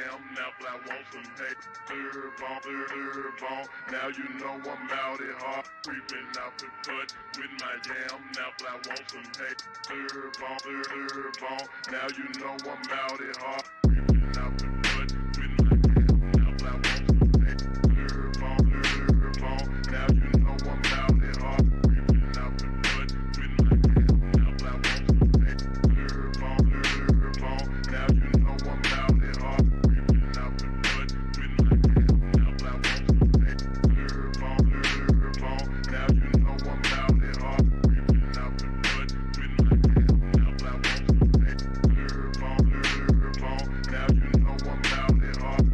jam. Now I want some hay. Third bone. Now you know I'm out at heart. Creeping out the cut with my jam. Now I want some hay. Third bone. Now you know I'm out at heart. Creeping out the cut with my jam. Now I want some hay. Third bone. Now you know I'm out at heart. Creeping out the cut with my jam. Now I want some hay. Third bone. Now you know I'm out at heart. Creeping out the cut with my jam. Now I want some hay. Third bone. Now you know I'm out at heart. Creeping out the cut with my jam. Now I want some hay. Third bone. Now you know I'm out at heart.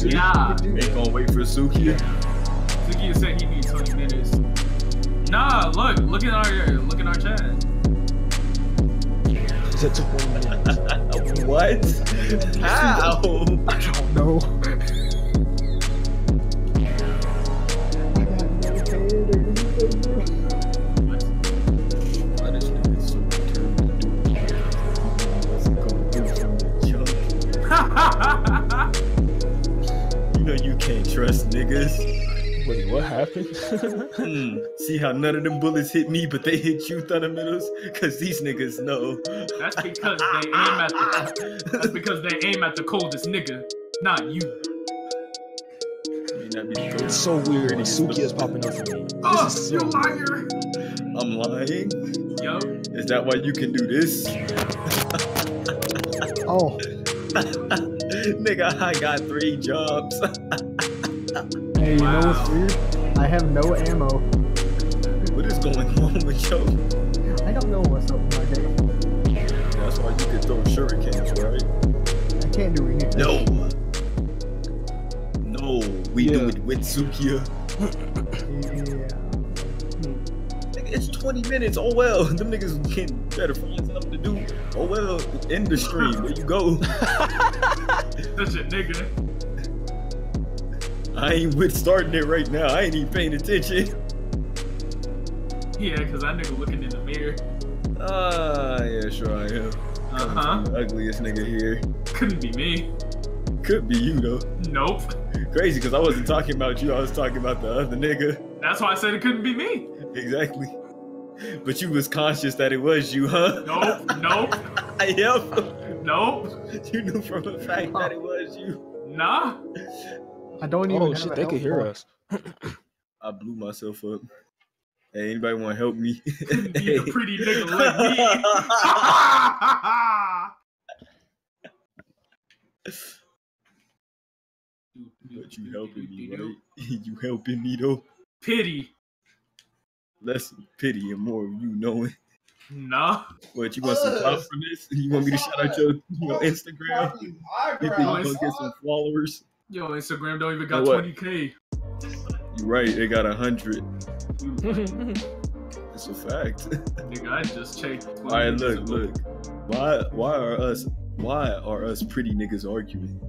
Yeah. They gonna wait for Suki. Suki said he needs 20 minutes. Nah, look at our chat. That's 1 minute. What? How? I don't know. You know you can't trust niggas. Wait, what happened? See how none of them bullets hit me, but they hit you, Thundermiddles? Cause these niggas know. That's because they aim at the. That's because they aim at the coldest nigga, not you. May not be the It's so weird. Suki is popping up for me. Oh, This is you so liar! I'm lying. Yo, Is that why you can do this? Oh, Nigga, I got 3 jobs. hey, you know Wow. what's weird? I have no ammo. What is going on with yo? I don't know what's up with my day. That's why you can throw shurikens, right? I can't do anything. No. No, we do it with Sukiya. Yeah. Nigga, it's 20 minutes. Oh well, them niggas can better find something to do. Oh well, end the stream. There you go. that's your nigga. I ain't with starting it right now. I ain't even paying attention. Yeah, cause that nigga looking in the mirror. Yeah, sure I am. I'm the ugliest nigga here. Couldn't be me. Could be you though. Nope. Crazy, because I wasn't talking about you. I was talking about the other nigga. That's why I said it couldn't be me. Exactly. But you was conscious that it was you, huh? Nope. Yep. Nope. You knew from the fact that it was you. Nah. I don't even Oh have shit, a they could hear health us. I blew myself up. Hey, anybody want to help me? Couldn't be a pretty nigga like me. But you helping me, right? You helping me though. Pity. Less pity and more of you knowing. Nah. What, you want some clout from this? You want me to shout out your Instagram? You think you gonna get some followers? Yo, Instagram don't even got Or what? 20K. You're right, they got 100. It's a fact. Nigga, I just checked. All right, look. Why are us pretty niggas arguing?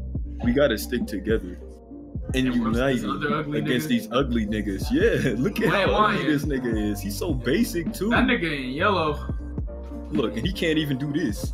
We gotta stick together and And roast these unite other ugly against niggas? these ugly niggas. Yeah, look at Why how am I ugly in? this nigga is. He's so basic too. That nigga in yellow. Look, and he can't even do this.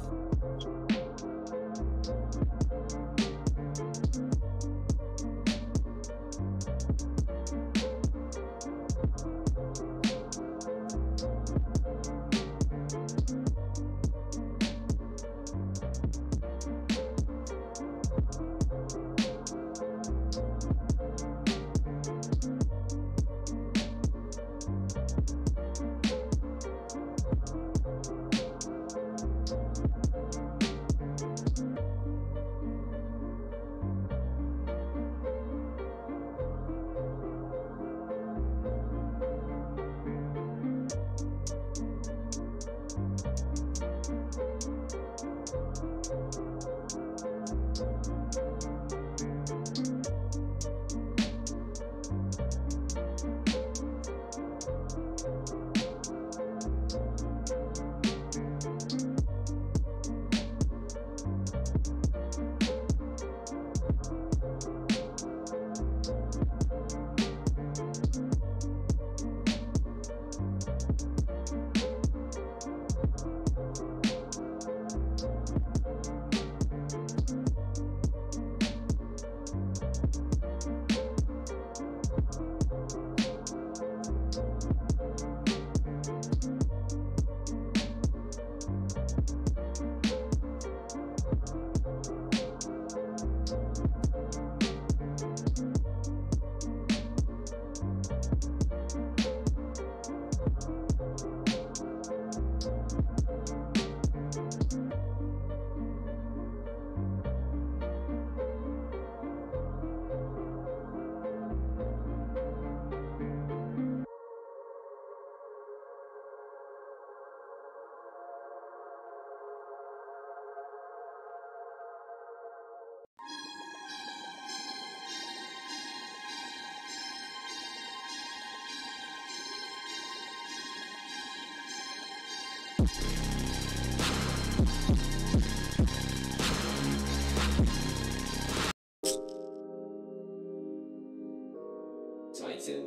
Titan.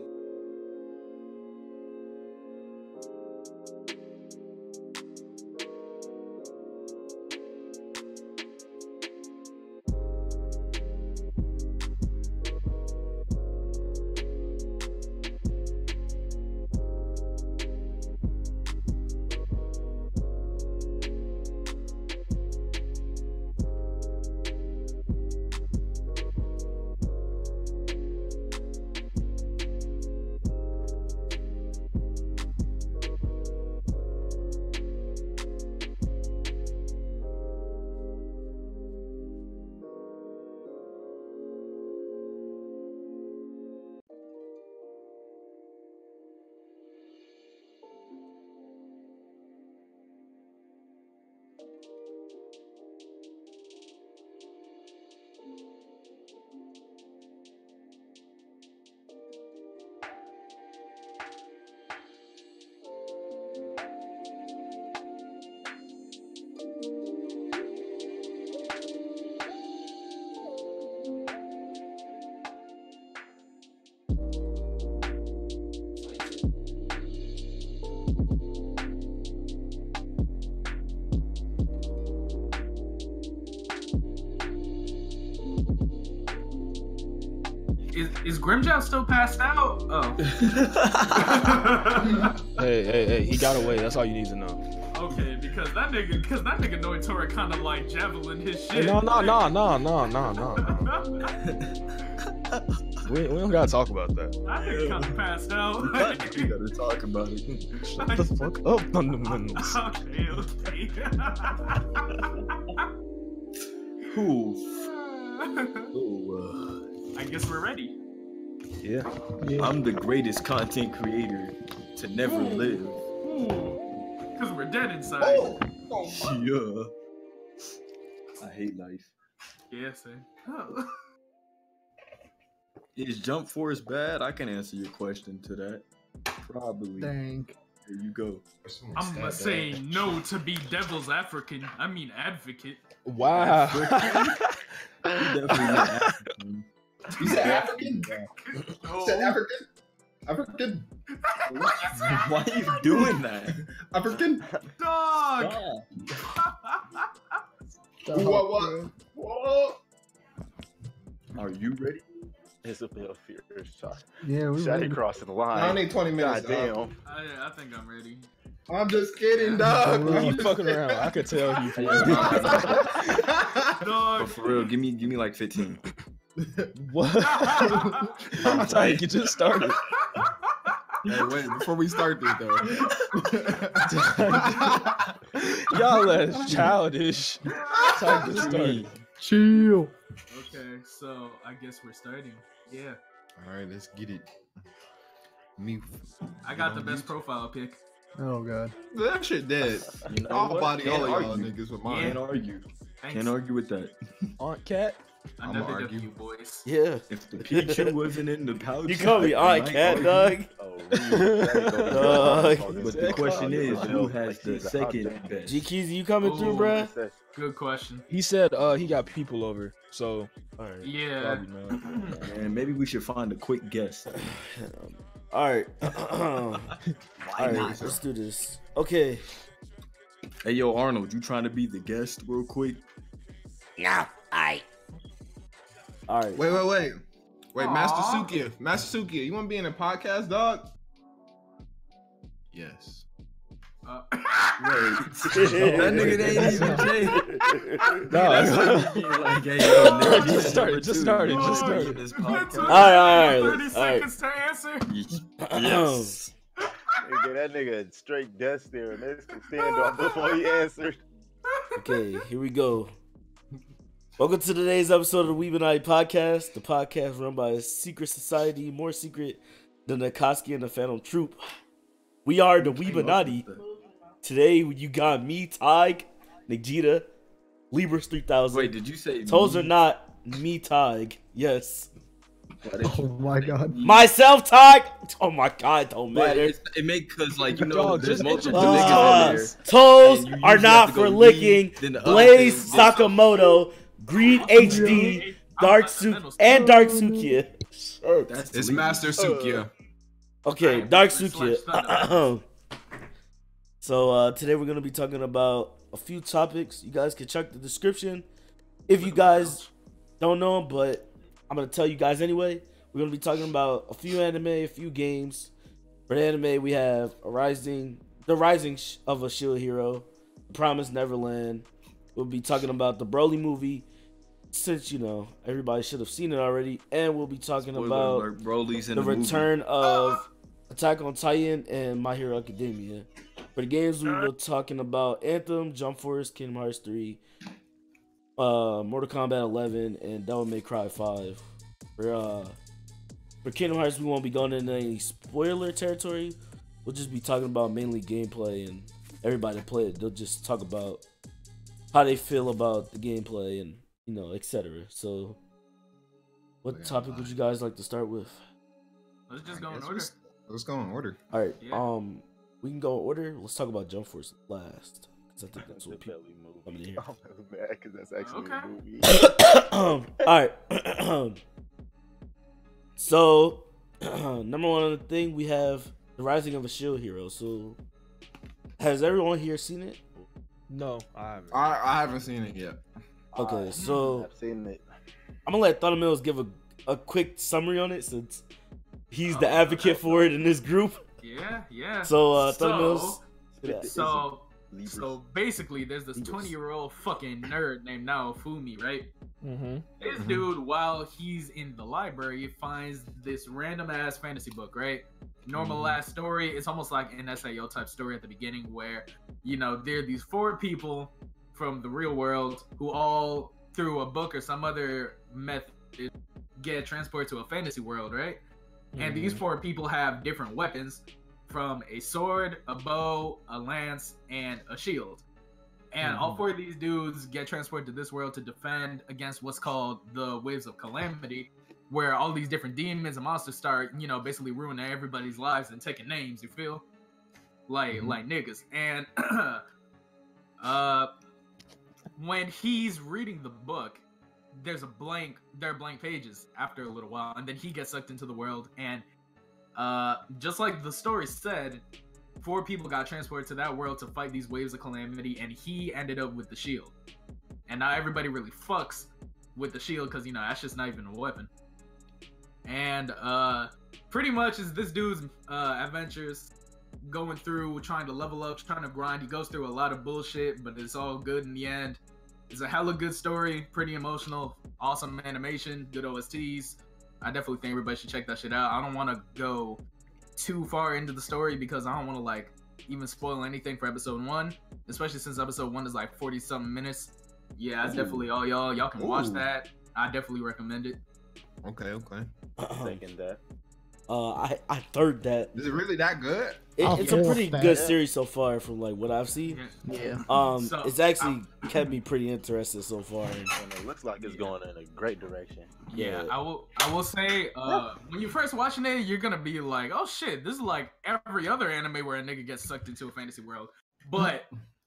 Is Grimjow still passed out? Oh. Hey, he got away. That's all you need to know. Okay, because that nigga Noitora kind of like javelin his shit. Hey, no. We don't gotta talk about that. That nigga kind of passed out. We gotta talk about it. Shut the fuck up, fundamentals. Okay. Ooh. I guess we're ready. Yeah. I'm the greatest content creator to never live. Because we're dead inside. Yeah. I hate life. Yeah, same. Oh. Is Jump Force bad? I can answer your question to that. Probably. Dang. There you go. I'm gonna say no to be devil's advocate. Wow. Definitely not African. You said African? You said African? African? Why are you doing that? African? Dog! What? Are you ready? It's a bit of fear shot. Yeah, we Shotty ready. crossing the line. I need 20 minutes. God damn. dog. I think I'm ready. I'm just kidding, dog. You fucking around. I could tell you. Dog. But for real, give me like 15. What? I'm tight. You just started. Hey, wait, before we start this, though. Y'all are childish. Time to start. Chill. Okay, so I guess we're starting. Yeah. All right, let's get it. Me. I got the best profile pic. Oh god. That shit dead. You know I'll what? body all of Can't y'all argue. niggas with Can't mine. argue. Thanks. Can't argue with that. Aunt Cat. I'ma Another argue. W, boys. Yeah. If the Pikachu wasn't in the pouch, You call me I Aunt might Cat, argue. dog. Oh, But the question is, who has the second best? G Keezy, you coming through, Ooh. bruh? Good question. He said he got people over, so Alright. Yeah. probably not. And maybe we should find a quick guess. Alright. Alright, let's do this. Okay. Hey, yo, Arnold, you trying to be the guest real quick? Nah, alright. Alright. Wait. Aw. Master Sukia, you want to be in a podcast, dog? Yes. Wait, that nigga ain't even Jay. No, Like, hey, yo, nigga, Just started, just started, Oh, just started. This That podcast. took Alright, 30 alright. seconds to answer. Yes. Nigga, that nigga straight death stare and this stand off before he answered. Okay, here we go. Welcome to today's episode of the Weebinati podcast, the podcast run by a secret society more secret than the Koski and the Phantom Troop. We are the Weebinati. Today you got me, Tig, Nigita, Libras 3000. Wait, did you say Toes me? are not me, Tig. Yes. Oh my god. Myself, Tig. Oh my god, don't But matter. it make cause like you know Dog, there's just multiple introduce niggas in us. there. Toes And you are usually not have to for go licking. me, then the other Blaze thing, this- Sakamoto, Green HD, Dark Sukia, and Dark Sukia. That's It's legal. Master Sukia. Okay, Alright, Dark slash Sukia. thunder. So today we're gonna be talking about a few topics. You guys can check the description if you guys don't know them, but I'm gonna tell you guys anyway. We're gonna be talking about a few anime, a few games. For the anime, we have the Rising of a Shield Hero, Promised Neverland. We'll be talking about the Broly movie, since you know everybody should have seen it already, and we'll be talking Spoiler about alert, Broly's in the movie. return of Attack on Titan and My Hero Academia. For the games, we were talking about Anthem, Jump Force, Kingdom Hearts 3, Mortal Kombat 11, and Devil May Cry 5. For Kingdom Hearts, we won't be going into any spoiler territory. We'll just be talking about mainly gameplay, and everybody that play it, they'll just talk about how they feel about the gameplay and, you know, etc. So, what topic would you guys like to start with? Let's just go in order. Let's go in order. All right, Yeah. we can go in order. Let's talk about Jump Force last, because I think that's what people coming in here. I'm mad because that's actually Okay. a movie. All right. So, number one thing, we have the Rising of a Shield Hero. So, has everyone here seen it? No, I haven't. I haven't seen it yet. Okay, so I've seen it. I'm gonna let Thundermills give a quick summary on it since he's the advocate for it in this group. Yeah. So, Thumbnails. So basically, there's this 20-year-old fucking nerd named Naofumi, right? This dude, while he's in the library, finds this random ass fantasy book, right? Normal ass story. It's almost like an SAO type story at the beginning where, you know, there are these 4 people from the real world who all, through a book or some other method, get transported to a fantasy world, right? And these 4 people have different weapons, from a sword, a bow, a lance, and a shield. And all 4 of these dudes get transported to this world to defend against what's called the Waves of Calamity, where all these different demons and monsters start, you know, basically ruining everybody's lives and taking names, you feel? Like niggas. And when he's reading the book, there are blank pages after a little while, and then he gets sucked into the world, and just like the story said, 4 people got transported to that world to fight these waves of calamity, and he ended up with the shield. And now everybody really fucks with the shield because, you know, that's just not even a weapon. And pretty much is this dude's adventures going through, trying to level up, trying to grind. He goes through a lot of bullshit, but it's all good in the end. It's a hella good story, pretty emotional, awesome animation, good OSTs. I definitely think everybody should check that shit out. I don't want to go too far into the story because I don't want to like even spoil anything for episode 1, especially since episode 1 is like 40-something minutes. Yeah, it's definitely all y'all can watch that. I definitely recommend it. Okay. Second that. I third that. Is it really that good? It's a pretty good series so far from like what I've seen. Yeah. So, it's actually kept me pretty interested so far. And it looks like it's going in a great direction. Yeah, I will say, when you first watching it, you're gonna be like, oh shit, this is like every other anime where a nigga gets sucked into a fantasy world. But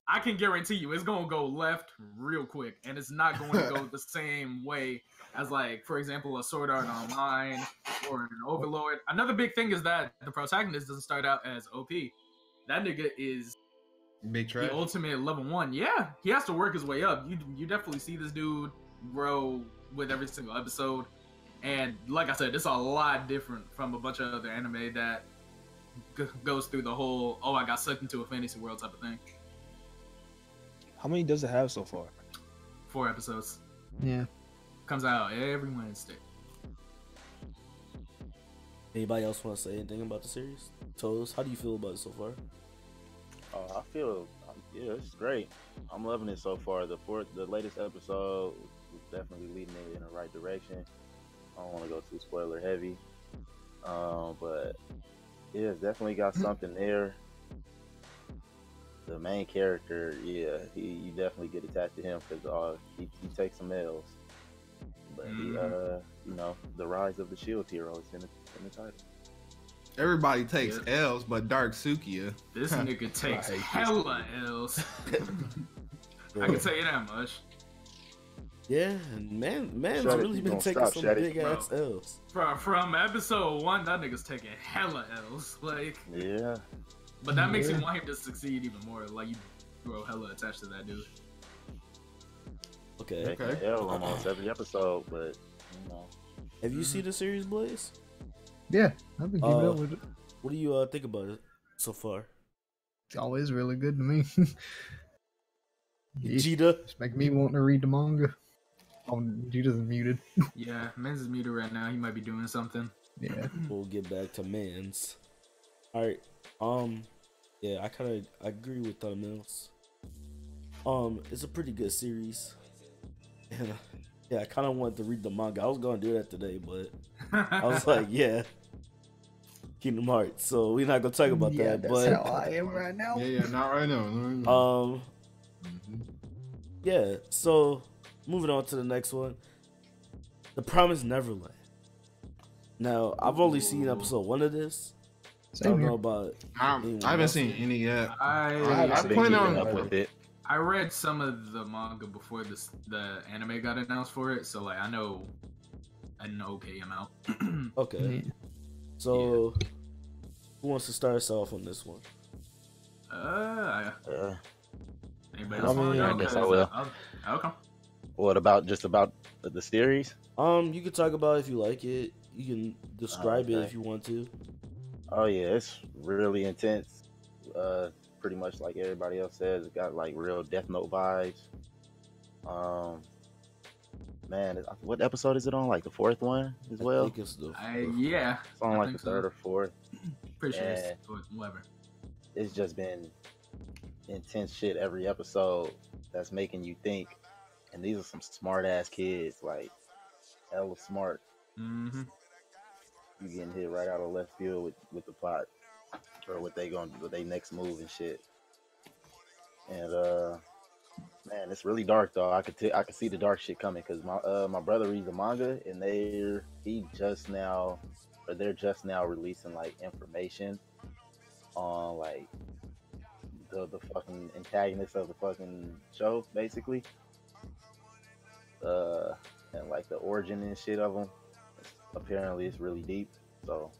I can guarantee you, it's gonna go left real quick, and it's not going to go the same way as, like, for example, a Sword Art Online or an Overlord. Another big thing is that the protagonist doesn't start out as OP. That nigga is Big trash. the ultimate level 1. Yeah, he has to work his way up. You definitely see this dude grow with every single episode, and like I said, it's a lot different from a bunch of other anime that goes through the whole I got sucked into a fantasy world type of thing. How many does it have so far? 4 episodes. Yeah. Comes out every Wednesday. Anybody else want to say anything about the series? Toes, how do you feel about it so far? I feel, it's great. I'm loving it so far. The latest episode was definitely leading it in the right direction. I don't want to go too spoiler heavy, but yeah, it's definitely got something there. The main character, you definitely get attached to him because he takes some L's. But the rise of the shield hero is in the title. Everybody takes L's, but Dark Sukiya. This nigga takes hella L's. I can tell you that much. Yeah, man's Shut really it, been don't taking stop, some Shut big it. ass L's. From episode 1, that nigga's taking hella L's. Like, Yeah. but that makes you want him to succeed even more. Like, you grow hella attached to that dude. Okay. Taking L almost every episode, but Have you seen the series, Blaze? Yeah, I've been keeping up with it. What do you think about it so far? It's always really good to me. Cheetah? Just make me want to read the manga. Oh, Cheetah's muted. Yeah, Men's is muted right now. He might be doing something. Yeah. We'll get back to Mans. Alright. Yeah, I agree with Thumbnails. It's a pretty good series. And yeah, I kind of wanted to read the manga. I was gonna do that today, but I was like, yeah, Kingdom Hearts. So we're not gonna talk about that. That's But how I am right now. Yeah, not right now. yeah. So moving on to the next one, The Promised Neverland. Now I've only seen episode 1 of this. I don't know about. I haven't seen any yet. I plan on up with it. I read some of the manga before the anime got announced for it, so like I know an okay amount. Okay. So who wants to start us off on this one? Anybody I else mean, want to go? I guess I will. Okay. What about just about the series? You can talk about it if you like it. You can describe it okay. if you want to. Oh yeah, it's really intense. Pretty much like everybody else says, it got like real Death Note vibes. Man, what episode is it on? Like the fourth one as well? I think it's the Yeah. It's on I like think the third so. or fourth. Pretty sure And it's whatever. it's just been intense shit every episode that's making you think. And these are some smart ass kids, like hella smart. Mm-hmm. You getting hit right out of left field with the plot or what they next move and shit. And man, it's really dark though. I could see the dark shit coming because my brother reads the manga and they're just now releasing like information on like the fucking antagonist of the fucking show basically. And like the origin and shit of them. Apparently it's really deep, so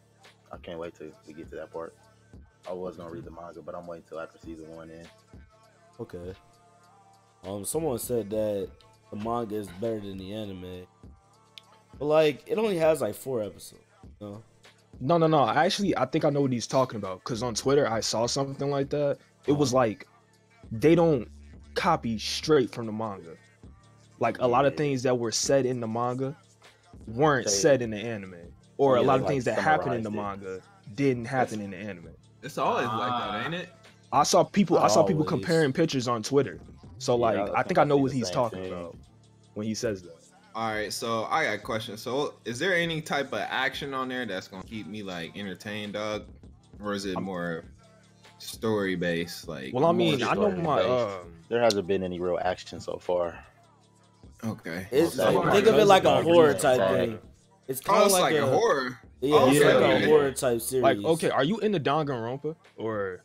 I can't wait till we get to that part. I was gonna read the manga, but I'm waiting till after season 1 ends. Okay. Someone said that the manga is better than the anime, but like it only has like 4 episodes. You know? No. Actually, I think I know what he's talking about. Because on Twitter, I saw something like that. It was like they don't copy straight from the manga. Like a lot of things that were said in the manga weren't said in the anime, or a lot of things that happened in the manga didn't happen in the anime. It's always like that, ain't it? I saw people Always. comparing pictures on Twitter. So like, Yeah, I think I know see what the he's same talking thing. about when he says that. All right, so I got a question. So, is there any type of action on there that's gonna keep me like entertained, dog, or is it more story based? Like, Well, I mean, more I know story my based? There hasn't been any real action so far. Okay. It's Okay. think of it like a Cousin horror Dog. type Exactly. thing. It's Oh, kind of it's like like a horror. Yeah, it's Okay. like a Okay. horror type series. Like, okay, are you into Danganronpa or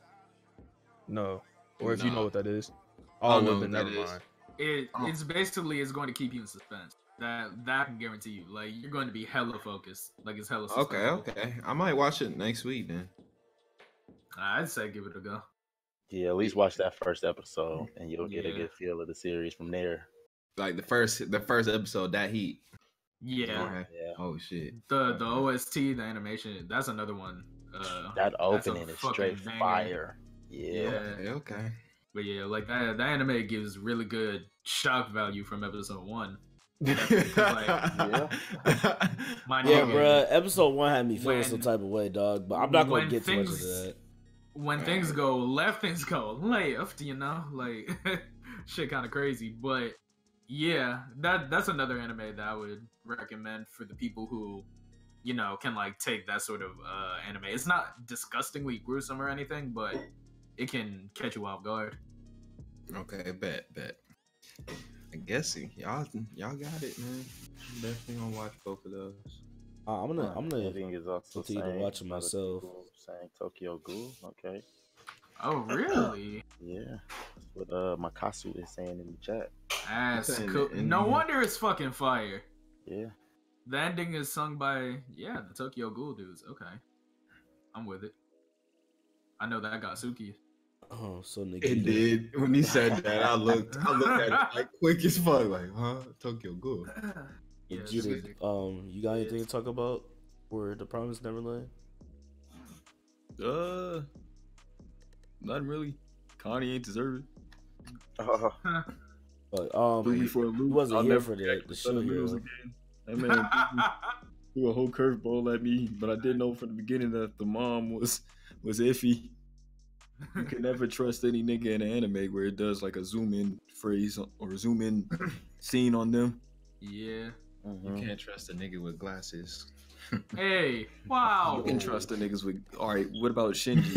no? Or if you know No. what that is? I Oh, don't know well, then what never that is. mind. It's basically is going to keep you in suspense. That I can guarantee you. Like you're going to be hella focused. Like it's hella. Okay, suspenseful. okay. I might watch it next week then. I'd say give it a go. Yeah, at least watch that first episode, and you'll get a Yeah. good feel of the series from there. Like the first episode, that heat. Yeah. Okay. Yeah. Oh shit. The OST, the animation, that's another one. That that's a opening is fucking straight banger. fire. Yeah. Okay. Okay. But yeah, like that anime gives really good shock value from episode 1. Yeah. My yeah, nigga, bruh. Episode 1 had me feeling When- some type of way, dog. But I'm not gonna when get too much things- into that. when things go left, things go left, you know? Like shit kinda crazy. But yeah, that's another anime that I would recommend for the people who, you know, can like take that sort of anime. It's not disgustingly gruesome or anything, but it can catch you off guard. Okay, bet. I guess y'all got it, man. I'm definitely gonna watch both of those. I'm gonna I think it's also continue to saying watch it myself. Saying Tokyo Ghoul. Okay. Oh really? Yeah. That's what Makasu is saying in the chat. That's Okay, cool. and- No wonder it's fucking fire. Yeah. The ending is sung by the Tokyo Ghoul dudes. Okay, I'm with it. I know that got Suki. Oh, so nigga. It did. When he said that, I looked at it like quick as fuck, like, huh? Tokyo Ghoul. Yeah, You, Suki. you got anything to talk about for the Promised Neverland? Nothing really. Connie ain't deserve it. But Threw me for a loop. he wasn't I'll here never for react the to show. fundamentals Yo. again. That man threw a whole curveball at me, but I did know from the beginning that the mom was iffy. You can never trust any nigga in an anime where it does like a zoom in phrase or a zoom in scene on them. Yeah. You can't trust a nigga with glasses. Hey. Wow. You can trust the niggas with. All right, what about Shinji?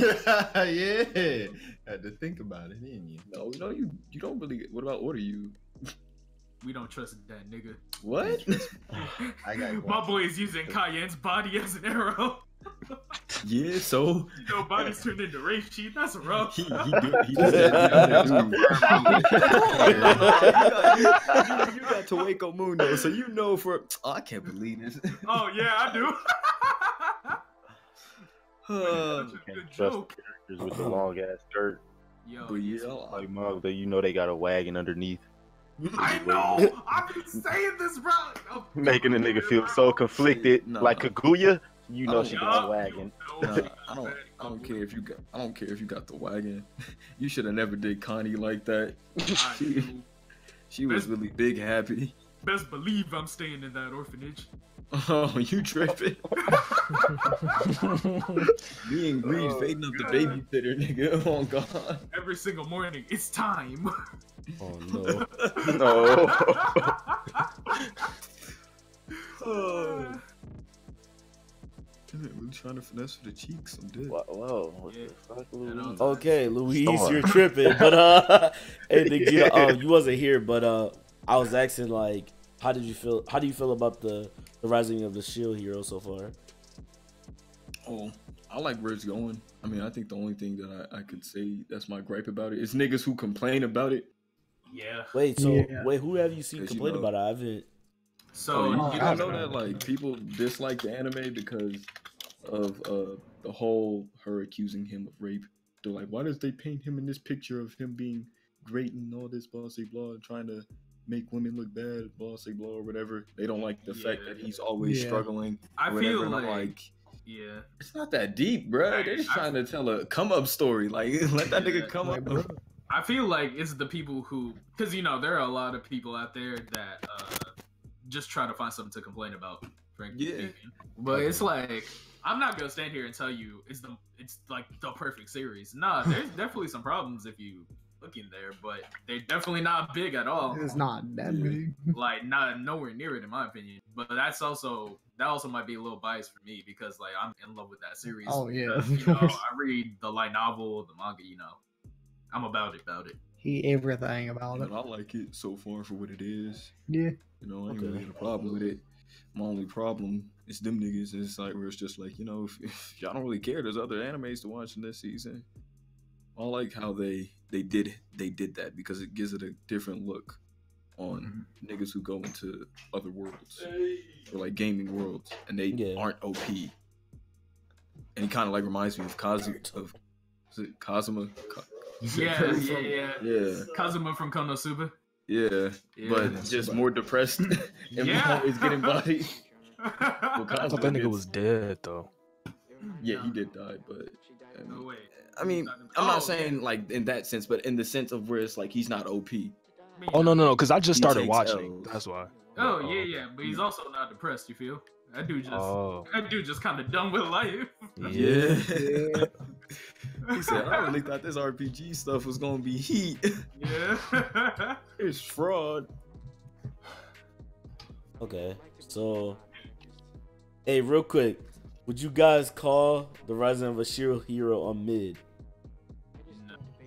Yeah. Had to think about it, didn't you? No, you don't really. What about Order You? We don't trust that nigga. What? I got My boy is using Cayenne's body as an arrow. Yeah, so Your body's turned into rape sheet. That's rough. he did that. You got to Waco Moon though, so you know for. Oh, I can't believe this. Oh yeah, I do. That's a Can't good trust joke. characters with the long ass skirt. Yo, But yeah, Like mug, you know they got a wagon underneath. I know. I've been saying this, bro. Oh, Making a nigga feel so conflicted, Nah. like Kaguya. You know I she don't- got a wagon. Nah, I don't care if you got the wagon. You should have never did Connie like that. She was really big happy. Best believe I'm staying in that orphanage. Oh, you tripping? Me and Greed fading up the babysitter, nigga. Oh god. Every single morning, it's time. Oh no. No. We're trying to finesse for the cheeks. I'm dead. Whoa. What Yeah. the fuck, Louise? Okay, Louise, Storm. you're tripping. But hey, Nikita, you wasn't here, but I was asking like, how do you feel about the rising of the Shield hero so far? Oh, I like where it's going. I mean, I think the only thing that I could say that's my gripe about it is niggas who complain about it. Yeah. Wait, who have you seen As you complain know. about it? I haven't. So You don't know that like people dislike the anime because of the whole her accusing him of rape. They're like, why does they paint him in this picture of him being great and all this blah blah blah, trying to make women look bad, blah blah or whatever. They don't like the fact that he's always struggling. I or whatever, feel and I'm like yeah. it's not that deep, bro. They're just trying to tell a come up story. Like let that nigga come up. I feel like it's the people who, because you know there are a lot of people out there that just try to find something to complain about. Frankly speaking. But it's like I'm not gonna stand here and tell you it's like the perfect series. Nah, there's definitely some problems if you look in there, but they're definitely not big at all. It's not that big. Like not nowhere near it in my opinion. But that also might be a little biased for me because like I'm in love with that series. Oh, yeah, Because, of you know, course. I read the light novel, the manga. You know, I'm about it. He everything about it. But I like it so far for what it is. Yeah. You know, I ain't really had a problem with it. My only problem is them niggas. It's like where it's just like, you know, if y'all don't really care, there's other animes to watch in this season. I like how they did that because it gives it a different look on niggas who go into other worlds or like gaming worlds and they aren't OP. And it kind of like reminds me of Kazuma. Yeah. Kazuma from Konosuba. Yeah, but just more depressed and always getting bodied. I thought that nigga was dead though. Yeah, he did die, but I mean, I'm not saying like in that sense, but in the sense of where it's like he's not OP. Oh no, because I just He started takes watching. L's. That's why. Oh yeah, but he's also not depressed. You feel? That dude just kind of done with life. Yeah. He said, I really thought this RPG stuff was gonna be heat. Yeah. It's fraud. Okay, so hey, real quick, would you guys call the rising of a Shield hero a mid?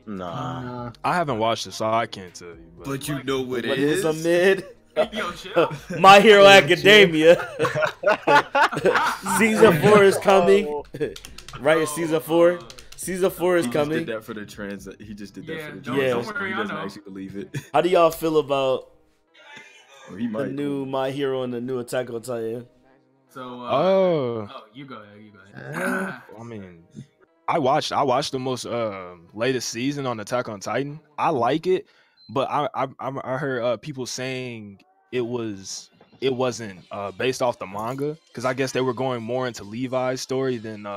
Nah. I haven't watched it, so I can't tell you. But you know what But it is. it's a mid. Yo, chill. My Hero Academia. Season 4 is coming. Right, season 4. Season 4 is He coming. just did that for the trans. He just did that for the don't trans. worry, He I doesn't know. actually believe it. How do y'all feel about Or he the might. new My Hero and the new Attack on Titan? So you go ahead. I mean, I watched the most latest season on Attack on Titan. I like it, but I heard people saying it wasn't based off the manga because I guess they were going more into Levi's story than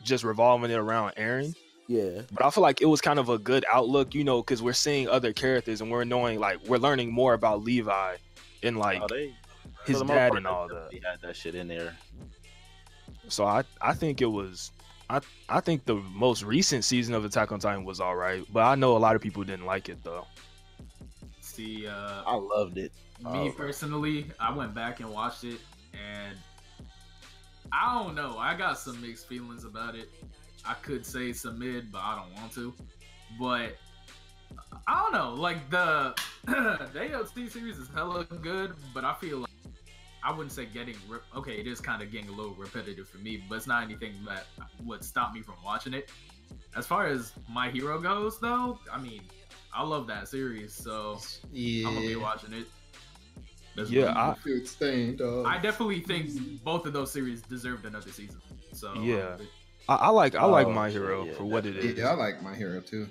just revolving it around Eren. Yeah, but I feel like it was kind of a good outlook, because we're seeing other characters and we're learning more about Levi and his dad and all that. He had that shit in there. So I think it was I think the most recent season of Attack on Titan was all right, but I know a lot of people didn't like it though. See, I loved it. Me personally, I went back and watched it, and I don't know. I got some mixed feelings about it. I could say it's a mid, but I don't want to. But I don't know. Like the AOT series is hella good, but I feel like I wouldn't say okay, it is kind of getting a little repetitive for me, but it's not anything that would stop me from watching it. As far as My Hero goes, though, I mean, I love that series, so I'm gonna be watching it. I definitely think both of those series deserved another season. So yeah, I like My Hero for what it is. Yeah, I like My Hero too.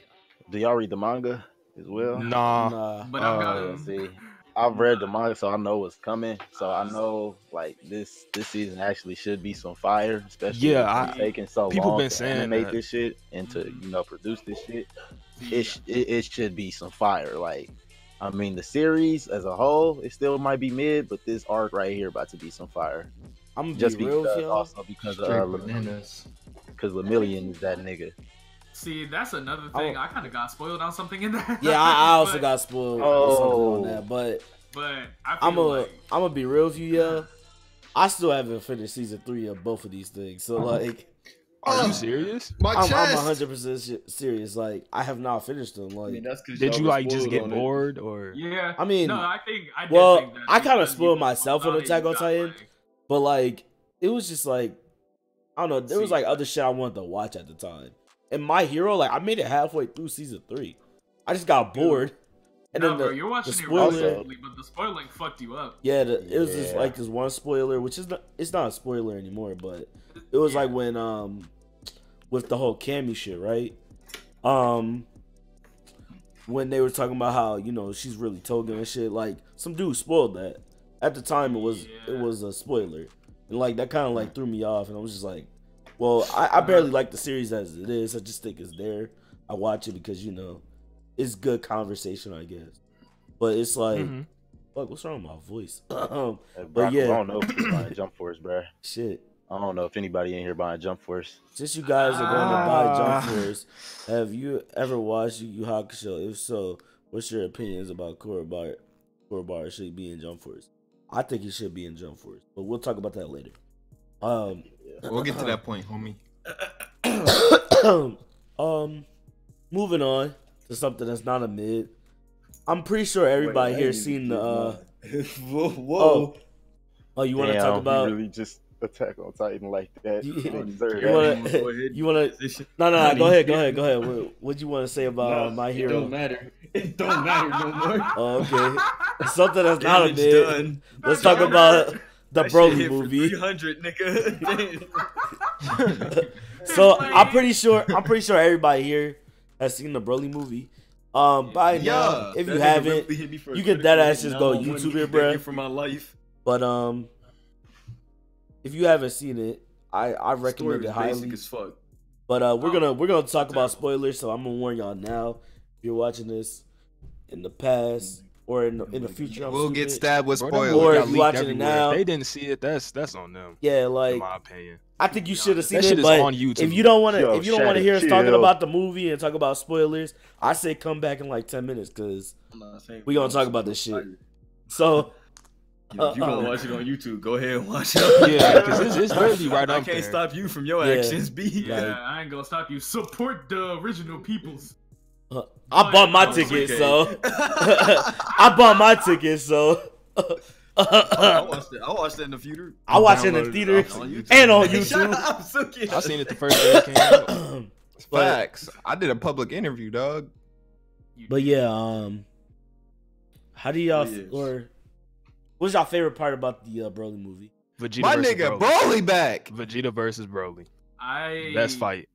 Do y'all read the manga? as well. Nah. But I'm Yeah, gonna see, I've read the manga, so I know what's coming. So I know like this season actually should be some fire, especially Yeah, with it taking so people long been to saying animate that. this shit and to produce this shit. see, It should be some fire. Like, I mean, the series as a whole, it still might be mid, but this arc right here about to be some fire. I'm gonna Just be real with because, y'all. also because Straight bananas. because Lemillion is that nigga. see, that's another thing. I kind of got spoiled on something in there. Yeah, I also But- got spoiled Oh. with something on that, but But I I'm feel gonna like I'm gonna be real with you, yeah. I still haven't finished season 3 of both of these things, so like, Are you serious? My I'm chest. 100% serious. Like, I have not finished them. Like, that's because Did you like just get bored or? yeah. I mean, no, I think I did well, think that I kind of because spoiled you myself on thought Attack you on got, Titan, like- but like, it was just like, I don't know. There was See. like other shit I wanted to watch at the time. And My Hero, like, I made it halfway through season 3. I just got bored. And No, then bro, the, you're watching the it spoiler, relatively, but the spoiling fucked you up. yeah, it was just Yeah. like this one spoiler, which is not, it's not a spoiler anymore, but it was like when with the whole Cammy shit, right? When they were talking about how, you know, she's really Toga and shit, like some dude spoiled that. At the time it was a spoiler. And like that kind of like threw me off, and I was just like, well, I barely like the series as it is. I just think it's there. I watch it because, you know, it's good conversation, I guess. But it's like, fuck, what's wrong with my voice? But yeah. I don't know if you're buying Jump Force, bro. Shit. I don't know if anybody in here buying Jump Force. Since you guys are going to buy Jump Force, have you ever watched Yu Yu Hakusho? If so, what's your opinions about Korobar should be in Jump Force? I think he should be in Jump Force, but we'll talk about that later. We'll get to that point, homie. Moving on to something that's not a mid. I'm pretty sure everybody here seen the. Whoa. Oh, you want to talk about? really just Attack on Titan like that? You- They deserve You that. want to? You want to? No, go ahead. What you want to say about My It Hero? don't matter. It don't matter no more. Oh, okay. Something that's not a Damage mid. done. Let's talk about the That shit Broly hit for movie. 300, nigga. So I'm pretty sure everybody here has seen the Broly movie. By now, if you haven't, you can deadass just go YouTube it, bruh. For my life. But if you haven't seen it, I recommend it highly. Basic as fuck. But we're gonna talk about spoilers, so I'm gonna warn y'all now. If you're watching this in the past or in the future, We'll get stupid. stabbed with Bro, spoilers. that movie Or got if you leaked watching it everywhere. now- If they didn't see it, that's on them. Yeah, In like my opinion. I think you should have seen That shit it, is but on YouTube. if you don't want Yo, to, Shannon, hear us talking chill. about the movie and talk about spoilers, I say come back in like 10 minutes because we gonna talk about this shit. So If you gonna watch it on YouTube, go ahead and watch it. Yeah, because it's really right I up can't there. stop you from your Yeah. actions, B. Yeah, I ain't gonna stop you. Support the original peoples. I bought my Oh, ticket, okay. so I bought my ticket, so I watched it in the theater. I watched it in the theater On YouTube. and on Shut YouTube. up, so cute. I seen it the first day it came out. Facts. I did a public interview, dog. But yeah, how do y'all Yes. or what's your favorite part about the Broly movie? Vegeta My versus nigga, Broly. Broly back. Vegeta versus Broly. I Best fight.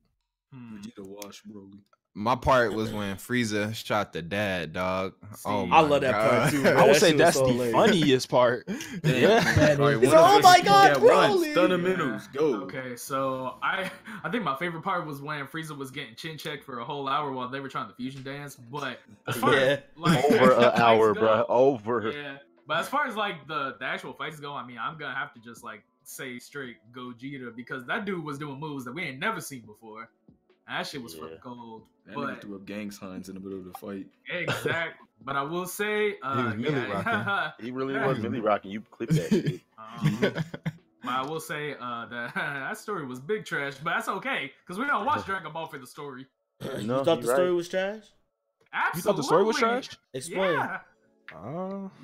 Vegeta wash, Broly. My part was when Frieza shot the dad, dog. Oh See, my I love that part too. God. I would That say shit was that's so the hilarious. funniest part. Yeah. All right, He's one like, of "Oh us my can God, get one. Broly!" Stunnamentals, go. Okay, so I think my favorite part was when Frieza was getting chin checked for a whole hour while they were trying to fusion dance. But as far Yeah. as, like, Over an fights hour, go- bro. Over. Yeah, but as far as like the actual fights go, I mean, I'm gonna have to just like say straight Gogeta because that dude was doing moves that we ain't never seen before. And that shit was Yeah. fucking cold. That nigga But threw up gang signs in the middle of the fight. exactly. But I will say, was Millie He really was Millie rocking. You clip that shit. But I will say that that story was big trash, but that's okay because we don't watch Dragon Ball for the story. You No, thought you the story right. was trash? Absolutely. You thought the story was trash? Explain. Yeah.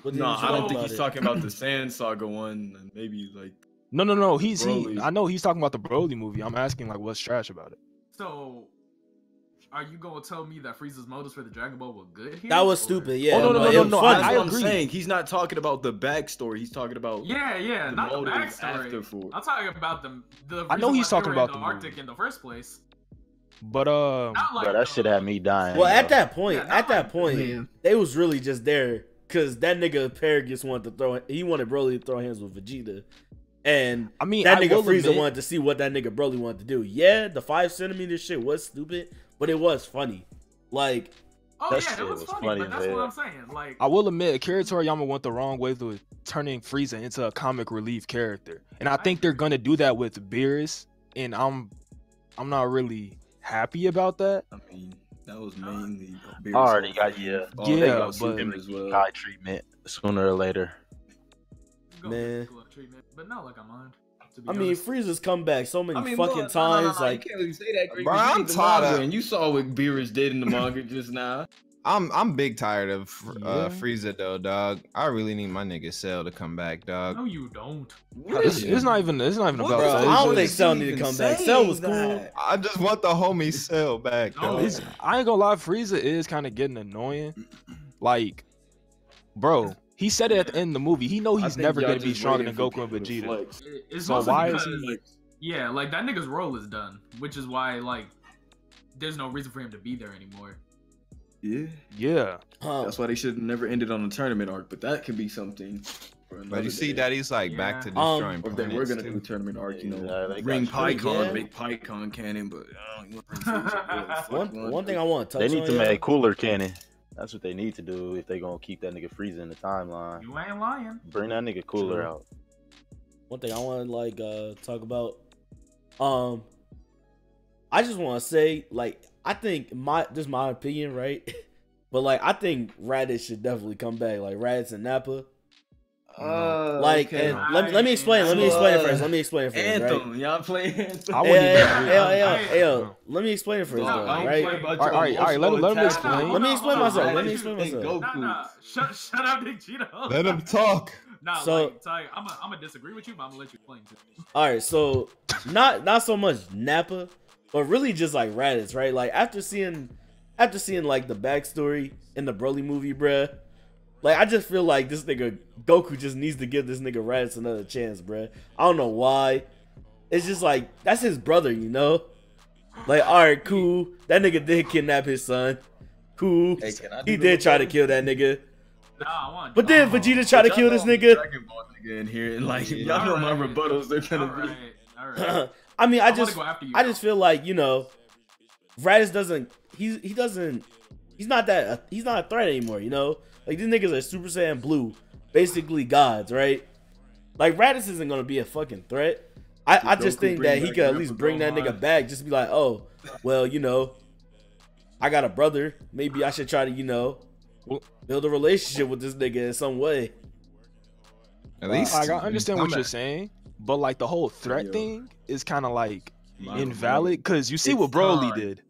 What did No, you I like don't think about he's it? talking about the Sand Saga one, and maybe like No. He. Broly. I know he's talking about the Broly movie. I'm asking like, what's trash about it? So, are you gonna tell me that Frieza's motives for the Dragon Ball were good here? That was or- stupid. Yeah. Oh, no, it was no, funny. That's I what I'm agree. saying. He's not talking about the backstory. He's talking about Yeah, the not the motives backstory. after for. I'm talking about the I know reason he's why they talking were in about the the Arctic movie. in the first place. But Not like Bro, that shit had me dying. Well, at bro. that point, Yeah, not like man, they was really just there because that nigga Paragus wanted to throw. He wanted Broly to throw hands with Vegeta, and I mean, that I nigga will Frieza admit- wanted to see what that nigga Broly wanted to do. Yeah, the 5 centimeter shit was stupid, but it was funny. Like, Oh That yeah, shit it was was funny, funny but that's as what hell. I'm saying. Like, I will admit, Akira Toriyama went the wrong way with turning Frieza into a comic relief character, and I think they're gonna do that with Beerus, and I'm not really happy about that. I mean, that was mainly. Already got yeah. Yeah, but but- as well. High treatment sooner or later. go Man. with glove treatment, but not like I mind. To be I mean, honest. Frieza's come back so many fucking look, no, times. Like, you can't really say that. Bro, I'm I'm tired of- and you saw what Beerus did in the manga just now. I'm big tired of Yeah. Frieza though, dog. I really need my nigga Cell to come back, dog. No, you don't. It's not even about Bro, that. I It's don't just- think Cell need to come back. Cell was cool. I just want the homie Cell back, No. though. I ain't gonna lie, Frieza is kind of getting annoying. Like, bro, he said it at the end of the movie. He know I he's think never y'all gonna be just stronger waiting than for Goku and people to Vegeta. flex. It's So mostly why is because, he? yeah, like that nigga's role is done, which is why like there's no reason for him to be there anymore. Yeah, Yeah, that's why they should have never ended on a tournament arc. But that could be something. For But another you see, day. Daddy's like back to Yeah. destroying Or if they were planets, gonna do a too. tournament arc, you know, Yeah, they got ring you. PyCon, Yeah. make PyCon canon. But One thing I want to They touch need on. to yeah, make cooler cannon. That's what they need to do if they gonna keep that nigga Frieza in the timeline. You ain't lying. Bring that nigga cooler True. out. one thing I want to like talk about. I just want to say, like, I think just my opinion, right? But like, I think Raditz should definitely come back. Like Raditz and Nappa. Like, okay. and let me explain. Let me explain it first. Let me explain it first. Anthem, Right? y'all play Anthem. I wouldn't even. Hey, let me explain it first, No, though, I don't right? play about Your All right, let him emotional explain. attachment. Let me explain Hold on, myself. hold Let on. me explain myself. Nah. Shut up, Big Cheeto. Let him talk. Nah, So- like, Ty, I'm gonna disagree with you, but I'm gonna let you explain too. All right, so not so much Nappa, but really just like Raditz, right? Like after seeing like the backstory in the Broly movie, bruh, like I just feel like this nigga Goku just needs to give this nigga Raditz another chance, bruh. I don't know why. It's just like that's his brother, you know? Like, all right, cool. That nigga did kidnap his son. Cool. Hey, can I do He the did try to rebuttal? kill that nigga. Nah, I want. But then Vegeta tried to kill this nigga. Dragon Ball nigga in here, and like y'all know my Alright. rebuttals. They're gonna All right. I mean, I wanna go after you, I though. just feel like, you know, Raditz doesn't, he's not a threat anymore, you know? Like, these niggas are Super Saiyan Blue, basically gods, right? Like, Raditz isn't gonna be a fucking threat. I just Goku think bring that he back could at Grandpa least bring that nigga Gohan? back, just be like, oh, well, you know, I got a brother. Maybe I should try to, you know, build a relationship with this nigga in some way. At least Like, I understand what I'm you're at- saying, but like the whole threat Yo. thing is kind of like My invalid because you see It's what Broly time. did.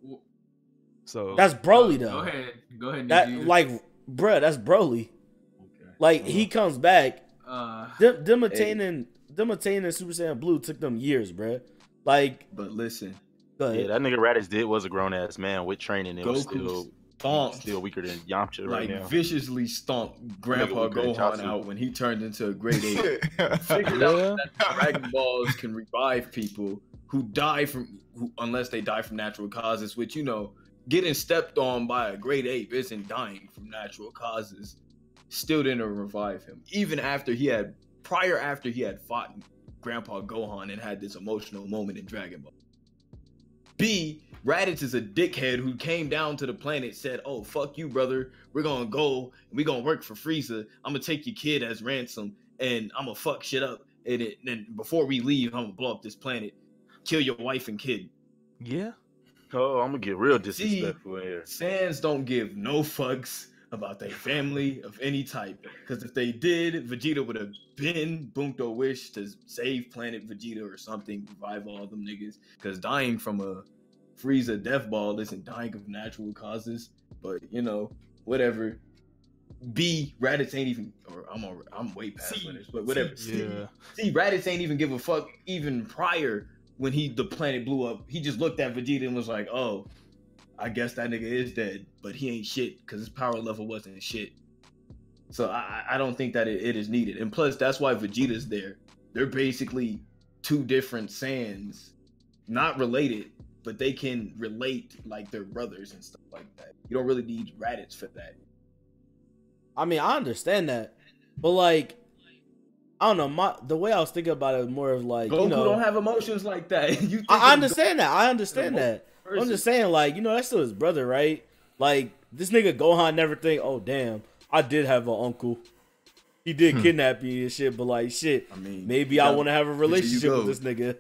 So That's Broly, Go though. ahead. That, Nigga. like, bruh, that's Broly. Like, he comes back. Them attaining Super Saiyan Blue took them years, bruh. Like, But listen, go ahead. Yeah, that nigga Raditz did was a grown ass man with training and was Goku still stomped, weaker than Yamcha right like now. viciously stomped Grandpa weaker than Gohan Chaozu. out when he turned into a Great Ape. Figured Yeah. out that Dragon Balls can revive people who die unless they die from natural causes, which, you know, getting stepped on by a Great Ape isn't dying from natural causes. Still didn't revive him, even after he had fought Grandpa Gohan and had this emotional moment in Dragon Ball. B, Raditz is a dickhead who came down to the planet, said, "Oh, fuck you, brother. We're gonna go and we're gonna work for Frieza. I'm gonna take your kid as ransom and I'm gonna fuck shit up. And then before we leave, I'm gonna blow up this planet, kill your wife and kid." yeah, Oh, I'm gonna get real disrespectful here. Saiyans don't give no fucks about their family of any type. Because if they did, Vegeta would have been Bunko Wish to save Planet Vegeta or something, revive all them niggas. Because dying from a Frieza death ball isn't dying of natural causes. But, you know, whatever. B, Raditz ain't even, or I'm way past C. this, but whatever. yeah. See, Raditz ain't even give a fuck even prior when the planet blew up. He just looked at Vegeta and was like, "Oh, I guess that nigga is dead, but he ain't shit because his power level wasn't shit." So I don't think that it is needed. And plus, that's why Vegeta's there. They're basically two different Saiyans, not related, but they can relate like their brothers and stuff like that. You don't really need Raditz for that. I mean, I understand that, but like, I don't know. The way I was thinking about it, more of like, Goku you know, don't have emotions like that. You think I understand that. I understand that. person. I'm just saying, like, you know, that's still his brother, right? Like, this nigga Gohan never think, oh damn, I did have an uncle. He did kidnap me and shit, but like, shit, I mean, maybe I want to have a relationship go. with this nigga.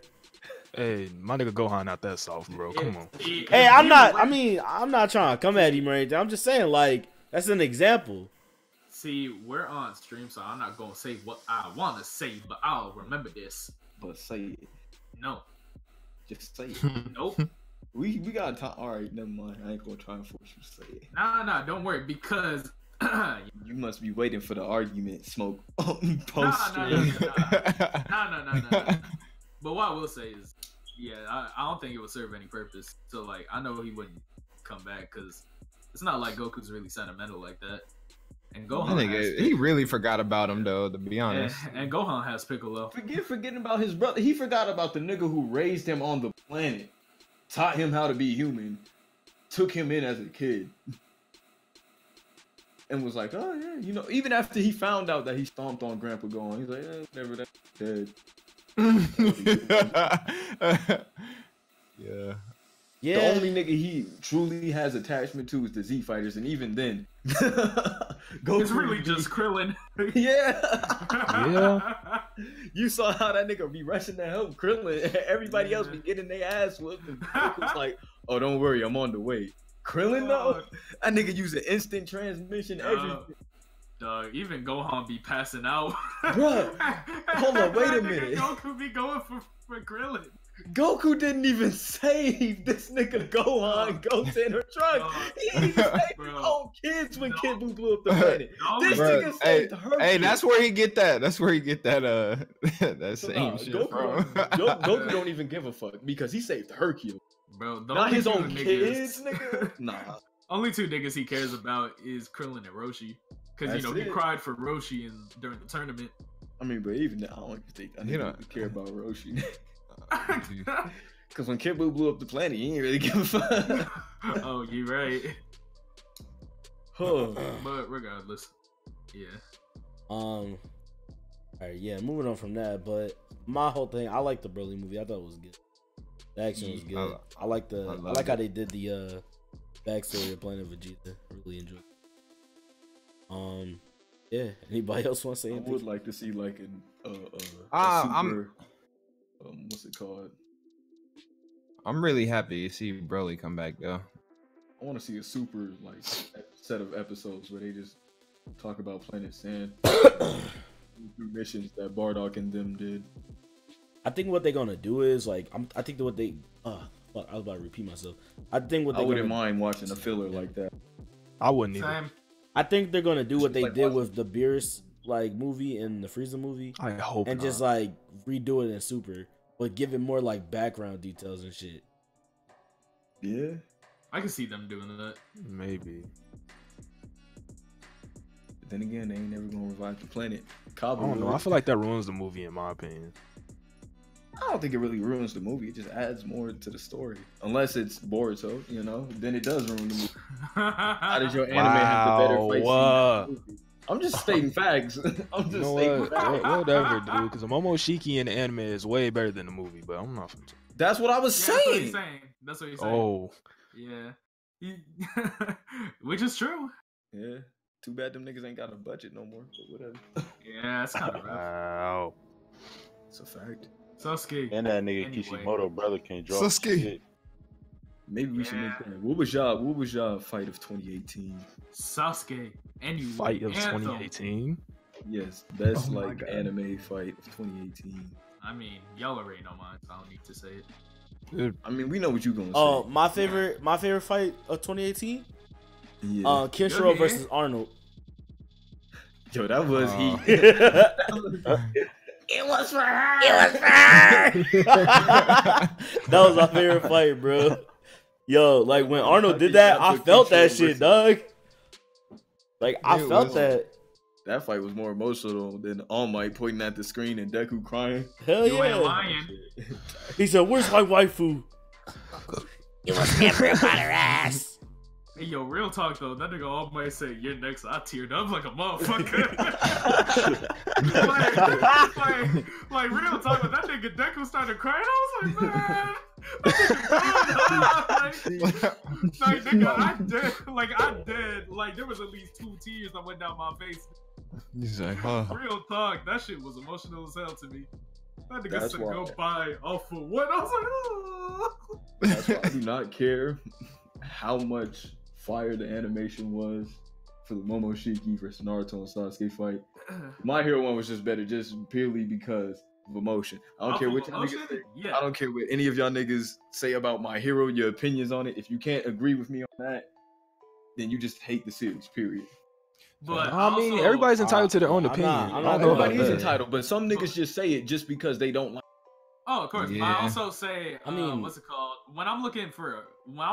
Hey, my nigga Gohan not that soft, bro. Come on. Hey, I'm not. I mean, I'm not trying to come at him or anything. I'm just saying, like, that's an example. See, we're on stream, so I'm not gonna say what I want to say, but I'll remember this. But say it. No. Just say it. Nope. we got time. All right, never mind. I ain't gonna try and force you to say it. Nah, don't worry, because You must be waiting for the argument, Smoke. Post Nah. But what I will say is, yeah, I don't think it would serve any purpose. So like, I know he wouldn't come back because it's not like Goku's really sentimental like that. And Gohan, he really forgot about him though. To be honest, and Gohan has Piccolo. Forgetting about his brother. He forgot about the nigga who raised him on the planet, taught him how to be human, took him in as a kid, and was like, oh yeah, you know. Even after he found out that he stomped on Grandpa Gohan, he's like, whatever, that's dead. Yeah. Yeah. The only nigga he truly has attachment to is the Z Fighters, and even then, Goku It's really just Krillin. Yeah. Yeah. You saw how that nigga be rushing to help Krillin. Everybody else be getting their ass whooped. And Goku's like, oh, don't worry, I'm on the way. Krillin, though? That nigga using instant transmission, everything. Dog, even Gohan be passing out. Bruh, hold on, wait a minute. Goku be going for Krillin. Goku didn't even save this nigga Gohan Goten in her truck. He didn't even save his own kids when Kid Buu blew up the planet. This nigga saved her. Hey, that's where he get that. That's where he get that. That same shit Goku don't even give a fuck because he saved Hercule. Bro, not his own kids, nigga. Nah. Only two niggas he cares about is Krillin and Roshi. Because, you know, he cried for Roshi during the tournament. I mean, but even now, I don't even think I really care about Roshi. Because when Kid Buu blew up the planet, he didn't really give a fuck. Oh, you right. But regardless, yeah. Alright, yeah, moving on from that, but my whole thing, I like the Broly movie. I thought it was good. The action was good. I like how they did the backstory of Planet Vegeta. Really enjoyed it. Yeah. Anybody else want to say anything? I would like to see like a super, what's it called? I'm really happy to see Broly come back though. I want to see a super like set of episodes where they just talk about Planet Sand, missions that Bardock and them did. I think what they're gonna do is like I think that what they fuck, I was about to repeat myself. I think what I wouldn't mind watching a filler like that. I wouldn't either. I think they're gonna do what they did with the Beerus like movie and the Frieza movie. I hope and not. just like redo it in Super, but give it more like background details and shit. Yeah, I can see them doing that. Maybe. But then again, they ain't never gonna revive the planet. I don't know. I feel like that ruins the movie in my opinion. I don't think it really ruins the movie. It just adds more to the story. Unless it's Boruto, you know, then it does ruin the movie. How does your anime have the better fight scene in the movie? I'm just stating facts. I'm just stating facts. Whatever, dude. Because Momoshiki in the anime is way better than the movie, but I'm not. That's what I was saying. That's what you're saying. Oh. Yeah. Which is true. Yeah. Too bad them niggas ain't got a budget no more, but whatever. Yeah, it's kind of rough. Wow. It's a fact. Sasuke. And that nigga Kishimoto brother can draw Sasuke. shit. Maybe we should make that. What was y'all fight of 2018? Sasuke. Anyway. Fight of Anthem. 2018? Yes, best anime fight of 2018. I mean, y'all already know mine, so I don't need to say it. Dude. I mean, we know what you gonna say. Oh, my favorite fight of 2018? Yeah. Kenshiro versus Arnold. Yo, that was heat. It was for her. It was for her. That was my favorite fight, bro. Yo, like when Arnold did that, I felt that shit, dog. Like I felt that. That fight was more emotional than All Might pointing at the screen and Deku crying. Hell You yeah. ain't lying. He said, "Where's my waifu?" You must get real by their ass. Hey, yo, real talk though, that nigga all might say, "You're next." I teared up like a motherfucker. like real talk, but that nigga Deku started crying. I was like, man, that nigga, like nigga, I did. Like there was at least 2 tears that went down my face. He's like, huh? Real talk, that shit was emotional as hell to me. That nigga That's said why. go buy off for what? I was like, oh. That's why I do not care how much fire the animation was for the Momoshiki versus Naruto and Sasuke fight. My Hero one was just better, just purely because of emotion. I don't care what y'all niggas say. Yeah. I don't care what any of y'all niggas say about My Hero, your opinions on it. If you can't agree with me on that, then you just hate the series, period. But I mean, also, everybody's entitled to their own I'm opinion. not I don't know about Everybody is that. entitled, but some niggas just say it just because they don't like oh, of course. Yeah. I also say, I mean- what's it called? When I'm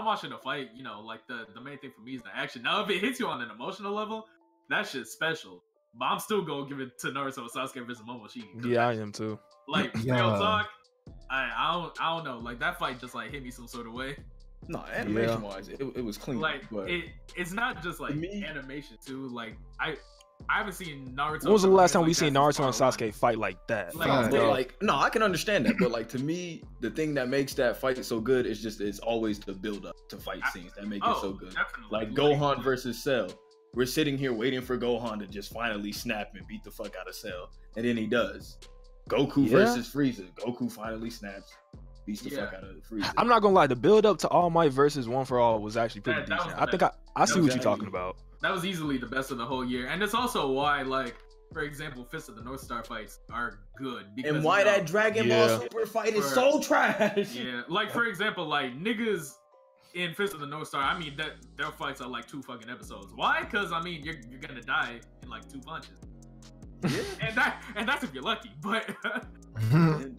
watching a fight, you know, like the main thing for me is the action. Now, if it hits you on an emotional level, that shit's special. But I'm still gonna give it to Naruto and Sasuke versus Momoshiki. 'cause Yeah, I am too. Like Yeah. real talk, I don't know. Like that fight just like hit me some sort of way. No, animation wise, it was clean. Like but it's not just like me- animation too. Like I haven't seen Naruto. When was the last time like we that seen since Naruto and part one. Sasuke fight like that? Like, Right. but like, no, I can understand that, but like to me, the thing that makes that fight so good is just it's always the build up to fight scenes that make it so good. Definitely. Like Gohan versus Cell. We're sitting here waiting for Gohan to just finally snap and beat the fuck out of Cell, and then he does. Goku Yeah. versus Frieza. Goku finally snaps, beats the Yeah. fuck out of Frieza. I'm not gonna lie, the build up to All Might versus One for All was actually pretty That was decent. the I think best. I see what you're Exactly. talking about. That was easily the best of the whole year, and it's also why, like, for example, Fist of the North Star fights are good. Because, And why you know, that Dragon Yeah. Ball Super fight is For- so trash. Yeah, like for example, like niggas in Fist of the North Star. I mean, that their fights are like 2 fucking episodes. Why? Because I mean, you're gonna die in like 2 punches. and that's if you're lucky. But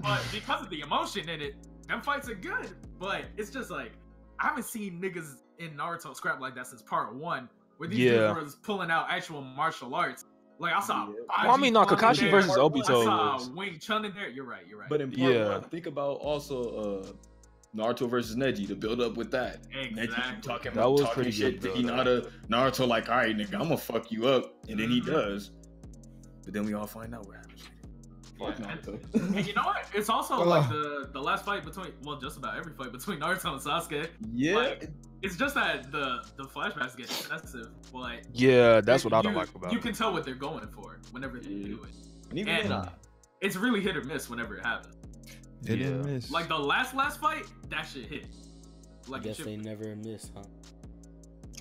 but because of the emotion in it, them fights are good. But it's just like I haven't seen niggas in Naruto scrap like that since part 1, where these Yeah. dudes was pulling out actual martial arts. Like I saw. Yeah. Baji Well, I mean, no, Kwan in Kakashi there. versus I Obito saw was- Wing Chun in there. You're right. But in part Yeah. one, think about also Naruto versus Neji, the build up with that. Neji Exactly. talking That was talking pretty shit good to build-up. Hinata. Naruto like, all right, nigga, I'm gonna fuck you up, and then he Mhm. does. But then we all find out what happens. Fuck Yeah. Naruto. And you know what? It's also like the last fight between, well, just about every fight between Naruto and Sasuke. Yeah, Like, it's just that the flashbacks get excessive, but Yeah, that's what I don't like about You it. can tell what they're going for whenever they Yeah. do it. and even And then, it's really hit or miss whenever it happens. Hit Yeah. and miss. Like the last fight, that shit hit. I Like it guess should. they never miss, huh?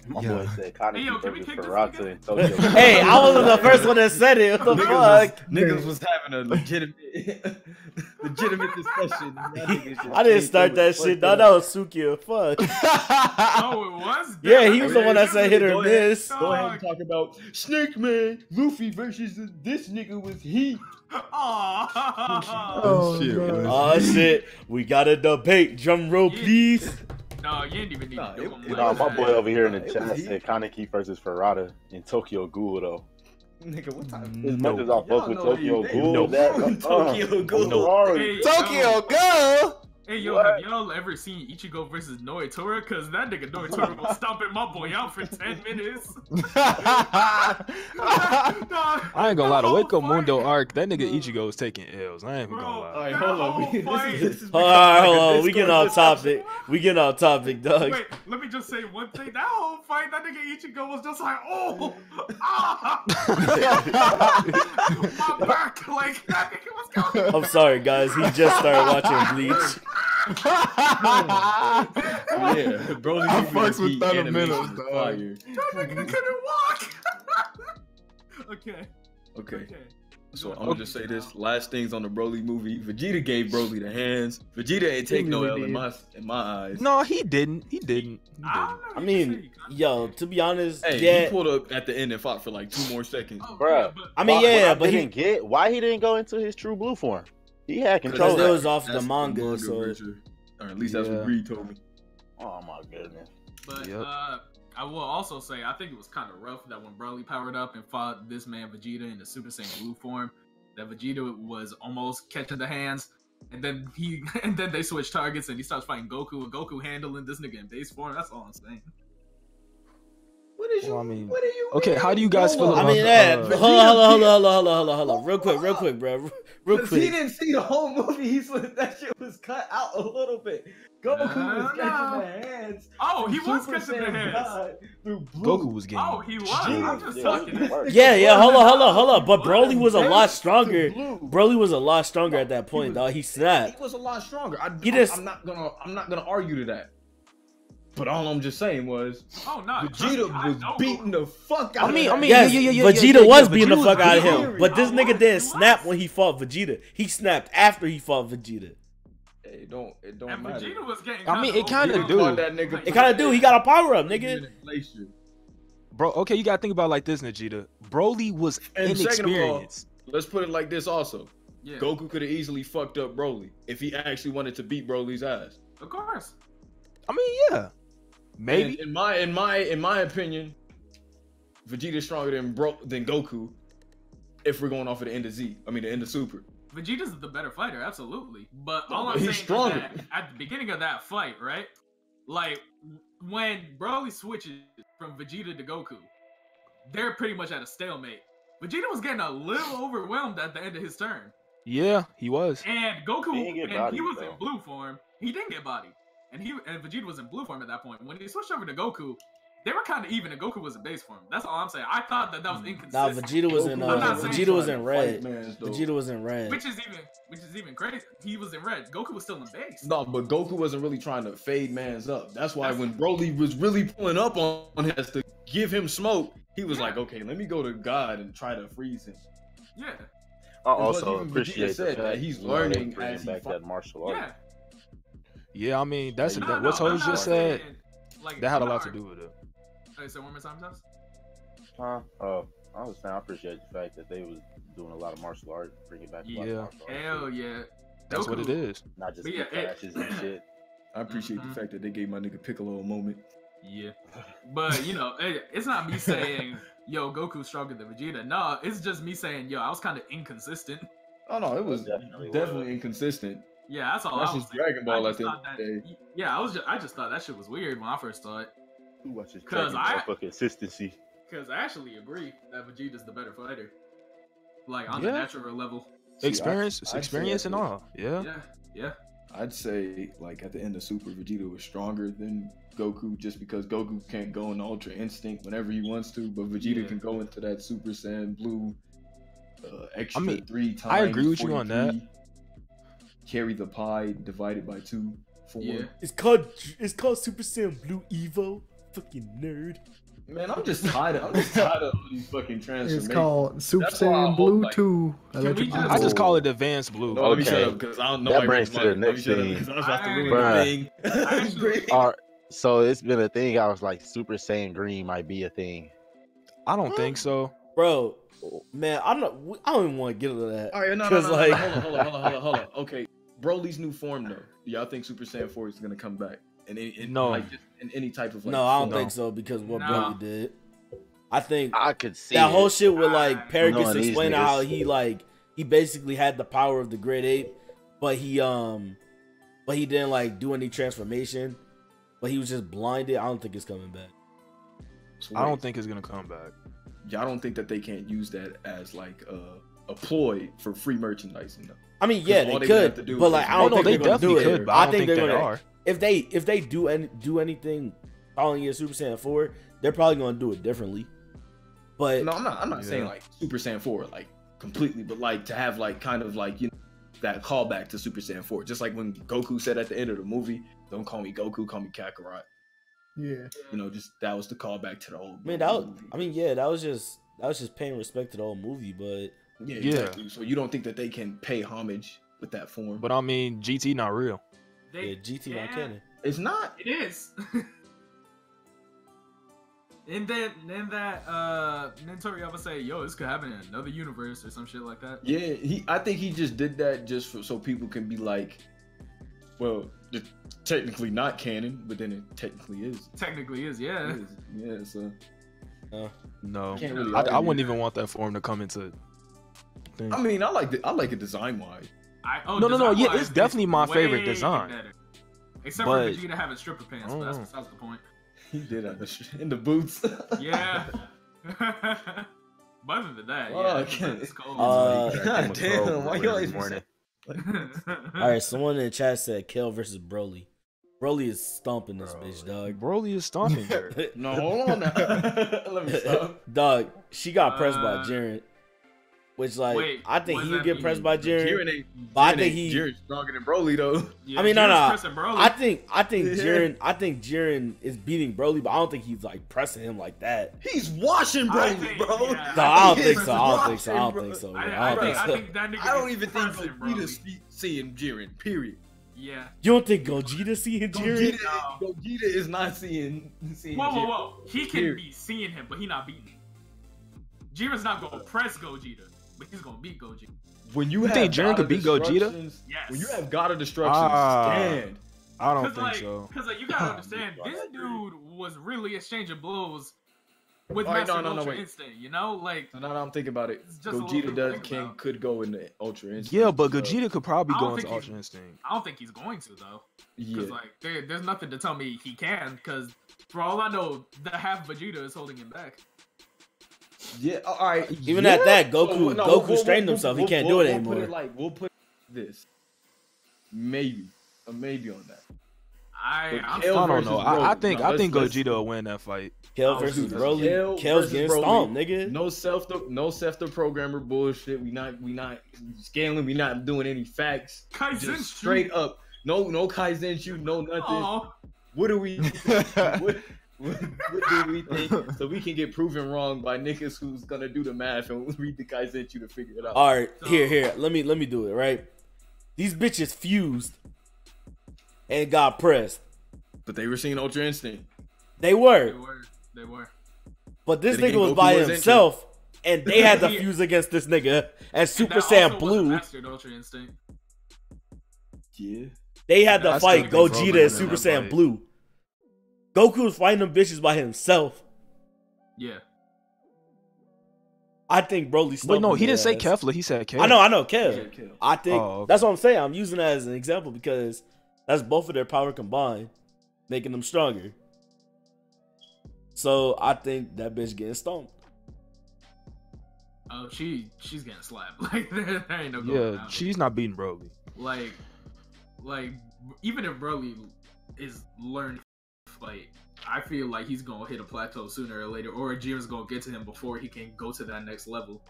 My Yeah. boy said Kaneki Hey, yo, can we versus kick this Karate nigga? in Tokyo. Hey, I wasn't the first one that said it. What the fuck? niggas was having a legitimate discussion. I didn't start that shit. No, that was Suki. Fuck. Oh, it was. Yeah, Damn, he I was the didn't one that even said hit or Go ahead. miss. Go ahead and talk about Snake Man, Luffy versus this nigga was he. Aw. Oh, shit. God. Oh shit, we got a debate. Drum roll, please. No, you didn't even need Nah, to do it- them it- like Nah, my that. boy over here in the It was chat heat. said Kaneki versus Ferrata in Tokyo Ghoul though. Nigga, what time? As much as I fuck Y'all with know Tokyo they- Ghoul, no. that Tokyo Ghoul. Hey, Tokyo yo. Go! Hey yo, What? have y'all ever seen Ichigo versus Noitora? Cause that nigga Noitora was stomping my boy out for 10 minutes. I ain't gonna lie, the Waco Mundo arc, that nigga Ichigo is taking L's. I ain't even gonna Bro. lie. All right, hold on. This is Hold on, hold on. this We getting going off to topic. We getting off topic, dog. Wait, let me just say one thing. That whole fight, that nigga Ichigo was just like, oh, ah, my back, like that nigga was going. I'm sorry, guys. He just started watching Bleach. Yeah, Broly. I movie fucks with heat, fundamentals, animation is dog. fire. That nigga couldn't walk. Okay. Okay, so I'm gonna just say this: last things on the Broly movie. Vegeta gave Broly the hands. Vegeta ain't take no L in my eyes. No, he didn't. He didn't. I don't know. I mean, yo, to be honest, Hey, yeah. he pulled up at the end and fought for like 2 more seconds. Oh, Bruh. yeah, but I mean, Why- yeah, what I but he didn't get why he didn't go into his true blue form. He had control. Because it of was that. off the That's manga, so version. Or at least that's Yeah. what Reed told me. Oh my goodness. But Yep. I will also say I think it was kind of rough that when Broly powered up and fought this man Vegeta in the Super Saiyan Blue form, that Vegeta was almost catching the hands. And then and then they switch targets, and he starts fighting Goku, and Goku handling this nigga in base form. That's all I'm saying. What is you? Well, I mean, what are you? Okay, how do you guys feel about? I mean, hold on, real quick, bro, real He quick. didn't see the whole movie. That shit was cut out a little bit. Goku was catching the hands. Oh, he was Super catching the Saiyan hands. God through Blue. Goku was getting. Oh, he was. I'm just talking. Yeah, hold on. But Broly was a lot stronger. Blue. Broly was a lot stronger at that point, dog. He snapped. He was a lot stronger. I'm not gonna argue to that. But all I'm just saying was, Oh no, Vegeta was beating the fuck out. Yes, Vegeta was beating the fuck out of him. But this nigga didn't snap when he fought Vegeta. He snapped after he fought Vegeta. It don't And matter. Vegeta was getting. I mean, it kind of do. It kind of do. He got a power up, nigga. Bro, okay, you gotta think about it like this, Vegeta. Broly was And second of all, inexperienced. let's put it like this also. Yeah, Goku could have easily fucked up Broly if he actually wanted to beat Broly's ass. of course. I mean, yeah, maybe. And in my opinion, Vegeta's stronger than Goku. If we're going off of the end of the end of Super. Vegeta's the better fighter, absolutely. But all No, I'm he's saying stronger. is that at the beginning of that fight, right? Like when Broly switches from Vegeta to Goku, they're pretty much at a stalemate. Vegeta was getting a little overwhelmed at the end of his turn. Yeah, he was. And Goku, He didn't get and bodied, he was though. in blue form. He didn't get bodied, and Vegeta was in blue form at that point. When he switched over to Goku, they were kind of even, and Goku was in base form. That's all I'm saying. I thought that was Nah, inconsistent. Vegeta was in. I'm not saying Vegeta was in red. Mans, though. Vegeta was in red. which is even crazy. He was in red. Goku was still in base. No, but Goku wasn't really trying to fade man's up. That's why when Broly was really pulling up on him to give him smoke, he was like, okay, let me go to God and try to freeze him. Yeah, I also even Vegeta appreciate the said fact that he's they learning bringing as he back fight. that martial art. yeah. Yeah, I mean, that's No, what no, Toes I'm not just said. saying, like, That had a I'm lot not to do with it. Hey, say one more time, Toss. Huh? Oh, I was saying I appreciate the fact that they was doing a lot of martial art, bringing back a lot of Yeah. martial art. Hell yeah. That's what it is. Not just But yeah, kick ashes and shit. I appreciate Mhm. the fact that they gave my nigga Piccolo a moment. Yeah, but you know, it's not me saying, "Yo, Goku's stronger than Vegeta." No, it's just me saying, "Yo, I was kind of inconsistent." Oh no, it was Definitely definitely was. inconsistent. Yeah, that's all. That's I was just saying. Dragon Ball I at just the thought end of the day. Yeah, I just thought that shit was weird when I first saw it. Who watches 'Cause Dragon I- Ball for consistency? Because I actually agree that Vegeta's the better fighter, like on Yeah. the natural level. See, Experience, I'd say experience and that- all. Yeah. Yeah, yeah. I'd say like at the end of Super, Vegeta was stronger than Goku just because Goku can't go in Ultra Instinct whenever he wants to, but Vegeta Yeah. can go into that Super Saiyan Blue extra I mean, 3 times. I agree with you on that. 43, Carry the pie divided by 2, 4. Yeah. It's called Super Saiyan Blue Evo. Fucking nerd. Man, I'm just tired of all these fucking transformations. It's called Super That's why I Saiyan hope, Blue like- 2. we Electric just- I just Blue. call it advanced blue. No, let me shut Okay. up because I don't know. That brings to the next thing. I was about to ruin Bruh. the thing. Actually- Alright, so it's been a thing. I was like, Super Saiyan Green might be a thing. I don't think so. Bro, man, I don't even want to get into that. All right, no, 'Cause, like- hold on. Okay, Broly's new form though. Do y'all think Super Saiyan 4 is gonna come back? No. like just in any type of like. No, I don't form? think so because of what No. Broly did. I think I could see that whole it. shit with like Paragus Knowing these explaining niggas. how he basically had the power of the Great Ape, but he didn't like do any transformation, but he was just blinded. I don't think it's coming back. So I don't wait, think it's gonna come back. y'all don't think that they can't use that as like a ploy for free merchandising though. I mean, yeah, 'Cause all they they would have could, to do but is- like I Oh don't no, think they they're gonna do definitely it. could, but I I don't think think they're they gonna are. if they do anything calling it Super Saiyan 4, they're probably gonna do it differently. But No, I'm not saying Yeah. like Super Saiyan 4 like completely, but like to have like kind of like that callback to Super Saiyan 4, just like when Goku said at the end of the movie, "Don't call me Goku, call me Kakarot." Yeah. Just that was the callback to the old. I mean, that was just paying respect to the whole movie. But Yeah, Yeah. exactly. So you don't think that they can pay homage with that form? But I mean, GT not real. yeah, GT not canon. It's not. It is. And then Toriyama say, "Yo, this could happen in another universe or some shit like that." Yeah, I think he just did that just so people can be like, well, it's technically not canon, but then it technically is. Technically is, yeah. It is. Yeah, so No, Can't really I argue wouldn't that. even want that form to come into. Thing. I mean, I like it design wise. No. Yeah, design-wise, it's definitely my favorite way desigon. better. Except But- for Vegeta having stripper pants, but that's besides the point. He did in the boots. Yeah. But other than that, Oh, yeah, okay. it's cold. God damn, why you always morning? All right, someone in the chat said Kale versus Broly. Broly is stomping this bitch, dog. Broly is stomping her. No, hold on now. Let me stop. Dog, she got pressed by Jiren. Which, like, Wait, I think what he does would that get pressed by Jiren. Jiren But I think Jiren's stronger than Broly though. Yeah, I mean, Jiren's pressing Broly. I think Jiren is beating Broly, but I don't think he's like pressing him like that. He's washing I Broly, think- bro. yeah, No, I don't He think is so. I don't think so. I don't washing, think so. I, man. I, I don't think, think I so. think that nigga I don't is even think pressing Vegeta's Broly. seeing Jiren. Period. Yeah. You don't think Gogeta seeing Jiren? Gogeta is not seeing Whoa, Jiren. whoa. He can Period. be seeing him, but he not beating him. Jiren's not gonna press Gogeta, but he's gonna beat Gogeta. When you think have Jiren God could of beat Gogeta? Destructions- Yes. When you have God of Destruction stand, I don't Cause think like, so. Cause like you gotta understand, this dude was really exchanging blows with Alright, Master no, Ultra wait. Instinct. You know, like so now that I'm thinking about it, It's just a little Gogeta bit to think about. could go into Ultra Instinct. Yeah, but so- Gogeta could probably I go don't into think Ultra Instinct. I don't think he's going to though. Yeah. Cause like there's nothing to tell me he can. Cause for all I know, the half Vegeta is holding him back. Yeah, all right. Even yeah. at that, Goku So, no, Goku strained himself. He can't do it anymore. We'll put this. Maybe. A maybe on that. I'm Kale I still, don't versus know. Broly. I think No, let's- Gogeta will win that fight. Kale Oh, versus dude, Broly. Kale Kale's versus getting Broly. stomped, nigga. No self the programmer bullshit. We not scaling. We not doing any facts. Kaizen Just straight shoot. up. No Kaizen shoot. No nothing. Aw. What do we? what do we think? So we can get proven wrong by niggas who's gonna do the math and read the Kaizen shoot to figure it out. All right, here. Let me do it. Right, these bitches fused and got pressed. But they were seeing Ultra Instinct. They were, They were. but this Then nigga again, was Goku by was himself, and they had to Yeah. fuse against this nigga. And Super That Saiyan also wasn't Blue, Mastered Ultra Instinct. Yeah. they had to That's fight gonna be Gogeta Broly and in Super that Saiyan fight. Blue. Goku was fighting them bitches by himself. Yeah. I think Broly. Wait, no, he their didn't say ass. Kefla. He said Kale. I know, Kev. Yeah, Kale. I think Oh, okay. that's what I'm saying. I'm using that as an example because that's both of their power combined, making them stronger. So I think that bitch getting stomped. Oh, she's getting slapped. Like there ain't no going Yeah, around it. she's not beating Broly. like even if Broly is learned to fight, I feel like he's gonna hit a plateau sooner or later, or Jiren's gonna get to him before he can go to that next level.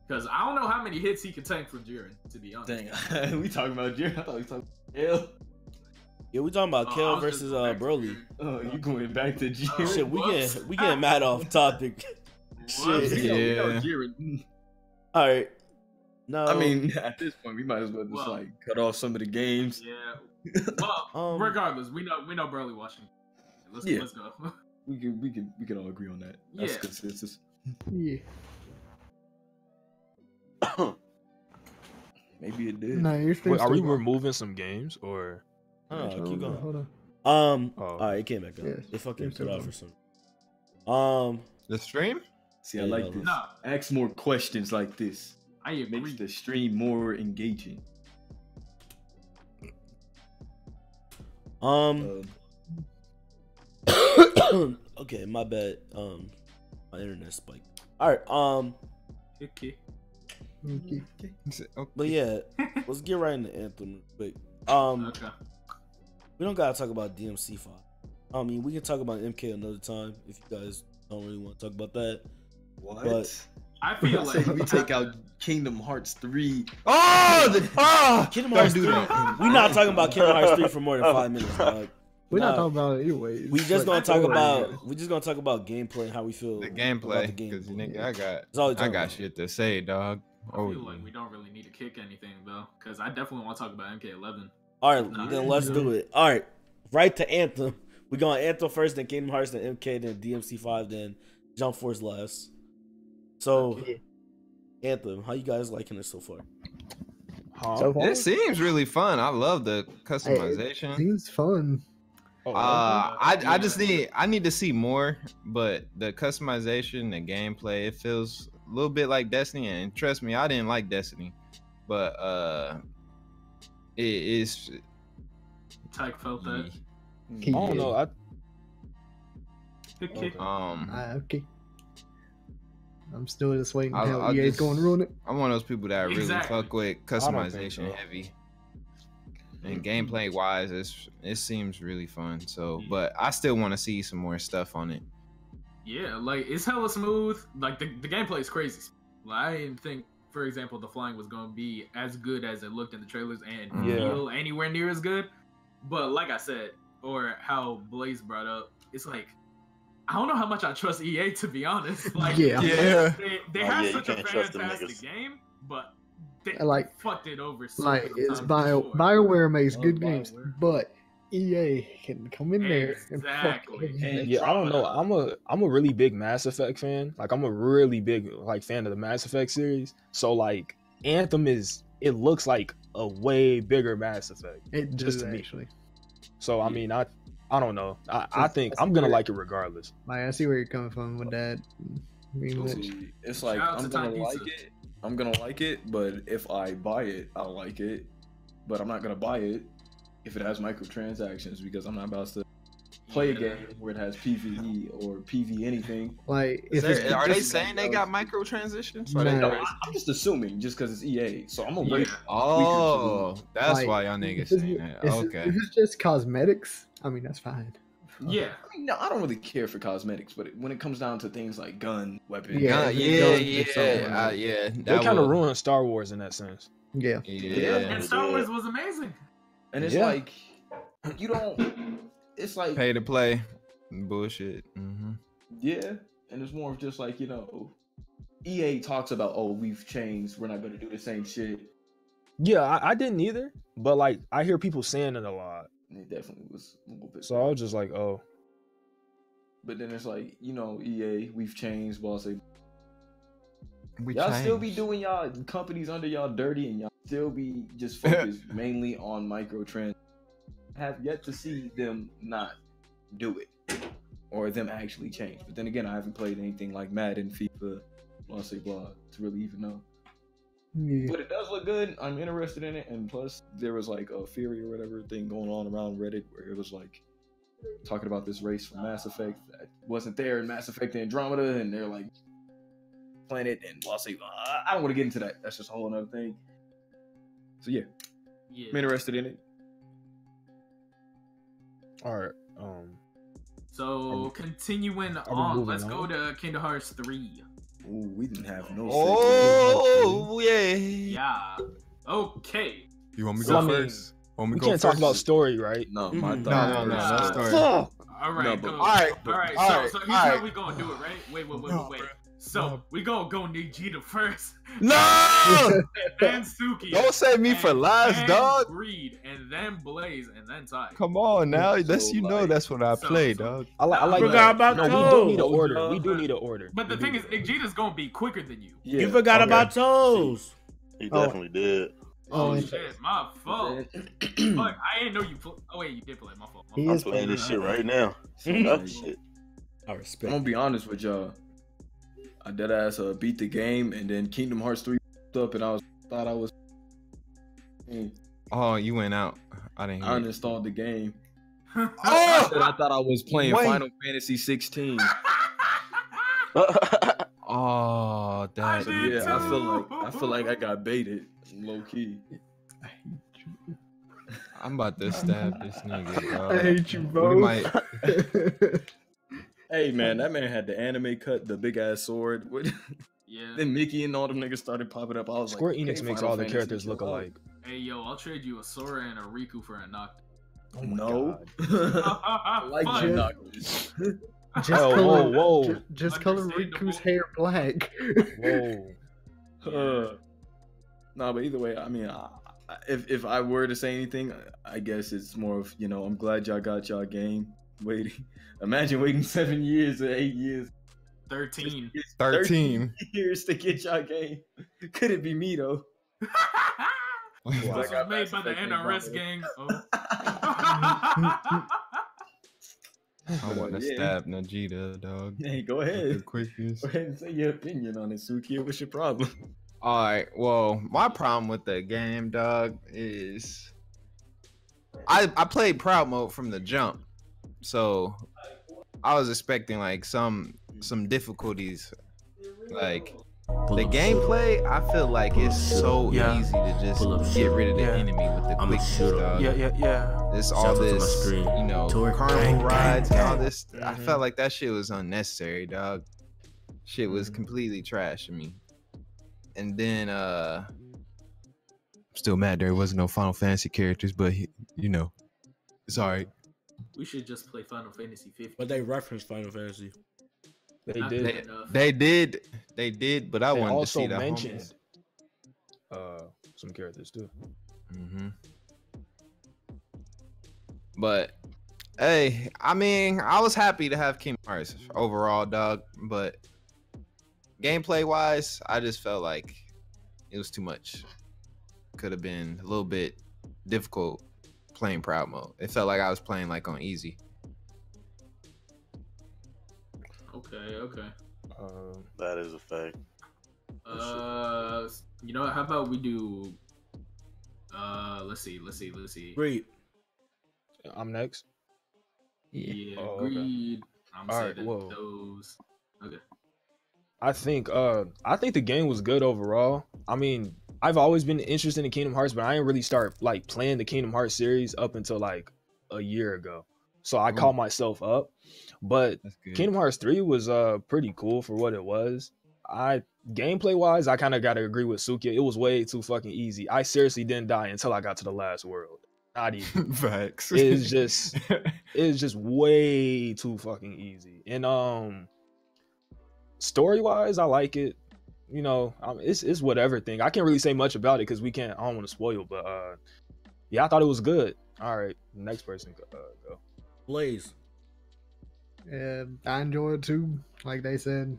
Because I don't know how many hits he can tank from Jiren, to be honest. Dang, we talking about Jiren. I thought we talking about Kale. Yeah, we talking about Oh, I Kale was just versus going back to Broly. Jiren. Oh, you going back to Jiren? Shit, Whoops. we getting mad off topic. Whoops. Shit. We know Yeah. Jiren. All right. No, I mean, at this point, we might as well just Well- like cut off some of the games. Yeah. Well, regardless, we know Broly watching. Let's go. We can all agree on that. That's Yeah. consensus. Yeah. Maybe it did. No, you're still. Wait, are we still going. removing some games or? Oh, keep Hold going. on, hold on. Oh. All right, it came back up. Yes, It fucking you're cut still off for going. some. The stream? See, I Yeah, like this. No, Ask more questions like this. I It makes agree. the stream more engaging. Okay, my bad. My internet spiked. All right. Okay. Okay. But yeah, let's get right into Anthem real quick. Okay. We don't gotta talk about DMC5. I mean, we can talk about MK another time if you guys don't really want to talk about that. What? But- I feel like we take out Kingdom Hearts 3. Oh, Kingdom don't Hearts do 3. that. We're not talking about Kingdom Hearts 3 for more than 5 minutes, dog. We're Nah. not talking about it anyway. We just gonna Like, talk story. about gameplay and how we feel The about gameplay, the game. because nigga, That's all we I talking got about. shit to say, dog. I feel like we don't really need to kick anything though, because I definitely want to talk about MK11. All right, Nah, then let's do it. All right, right to Anthem. We going Anthem first, then Kingdom Hearts, then MK, then DMC5, then Jump Force last. So, Anthem, how you guys liking it so far? So far, It seems really fun. I love the customization. seems fun. I just need to see more, but the customization, the gameplay, it feels a little bit like Destiny. And trust me, I didn't like Destiny, but it is. Tyke felt that. I don't know. Okay. Okay. I'm still just waiting I'll until EA's just- going to ruin it. I'm one of those people that really Exactly. fuck with I don't think customization so. heavy. And gameplay wise, it seems really fun. So, but I still want to see some more stuff on it. Yeah, like it's hella smooth. Like the gameplay is crazy. Like, I didn't think, for example, the flying was gonna be as good as it looked in the trailers and Yeah. feel anywhere near as good. But like I said, or how Blaze brought up, it's like I don't know how much I trust EA, to be honest. Like, Yeah. they Oh, have yeah, you such a can't trust them fantastic niggas. game, but they Like- fucked it over. So Like many it's times before. BioWare makes Oh, good games, BioWare. but EA can come in there and fuck Exactly. everything. Yeah, I don't know. I'm a really big Mass Effect fan. Like I'm a really big fan of the Mass Effect series. So like Anthem it looks like a way bigger Mass Effect. It Just does to me. actually. So I mean I don't know. I think I'm gonna like it regardless. Like I see where you're coming from with that. I mean, See, it's like Shout out I'm to gonna Thai like Pizza. it. I'm gonna like it, but if I buy it, I'll like it. But I'm not gonna buy it if it has microtransactions because I'm not about to play a game where it has PvE or PV anything. like if it's Are they just- saying they got microtransitions? Nah. No, I'm just assuming just because it's EA. So I'm gonna wait. Yeah. Oh, that's Like, why y'all niggas if it's- saying that. if Okay. if it's just cosmetics, I mean that's fine. Yeah. I mean, no, I don't really care for cosmetics, but when it comes down to things like gun, weapons, Yeah, Yeah, it yeah, does something like yeah. They That kind of will- ruined Star Wars in that sense. Yeah. Yeah. And Star Wars was amazing. and it's Yeah. like you don't. It's like Pay to play. Bullshit. Mm-hmm. yeah, and it's more of just like EA talks about we've changed, we're not gonna do the same shit. Yeah, I didn't either. But like I hear people saying it a lot. And it definitely was a little bit. So I was just like, oh. But then it's like EA, we've changed. Boss, say We y'all still be changed. doing y'all companies under y'all dirty, and y'all still be just focused mainly on microtrans. Have yet to see them not do it or them actually change. But then again, I haven't played anything like Madden, FIFA, blah, say blah, to really even know. Yeah. But it does look good. I'm interested in it. And plus, there was like a Fury or whatever thing going on around Reddit where it was like talking about this race from Mass Effect that wasn't there in Mass Effect Andromeda, and they're like planet and blah, say blah. I don't want to get into that. That's just a whole other thing. So yeah, I'm interested in it. All right. So continuing we on, moving let's go on? to Kingdom Hearts 3. Ooh, we didn't have no. Oh yeah. Yeah. Okay. You want me to So, go I mean, first? Want me We to go can't talk first? about story, right? No, my Mhm. thought. No, Nah. no story. Fuck. All right. No, go. but- All right. All right. All So right, here's all how right. we gonna do it, right? Wait. No, So we gonna go Nijita first, No! then Suki, Don't say me for last, then dog. Reed, and then Blaze, and then Ty. Come on now. That's So, like- that's what I So- play, so- dog. I like forgot that. about No, we do need an Toes. order. We do need an order. But the thing is, Nijita's gonna be quicker than you. Yeah, You forgot okay. about Toes. He Oh. definitely did. Oh and- shit, my fault. Fuck, I didn't know you. Oh wait, you did play. My fault. He I'm is playing this shit playing. right now. Mhm. Oh, shit. I I'm respect. gonna be honest with y'all. I deadass beat the game, and then Kingdom Hearts 3 up, and thought I was. Oh, you went out. I didn't I hear. uninstalled the game. Oh! I thought I was playing Wait. Final Fantasy 16. Oh, that. So did yeah, too. I feel like I got baited, low key. I'm about to stab this nigga, dog. I hate you We both. might. Hey man, that man had the anime cut, the big ass sword. Yeah. Then Mickey and all them niggas started popping up. I was Square like, Enix okay, makes Final all the Fantasy, characters chill look out. alike. Hey yo, I'll trade you a Sora and a Riku for a Noctis. Oh my No. God. I like Fuck. Jin Noctis. Just Oh, color, whoa. Just color Understandable. Riku's hair black. Whoa. No, but either way, I mean, if I were to say anything, I guess it's more of, I'm glad y'all got y'all game. Waiting. Imagine waiting 7 years or 8 years. 13. 13. years to get y'all game. Could it be me though? This I was got made by Mass the Effect NRS Andromeda. gang. I want to Yeah. stab Najita, dog. Hey, go The ahead. quickest. Go ahead and say your opinion on it, Suki. What's your problem? All right. Well, my problem with the game, dog, is I played proud mode from the jump, so I was expecting like some difficulties. Like the gameplay, I feel like it's so easy to just get rid of the enemy with the quickness, dog. Yeah. This all this, you know, carnival rides and all this. Mm-hmm. I felt like that shit was unnecessary, dog. Shit was completely trash to me. And then I'm still mad there wasn't no Final Fantasy characters, but you know, it's alright. We should just play Final Fantasy 15. But they referenced Final Fantasy. They Not did. good enough. They did, but I They wanted to also see the mentioned some characters too. Mm-hmm. But hey, I mean, I was happy to have Kingdom Hearts overall, dog. But gameplay wise, I just felt like it was too much. Could have been a little bit difficult playing proud mode. It felt like I was playing like on easy. Okay. That is a fact. You know what? How about we do? Let's see. Great. I'm next. Yeah, Oh, okay. agreed. I'm All right, saying whoa. those. Okay. I think the game was good overall. I mean, I've always been interested in Kingdom Hearts, but I didn't really start like playing the Kingdom Hearts series up until like a year ago. So I caught myself up. But Kingdom Hearts 3 was pretty cool for what it was. Gameplay wise, I kind of gotta agree with Sukia. It was way too fucking easy. I seriously didn't die until I got to the last world. Not even. Facts. It's just way too fucking easy. And story wise, I like it. You know, it's whatever thing. I can't really say much about it because I don't want to spoil. But yeah, I thought it was good. All right, next person go. Blaze. Yeah, I enjoy it too, like they said.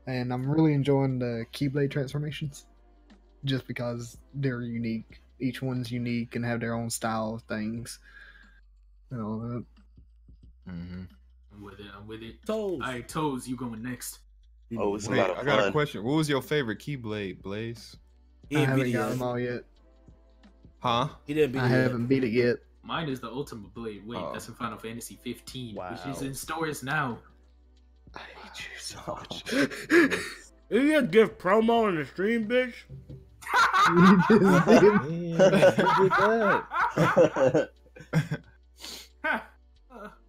And I'm really enjoying the Keyblade transformations. Just because they're unique. Each one's unique and have their own style of things. And all that. Mm-hmm. I'm with it. Toes. All right, Toes, you going next. Oh, it's a Wait, lot of I got a fun. question. What was your favorite Keyblade, Blaze? He I didn't haven't beat it got yet. them all yet. Huh? He didn't beat I it yet. haven't beat it yet. Mine is the Ultimate Blade. Wait, Oh. that's in Final Fantasy 15, which is Wow. in stores now. I hate you so much. Did you just give promo on the stream, bitch?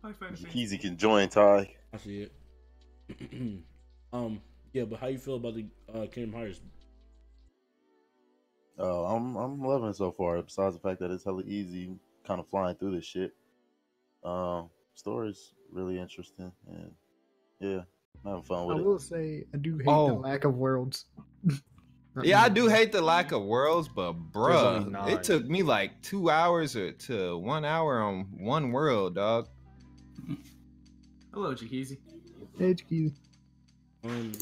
My fantasy. Easy can join, Ty. I see it. Yeah, but how you feel about the Kingdom Hearts? Oh, I'm loving it so far. Besides the fact that it's hella easy, kind of flying through this shit. Story's really interesting, and yeah, I'm having fun I with it. will say I do hate the Oh. lack of worlds. Yeah, I do hate the lack of worlds, but only bruh, 9. it took me like 2 hours to 1 hour on one world, dog. Hello, Jakeezy. HQ. I'm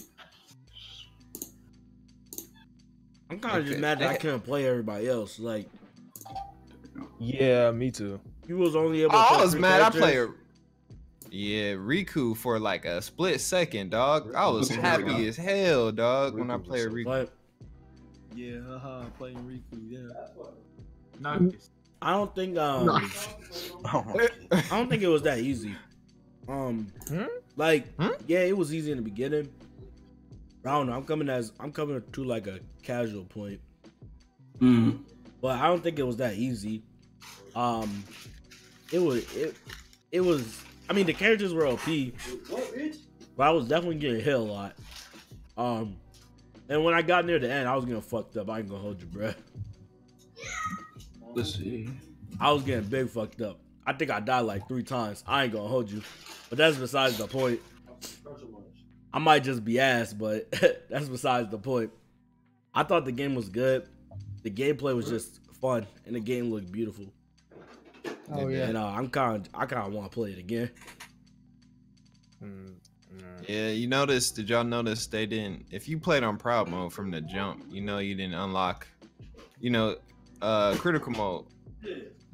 kind of just mad that I couldn't play everybody else. Like, Yeah, me too. you was only able to play I was three mad. I characters. played. Yeah, Riku for like a split second, dog. I was happy as hell, dog, when I Riku was played so Riku. But Yeah, haha, playing Riku, yeah. Nice. I don't think Oh my I don't think it was that easy. Like, yeah, it was easy in the beginning. I don't know. I'm coming to like a casual point. But I don't think it was that easy. It was. I mean, the characters were OP, but I was definitely getting hit a lot. And when I got near the end, I was getting fucked up. I ain't gonna hold your breath. Let's see. I was getting big fucked up. I think I died like 3 times. I ain't gonna hold you, but that's besides the point. I might just be ass, but that's besides the point. I thought the game was good. The gameplay was just fun, and the game looked beautiful. Oh yeah. And I kind of want to play it again. Yeah, did y'all notice they didn't, if you played on proud mode from the jump, you didn't unlock, critical mode.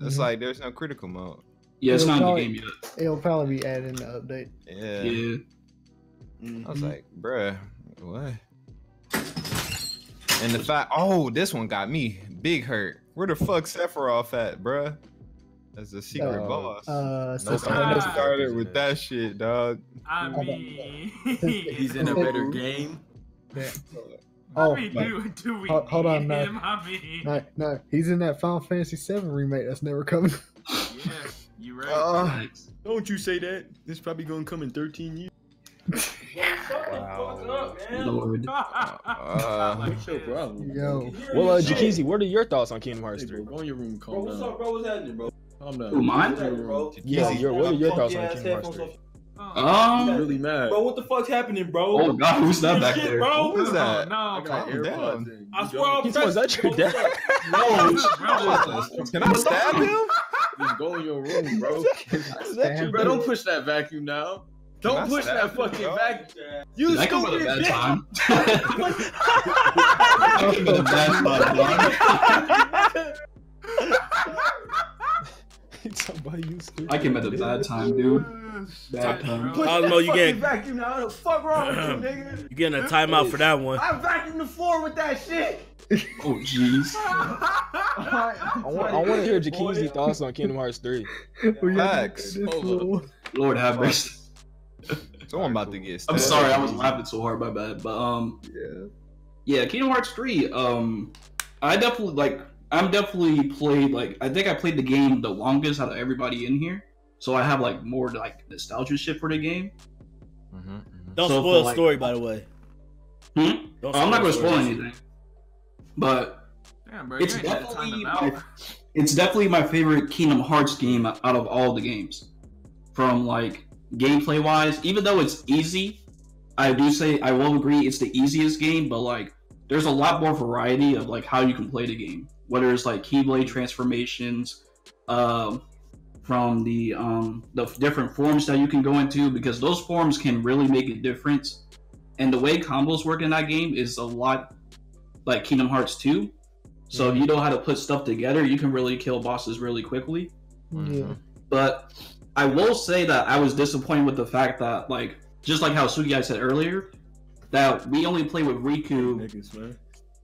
It's like, there's no critical mode. Yeah, it's It'll not in probably- the game yet. It'll probably be added in the update. Yeah. Yeah. I was like, bruh, what? And the fact, oh, this one got me big hurt. Where the fuck Sephiroth at, bruh? As a secret boss. Nope, I just started with that shit, dog. I mean, He's in a better game. Yeah. I Oh, mean, do we hold on, need no. him? I mean, no, he's in that Final Fantasy VII remake that's never coming. yeah, you right. Don't you say that. It's probably gonna come in 13 years. Wow. Lord. What's your problem? Yo. Well, Jakeezy, what are your thoughts on Kingdom Hearts Hey, 3? bro, go in your room, Bro, calm what's down. up, bro? What's happening, bro? Calm down. Who, mine? What's happening, bro? Yeah, what are your thoughts on Kingdom Hearts 3? I'm really mad. Bro, what the fuck's happening, bro? Oh god, who's that back Shit, there? bro. Who's that? No, I got calm AirPods down. in. I You swear don't- I'm He's was that your dad? Can I stab him? Just go in your room, bro. Stand Bro, don't push that vacuum now. Can I Don't push stab that him, fucking bro? vacuum. You That comes at a stupid bad bitch. time. That comes at a bad time, dog. I came at a bad time, dude. Bad time. Push Cosmo, that you fucking getting- vacuum now. What the fuck wrong with you, nigga? You getting a timeout for that one. I vacuumed the floor with that shit. Oh jeez. I want to hear Jakeezy's thoughts on Kingdom Hearts 3. Facts. Lord have mercy. So I'm about to get I'm stabbed. sorry, I was laughing so hard, my bad. But yeah, Kingdom Hearts 3. I'm definitely played I think I played the game the longest out of everybody in here. So I have like more like nostalgia shit for the game. Don't So spoil for, like- story, by the way. I'm not gonna spoil anything. But Damn, bro, it's you ain't had to time definitely him my out. favorite Kingdom Hearts game out of all the games. From like gameplay wise, even though it's easy, I will agree it's the easiest game, but like there's a lot more variety of like how you can play the game. Whether it's like Keyblade transformations, from the different forms that you can go into, because those forms can really make a difference. And the way combos work in that game is a lot like Kingdom Hearts 2. So if you know how to put stuff together, you can really kill bosses really quickly. Yeah. But I will say that I was disappointed with the fact that, like, just like how Sugi said earlier, that we only play with Riku. Niggas, man.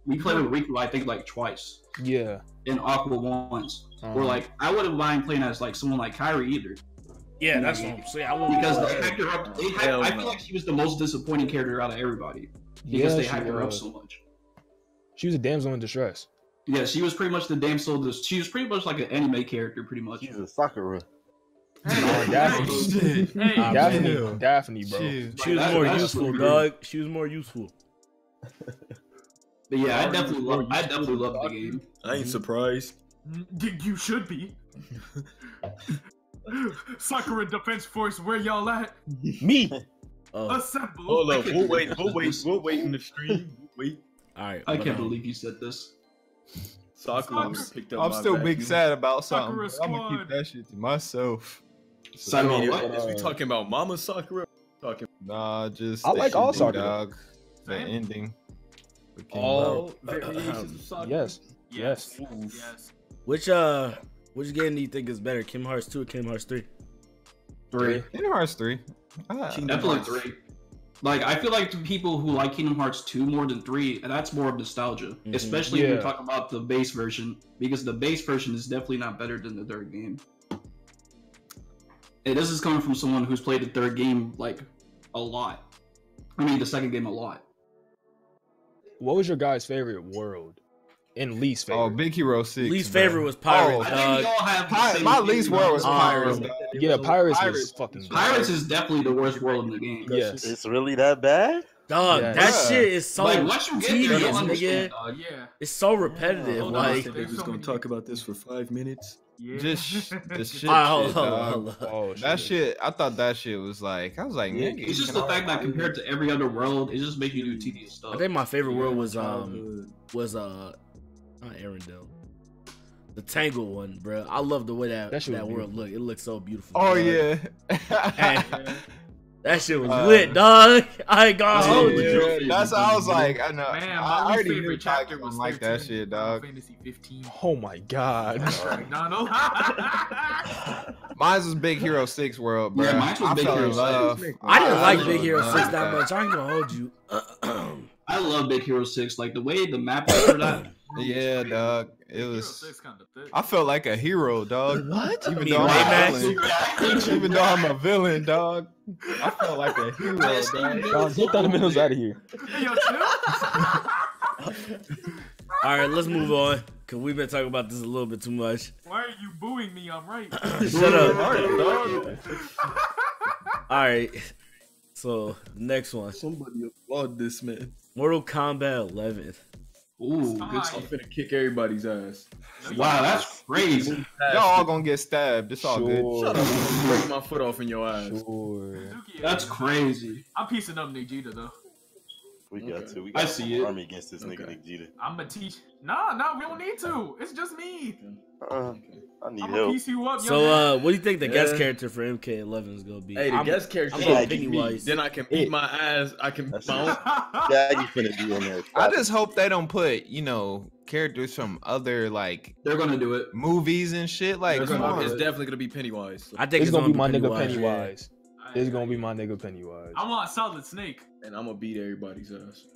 We played with Riku, I think, like twice. Yeah. In Aqua once. Or like, I wouldn't mind playing as like someone like Kairi either. Yeah, that's what I'm saying. I won't Because they hyped her up. I feel like she was the most disappointing character out of everybody. Because they hyped her up so much. She was a damsel in distress. Yeah, she was pretty much the damsel. She was pretty much like an anime character, pretty much. She's a Sakura. Daphne, bro. She was more useful, dog. She was more useful. But yeah, I definitely love the game. I ain't surprised. You should be. Sakura Defense Force, where y'all at? Me. Assemble. Hold up, we'll wait in the stream. Wait. Alright. I can't believe you said this. Sakura picked up I'm my still big vacuum. sad about something. Sakura I'm gonna keep squad. that shit to myself. I mean, what? is we talking about Mama Sakura? Nah, just I the like all ending, Sakura. dog. The Same. ending. with King All Bro. variations of Sakura. Yes. Yes. Oof. Yes. Which game do you think is better, Kingdom Hearts 2 or Kingdom Hearts 3? 3. Kingdom Hearts 3. Definitely 3. Like, I feel like the people who like Kingdom Hearts 2 more than 3, and that's more of nostalgia. Especially when you talk about the base version, because the base version is definitely not better than the third game. And this is coming from someone who's played the third game, like, a lot. I mean, the second game a lot. What was your guys' favorite world? And least favorite? Oh, Big Hero 6. Least bro. favorite was Pirates, I think we all have the same My least opinion world on was this. Pirates. dog. Yeah, Pirates was Pirates. fucking Pirates is definitely the worst world in the game. Yes. It's really that bad? Dog, Yeah. that Bruh. shit is so Like, once you get there, tedious, you'll nigga. understand, dog. Yeah. It's so repetitive. Hold on, Like, They was gonna talk about this for 5 minutes. Yeah. Just the shit. Hold shit, on, dog. hold on. Oh, That shit, I thought that shit was like, I was like, Yeah, nigga. It's just the fact that compared to every other world, it just makes you do tedious stuff. I think my favorite world was Childhood. not Arendelle. The Tangle one, bro. I love the way that That shit was world looked. It looked so beautiful. Oh dog. yeah. That shit was lit, dog. I ain't gonna hold you. Yeah, that's how I was like, I know. Man, I my least already knew favorite chapter Tiger was like that 13, shit, Final dog. Fantasy 15. Oh my god. McDonald. Mine's was Big Hero 6 world, bro. Yeah, mine was I Big fell Hero in 6. love. I didn't like fell Big in Hero love 6 with that much. I ain't gonna hold you. I I love Big Hero 6. Like the way the map is for that. Yeah, dog. It was. 6 kinda thick. I felt like a hero, dog. What? Even though I'm a villain. Even though I'm a villain, dog. I felt like a hero, dog. Dog, get Thundermittals out of here. Hey, yo, chill. All right, let's move on. Cause we've been talking about this a little bit too much. Why are you booing me? I'm right. Shut up. All right. So next one. Somebody applaud this man. Mortal Kombat 11. Ooh, good I'm stuff. finna kick everybody's ass. Wow, that's crazy. Y'all all gonna get stabbed. It's all good. Shut up. I'm break my foot off in your ass. Sure. That's crazy. I'm piecing up Nigita though. We got to. We I got see it. army against this nigga Nick Jeter. I'm gonna teach. No, we don't need to. It's just me. I need I'm gonna help. piece you up. So what do you think the guest character for MK11 is gonna be? Hey, the guest character I'm gonna going beat me. Pennywise. Then I can beat my ass. I can beat my own. Yeah, you finna be in there. I just hope they don't put, characters from other They're gonna do it. movies and shit. Like, come on. It's definitely gonna be Pennywise. I think It's gonna be my nigga Pennywise. Pennywise. It's gonna be my nigga Pennywise. I want Solid Snake. And I'm gonna beat everybody's ass.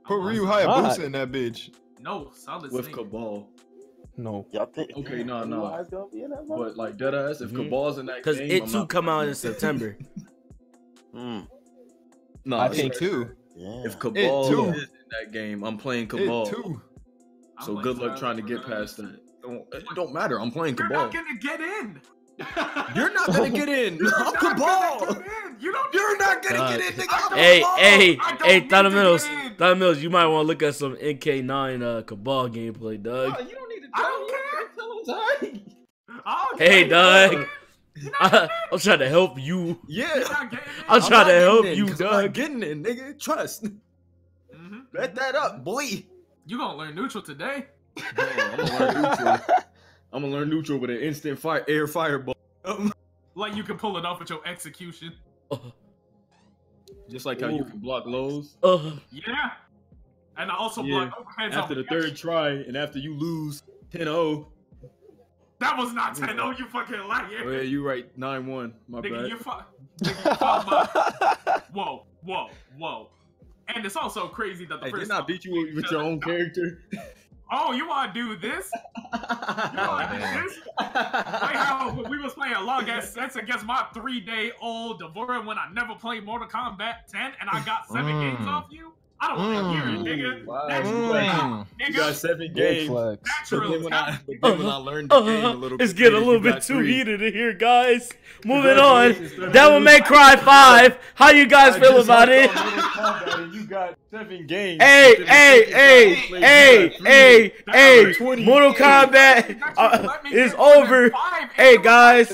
Put Ryu Hayabusa in that bitch. No, Solid With Snake. Cabal. No. Y'all think? Okay, no. Pennywise gonna be in that mother- But like deadass, if Cabal's in that Because game, it I'm too not- come out in September. No, I It think too. Yeah. if Cabal too. is in that game, I'm playing It Cabal. too. So I'm good playing luck trying to get past that. It don't matter. I'm playing You're Cabal. not gonna get in. You're not gonna get in. I'm You're not Cabal. gonna get in. You don't. You're not gonna get in, nigga. I'm Hey, Cabal. hey, I don't hey, need Thunder to Mills. get in. Thunder Mills, you might want to look at some NK9 Cabal gameplay, dog. You don't need to I tell don't him. Hey, dog. I'm trying to help you. Yeah. You're not getting in. I'm trying to not help getting you, in 'cause I'm not dog. getting in, nigga. Trust. Mhm. Bet that up, boy. You gonna learn neutral today? I'm gonna learn neutral. I'm gonna learn neutral with an instant air fireball. Like you can pull it off with your execution. Just like how you can block lows. Yeah. And I also Yeah. block overheads After on the third try, and after you lose 10-0. That was not 10-0, you fucking liar. Oh yeah, you right. 9-1. My Nigga, bad. you fuck my... Whoa. And it's also crazy that the Hey, first didn't I beat you with your own character? Oh, you wanna do this? You wanna do this? Like how we was playing long ass sets against my 3-day-old Devora when I never played Mortal Kombat 10 and I got 7 games off you? I don't want to hear it, nigga. Wow. Nigga. You got 7 Big games. flex. But Natural then when I talent. learned the game a little bit, It's getting a later, little you bit got too 3. heated in here, guys. Moving on. Congratulations, Devil May Cry 5. How you guys feel about it? You got 7 games. Hey, Mortal Kombat is over. Hey, guys.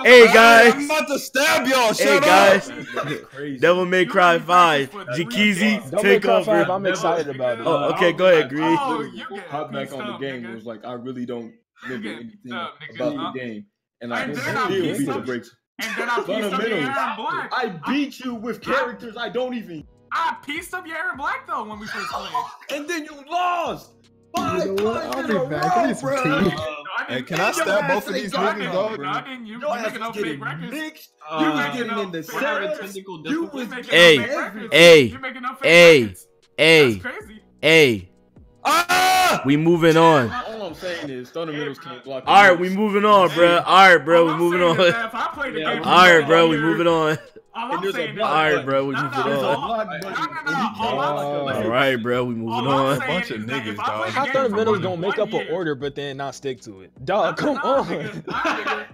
Hey, guys. I'm about to stab y'all. Hey, Shut guys. Crazy. Devil May Cry 5. Jakizi, Don't take make Cry 5. over. I'm excited about it. Oh, okay, go ahead, Green. Oh, you get Hop back pissed on the up, game. nigga. It was like I really don't remember get anything pissed up, nigga. about the game, and I And still then I beat pissed the up. brakes. And then I pieced up your Fundamentals. Aaron Black. I beat you with characters I don't even. I pieced up your Aaron Black though when we first played. And then you lost. You know what? I'll be back. I need some tea. No, Hey, can I stab both of these niggas, dog? No, I didn't. You Your ass making was up fake getting records. mixed. You You was making getting up in the fake setups. records. You was You making up Hey, fake records. hey, You making up fake hey, records. hey, That's crazy. hey. We moving on. All I'm saying is fundamentals can't block. All right, we moving on, bro. All right, bro, we moving on. If I played the game, All right, bro, we moving on. All I'm saying is, All right, bro, we moving There's a on. block button, and you can't All block All it. right, bro, we moving all I'm on. saying Bunch of is that niggas, if I dog. played the How game for more fundamentals than gonna make 1 up an year- order but then not stick to it? Dog, come Nah, on. nigga.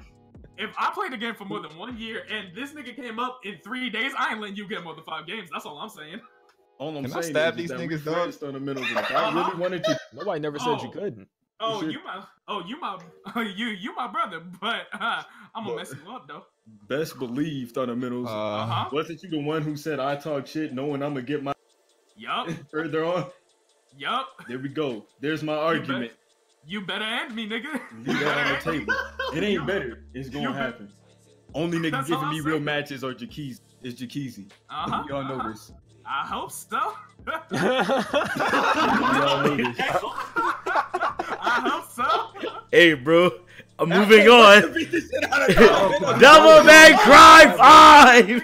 If I played the game for more than 1 year and this nigga came up in 3 days, I ain't letting you get more than 5 games. That's all I'm saying. All I'm Can I saying stab is these that we niggas, dog? friends fundamentals. And if I really wanted to. Nobody never said you Oh. couldn't. Oh, should- you my brother, but I'm gonna mess you up though. Best believe fundamentals. Uh-huh. Wasn't you the one who said I talk shit knowing I'm gonna get my Yup. further on? Yup. There we go. There's my argument. You better end me, nigga. Leave that on the table. It ain't better. It's gonna happen. Only nigga That's all giving I'm me real saying. matches are Jakeezy. It's Jakeezy. Uh-huh. Y'all know this. I hope so. Y'all know this. I hope so. Hey, bro, I'm moving on. Devil May Cry 5.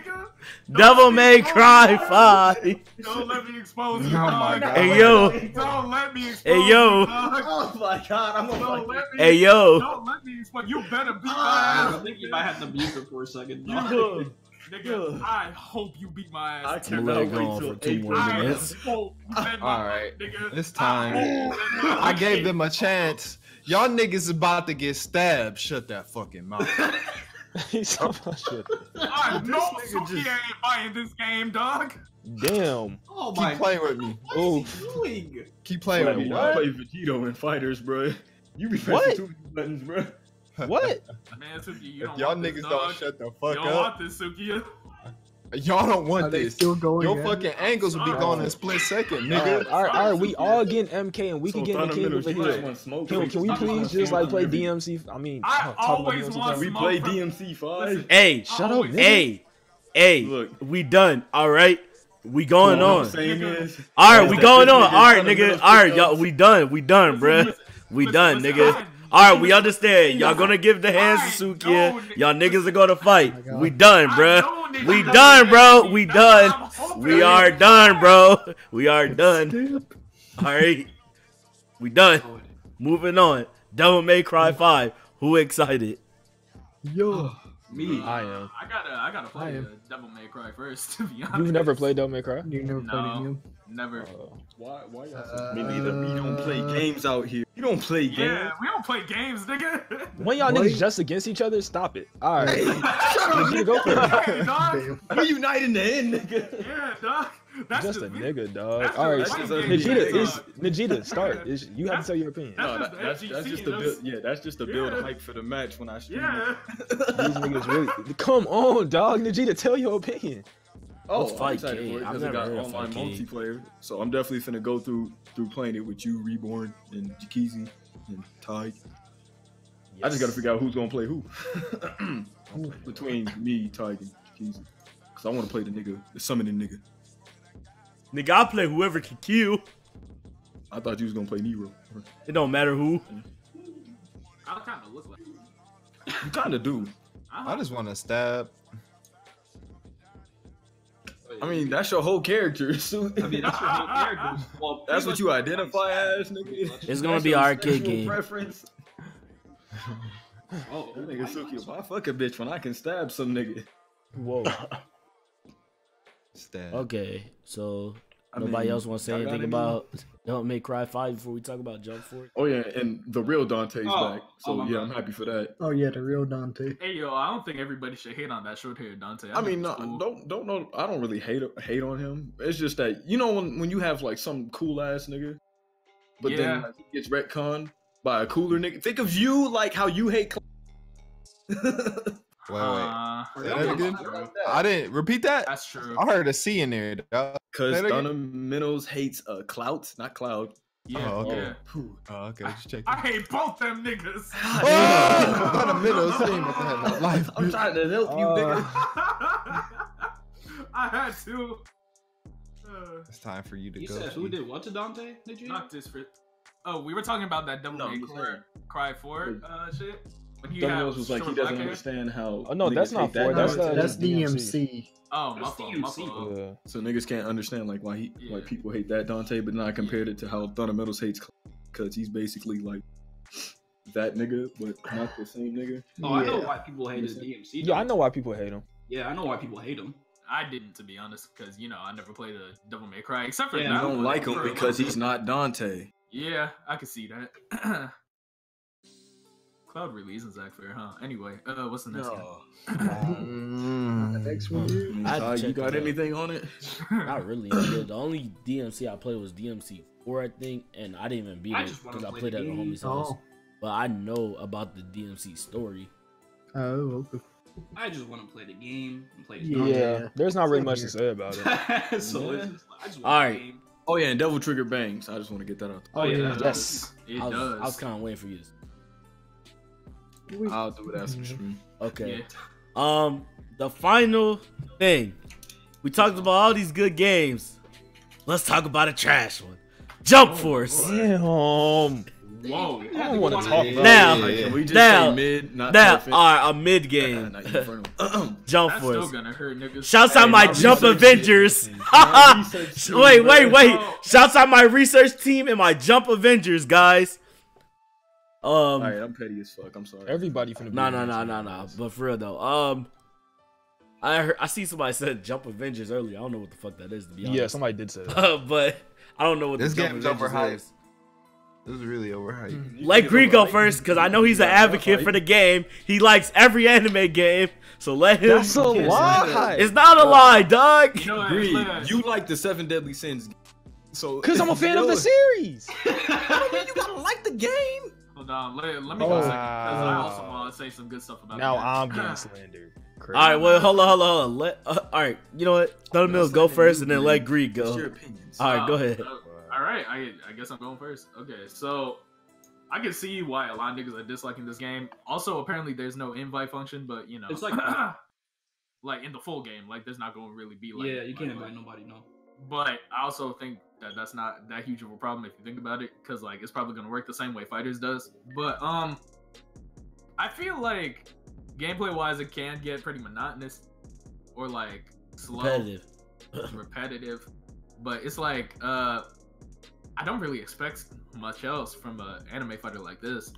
Devil May Cry 5. Don't let me expose you, my dog. God. Hey yo. Don't let me expose Hey yo. you, dog. Oh my god, I'm Don't a let me. Hey yo. Don't let me expose. You better beat my I ass. think you might have to mute it for a second. Nigga, I hope you beat my I ass. I'm gonna let it go on for 2 more I minutes. hope you bend my All right, nigga. it's time. I hope you bend my I gave them a chance. Y'all niggas is about to get stabbed. Shut that fucking mouth. He's so much shit. I know nigga Suki just- ain't buying this game, dog. Damn. Oh my Keep playing with me. Oh, doing? Keep playing with Wait, me. I dog. play Vegito in fighters, bro. You be What? pressing 2 buttons, bro. what? Man, Suki, you If don't y'all want niggas this, don't dog. shut the You fuck don't up, want this, Suki. y'all don't Are want they this. still going? Your at it? fucking angles will be gone in a split second, nigga. All right, we all getting MK and we So can get in the King fundamentals, of you the just Hill. want smoke. Can we please just like play DMC? I mean, I talk about always DMC. want We smoke play from- DMC 5. Listen, Hey, Shut up, always- nigga. hey, Look. we done. All right, we going What I'm on. saying is, All right, we that going this on. nigga's All right, fundamentals nigga. All right, pick y'all, up. we done, bruh. Listen, We listen, done, listen, nigga. I- All right, we understand. Y'all gonna give the hands I to know, Sukia. nigga. Y'all niggas are gonna fight. Oh my God. We done, I bruh. know niggas We don't done, hate bro. me. We That's what done. I'm hoping. We are done, bro. We are done. All right, we done. Moving on. Devil May Cry 5. Who excited? Yo, Me. I am. I gotta play I am. Devil May Cry first, to be honest. You've never played Devil May Cry? You never played No. it, Never. Why y'all Me neither. We don't play games out here. You don't play games. Yeah, we don't play games, nigga. When y'all What? niggas just against each other, stop it. All right, Shut up, you go for it. Hey, dog. Damn. We unite in the end, nigga. Yeah, dog. That's Just a me. nigga, dog. That's All right, just that's fighting just games, Vegeta is dog. Vegeta. Start. You have to tell your opinion. That's No, just that's FGC, just the build. that's- Yeah, that's just the build Yeah. hype for the match when I stream. Yeah. These niggas really. Come on, dog. Vegeta, tell your opinion. Oh, What's I'm Fight excited Kid? for it I've because it never got heard of online Fight Kid. multiplayer. So I'm definitely finna go through playing it with you, Reborn, and Jakizi, and Tige. I just gotta figure out who's gonna play who. Between me, Tige, and Jakizi. Cause I wanna play the summoning nigga. Nigga, I play whoever can kill. I thought you was gonna play Nero. It don't matter who. I kind of look like. You kinda do. I just want to stab. I mean, that's your whole character. So I mean, that's your whole character. Well, that's what pretty you much identify as, nigga. It's gonna That's be your an arcade sexual game. Preference. Oh, That nigga Suki, why fuck a bitch when I can stab some nigga? Whoa. Stab. Okay, so I nobody mean, else want to say y'all got anything any- about Devil May Cry 5 before we talk about Jump Force? Oh yeah, and the real Dante's Oh, back. oh So my yeah, God. I'm happy for that. Oh yeah, the real Dante. Hey yo, I don't think everybody should hate on that short hair Dante. I mean, think no, it's cool. don't know. I don't really hate on him. It's just that you know when you have like some cool ass nigga, but Yeah. then like, he gets retconned by a cooler nigga. Think of you like how you hate. Wait. Say that that's again? true. I didn't repeat that. That's true. I heard a C in there. Dog. Because Say that again? Fundamentals hates clout, not cloud. Yeah, Oh, okay. yeah. Whew. Oh, okay. Just check. I hate both them niggas. Oh, the middle scene of that life. I'm trying to help you, nigga. I had to. It's time for you to You go. said who did what to Dante? Did you? Not this for. Oh, we were talking about that Devil No, May you said- Cry 4 shit. When he Fundamentals has was like he short doesn't black hair. understand how. Oh, no, that's niggas not hate that for- that's Dante. That's DMC. DMC. Oh, my That's fault. My DMC. fault. Yeah. So niggas can't understand like why Yeah. people hate that Dante, but then I compared it to how Fundamentals hates because he's basically like that nigga, but not the same nigga. Oh, I know Yeah. why people hated DMC. Yeah, I know why people hate him. Yeah, I know why people hate him. I didn't, to be honest, because I never played a Devil May Cry except for Yeah, You that don't one like for him a because little he's bit. not Dante. Yeah, I could see that. Cloud really isn't Zach Fair, huh? Anyway, what's the next one? The next one is I mean, I had to Ty, you check got it out. anything on it? Not really. nigga. The only DMC I played was DMC 4, I think, and I didn't even beat I it just wanna because I play played the at the game. homie's house. Oh. But I know about the DMC story. Oh, okay. I just want to play the game and play Yeah. Yeah, there's not really Same much here. to say about it. it. So Yeah. it's just, I just want Alright. the game. Oh yeah, and Devil Trigger bangs. I just want to get that out. Oh yeah, yeah. Yes. It I does. was kind of waiting for you. I'll do it after the stream. Okay. Yeah. The final thing. We talked about all these good games. Let's talk about a trash one. Jump Force. Damn. Whoa. I don't want to talk about Now, it. Can we just now, say mid, not now, perfect? alright, a mid game. Not in front of him. Jump That's still Force. gonna hurt niggas. Shouts out my my Jump research Avengers. team. My research team, Wait. bro. Shouts out my research team and my Jump Avengers, guys. Alright, I'm petty as fuck. I'm sorry. Everybody finna be No. But for real though, I see somebody said Jump Avengers earlier. I don't know what the fuck that is, to be honest. Yeah, somebody did say that. But I don't know what This the Jump game's Avengers overhyped. is. This is really overhyped. Let Greek go first, because I know he's an advocate for the game. He likes every anime game, so let him. That's a lie. It's not a lie, dog. You know what, Greed, look. you like the 7 Deadly Sins. So Cause I'm a fan of the series. I mean, you gotta like the game. Hold on, let me go a second, because I also want to say some good stuff about Now that. I'm getting slandered. All right, well, hold on. All right, you know what? Let Mills go first, and then let Greek What's go. your opinions? All right, go ahead. All right, I guess I'm going first. Okay, so I can see why a lot of niggas are disliking this game. Also, apparently, there's no invite function, but you know, It's like like in the full game, like there's not going to really be like. yeah, you can't like, invite nobody, no. But I also think that that's not that huge of a problem if you think about it, because like it's probably gonna work the same way Fighters does. But I feel like gameplay wise, it can get pretty monotonous or like slow, repetitive. But it's like I don't really expect much else from an anime fighter like this.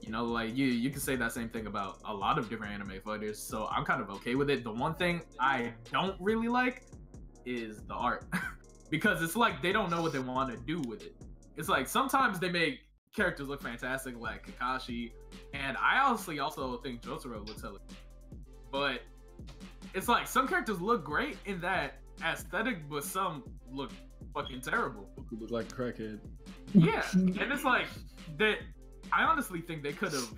You know, like you can say that same thing about a lot of different anime fighters. So I'm kind of okay with it. The one thing I don't really like is the art. Because it's like they don't know what they want to do with it. It's like sometimes they make characters look fantastic, like Kakashi, and I honestly also think Jotaro looks hella good. But it's like some characters look great in that aesthetic, but some look fucking terrible. Who look like a crackhead? Yeah, and it's like that. I honestly think they could have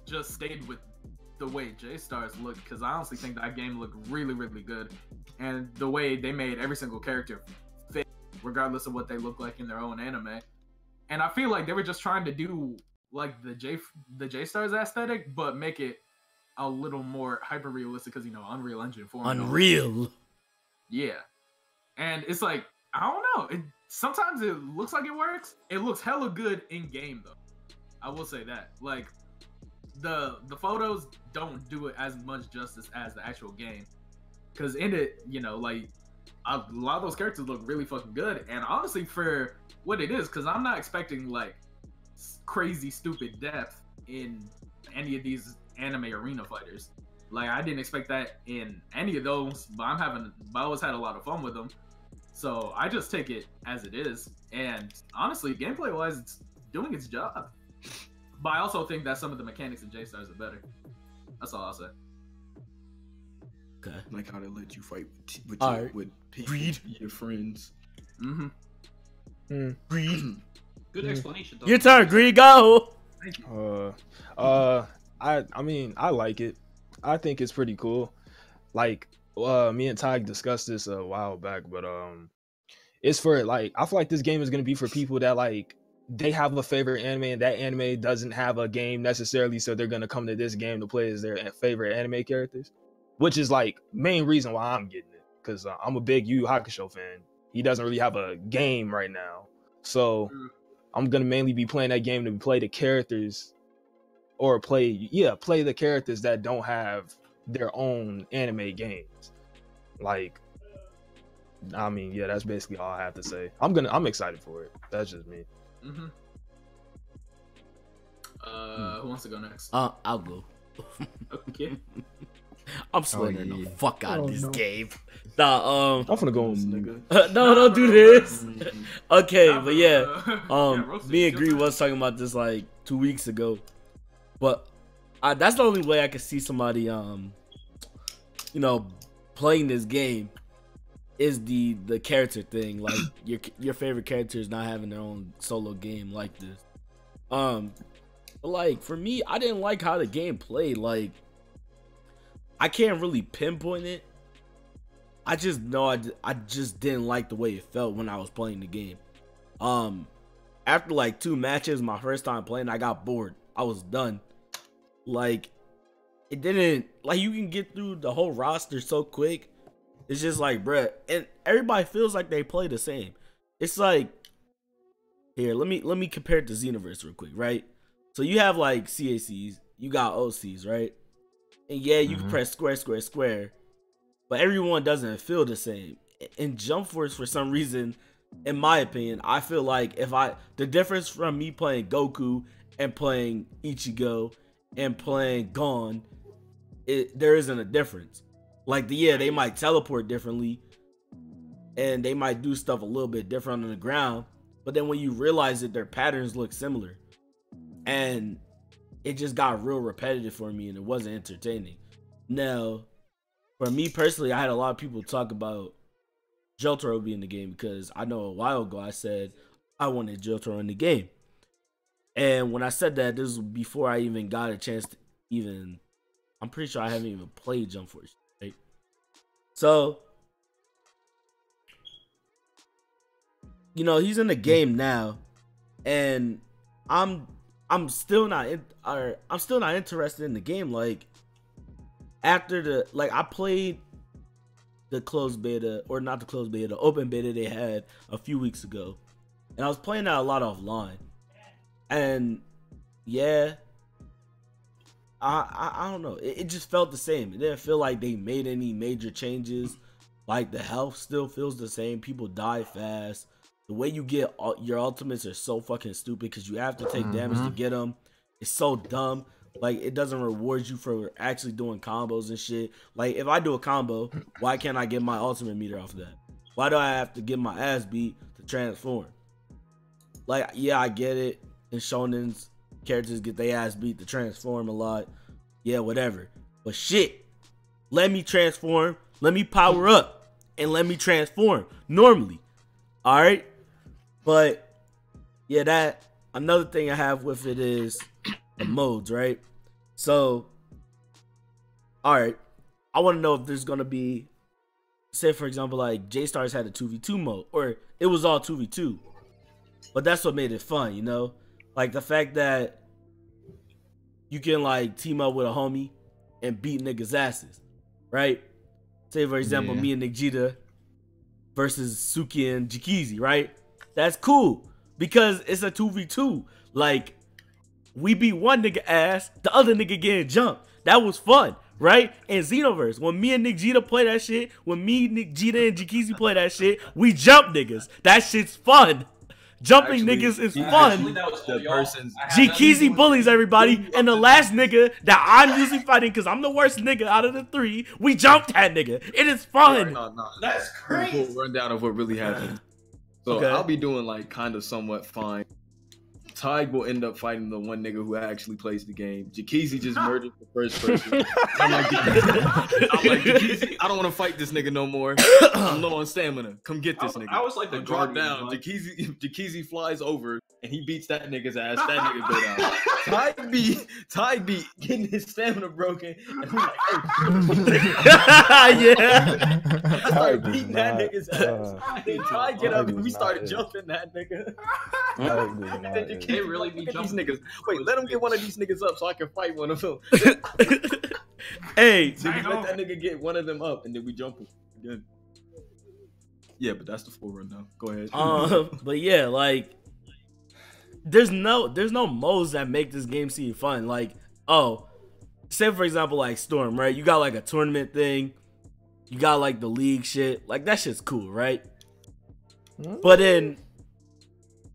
just stayed with the way J-Stars look, because I honestly think that game looked really, really good, and the way they made every single character fit, regardless of what they look like in their own anime. And I feel like they were just trying to do like the J-Stars aesthetic, but make it a little more hyper realistic, because you know Unreal Engine 4. Unreal. Yeah, and it's like I don't know. Sometimes it looks like it works. It looks hella good in game though. I will say that. Like the photos don't do it as much justice as the actual game, because in it, you know, like a lot of those characters look really fucking good. And honestly, for what it is, because I'm not expecting like crazy stupid depth in any of these anime arena fighters. Like I didn't expect that in any of those, but I always had a lot of fun with them. So I just take it as it is. And honestly, gameplay wise, it's doing its job. But I also think that some of the mechanics in J-Stars are better. That's all I'll say. Okay. Like how they let you fight with people, your friends. Mm-hmm. Good explanation, though. Your turn, Greed, go. Thank you. I mean, I like it. I think it's pretty cool. Like, me and Tig discussed this a while back, but it's for like I feel like this game is gonna be for people that like they have a favorite anime and that anime doesn't have a game necessarily, so they're gonna come to this game to play as their favorite anime characters, which is like main reason why I'm getting it, because I'm a big Yu Yu Hakusho fan. He doesn't really have a game right now, so I'm gonna mainly be playing that game to play the characters, or play the characters that don't have their own anime games. Like, I mean, yeah, that's basically all I have to say. I'm excited for it. That's just me. Mm-hmm. Who wants to go next? I'll go. Okay. I'm splitting the fuck out of this game. Nah, I'm gonna go. No, don't do this. Okay, but yeah, Roasted, me and your Gree turn. was talking about this like 2 weeks ago, but that's the only way I could see somebody, you know, playing this game is the character thing. Like your favorite characters not having their own solo game like this. But like for me, I didn't like how the game played. Like I can't really pinpoint it. I just know I just didn't like the way it felt when I was playing the game. After like 2 matches, my first time playing, I got bored. I was done. Like it didn't, like you can get through the whole roster so quick. It's just like, bruh, and everybody feels like they play the same. It's like here, let me compare it to Xenoverse real quick, right? So you have like CACs, you got OCs, right? And yeah, you can press square, square, square, but everyone doesn't feel the same. In Jump Force, for some reason, in my opinion, I feel like the difference from me playing Goku and playing Ichigo and playing Gon, there isn't a difference. Like they might teleport differently and they might do stuff a little bit different on the ground, but then when you realize that their patterns look similar, and it just got real repetitive for me and it wasn't entertaining. Now, for me personally, I had a lot of people talk about Jotaro being in the game because I know a while ago I said I wanted Jotaro in the game. And when I said that, this was before I even got a chance to even, I'm pretty sure I haven't even played Jump Force, right? So, you know, he's in the game now, and I'm still not interested in the game. Like, after I played the closed beta, or not the closed beta, the open beta they had a few weeks ago, and I was playing that a lot offline, and yeah, I don't know, it just felt the same. It didn't feel like they made any major changes. Like, the health still feels the same, people die fast. The way you get your ultimates are so fucking stupid because you have to take damage to get them. It's so dumb. Like, it doesn't reward you for actually doing combos and shit. Like, if I do a combo, why can't I get my ultimate meter off of that? Why do I have to get my ass beat to transform? Like, yeah, I get it. In shonens, characters get their ass beat to transform a lot. Yeah, whatever. But shit, let me transform, let me power up, and let me transform normally. All right? But yeah, another thing I have with it is the modes, right? So, all right, I want to know if there's gonna be, say for example, like J-Stars had a 2v2 mode, or it was all 2v2, but that's what made it fun, you know? Like the fact that you can like team up with a homie and beat niggas' asses, right? Say for example, me and Nijita versus Suki and Jikizi, right? That's cool because it's a 2v2. Like, we beat one nigga ass, the other nigga getting jumped. That was fun, right? And Xenoverse, when me and Nijita play that shit, when me, Nijita, and Jikizi play that shit, we jump niggas. That shit's fun. Jumping niggas is fun. Jikizi bullies everybody, and the last nigga that I'm usually fighting, because I'm the worst nigga out of the three, we jumped that nigga. It is fun. No. That's crazy. Full rundown of what really happened. So Okay. I'll be doing like kind of somewhat fine. Tig will end up fighting the one nigga who actually plays the game. Jikizi just murdered the first person. I'm like, Jikizi, I don't want to fight this nigga no more. I'm low on stamina. Come get this nigga. I was like the drop guardian, down. like- Jikizi flies over and he beats that nigga's ass. That nigga go down. Tig be getting his stamina broken. And I'm like, Yeah. I started beating that nigga's ass. Then Tig get up and we started jumping that nigga. Then Jikizi, They really be look at these jumping. niggas. Wait, let him get one of these niggas up so I can fight one of them. Hey, So we let that nigga get one of them up, and then we jump him again. Yeah, but that's the full rundown. Go ahead. but yeah, like, there's no modes that make this game seem fun. Like, oh, say for example, like Storm, right? You got like a tournament thing, you got like the league shit, like that shit's cool, right? But then,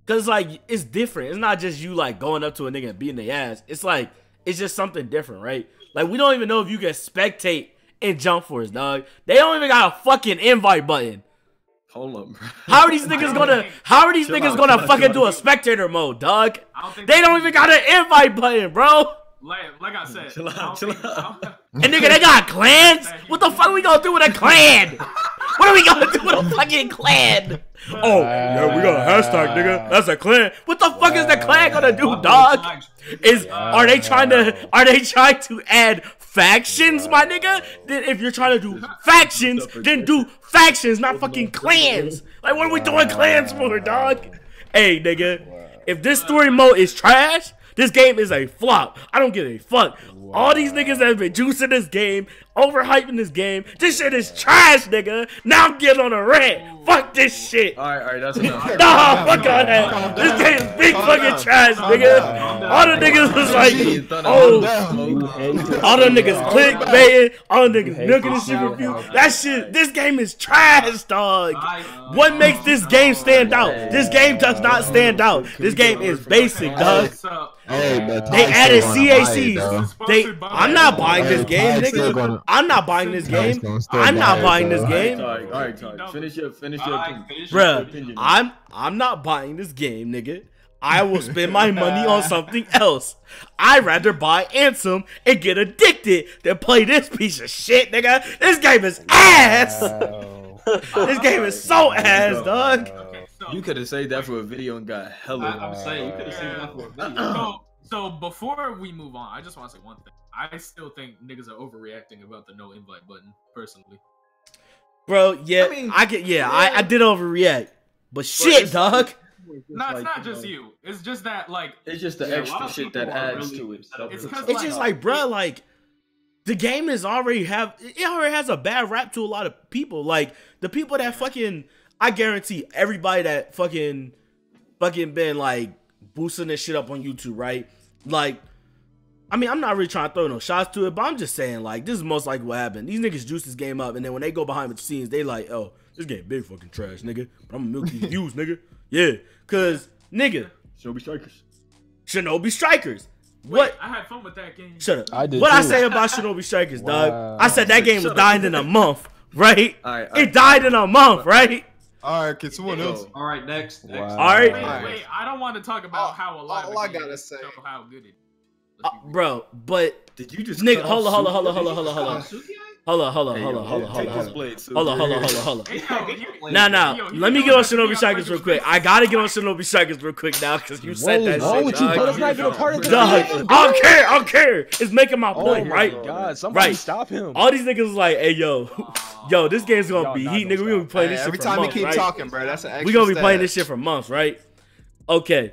cause like it's different. It's not just you like going up to a nigga and beating their ass. It's like it's just something different, right? Like, we don't even know if you can spectate in Jump Force, dog. They don't even got a fucking invite button. Hold up, bro. How are these niggas gonna fucking do a spectator mode, dog? They don't even got an invite button, bro. Like I said, Chill out. And nigga, they got clans? What the fuck are we gonna do with a clan? What are we gonna do with a fucking clan? Oh, yeah, we got a hashtag, nigga. That's a clan. What the fuck is the clan gonna do, dog? Are they trying to add factions, my nigga? Then if you're trying to do factions, then do factions, not fucking clans. Like, what are we doing clans for, dog? Hey, nigga, if this story mode is trash, This game is a flop. I don't give a fuck. All these niggas that have been juicing this game, overhyping this game. This shit is trash, nigga. Now I'm getting on a rant. Fuck this shit. All right, that's enough. Nah, fuck all that. This game is big fucking trash, nigga. All the niggas was like, oh, all the niggas clickbaiting, all the niggas nooking this shit review. That shit, this game is trash, dog. What makes this game stand out? This game does not stand out. This game is basic, dog. They added CACs. I'm not buying this game, nigga. I'm not buying this game. I'm not buying this game. All right, finish your opinion. Bruh, I'm not buying this game, nigga. I will spend my money on something else. I'd rather buy Anthem and get addicted than play this piece of shit, nigga. This game is ass. This game is so ass, dog. You could have saved that for a video and got hella. I'm saying you could have saved that for a video. So before we move on, I just want to say one thing. I still think niggas are overreacting about the no invite button, personally. Bro, yeah, I did overreact, but shit, dog. No, it's not just you. It's just that, like, it's just the extra shit that adds to it. It's just like, bro, like, the game already has a bad rap to a lot of people. Like, the people that fucking, I guarantee everybody that fucking been like boosting this shit up on YouTube, right? Like, I mean, I'm not really trying to throw no shots to it, but I'm just saying, like, this is most likely what happened. These niggas juice this game up, and then when they go behind the scenes, they like, oh, this game big fucking trash, nigga. But I'm gonna milk these views, nigga. Yeah, cause nigga, Shinobi Strikers. What? I had fun with that game. Shut up. I did. What I say about Shinobi Strikers, dog? I said that game was dying in a month, right? It died in a month, right? All right, can someone else? All right, next. All right. Wait, I don't want to talk about how alive. All I gotta say, how good it. Bro, but did you just nigga? Hold on. Nah. Let me get on Shinobi Strikers real quick. I gotta get on Shinobi Strikers real quick now because you said that shit. That's not even a part of the game. I don't care. It's making my point, right? God, somebody stop him. All these niggas is like, hey, yo, this game's gonna be heat, nigga. We gonna be playing this shit every for time months, you keep right? talking, bro. That's an extra We gonna be playing this shit for months, right? Okay.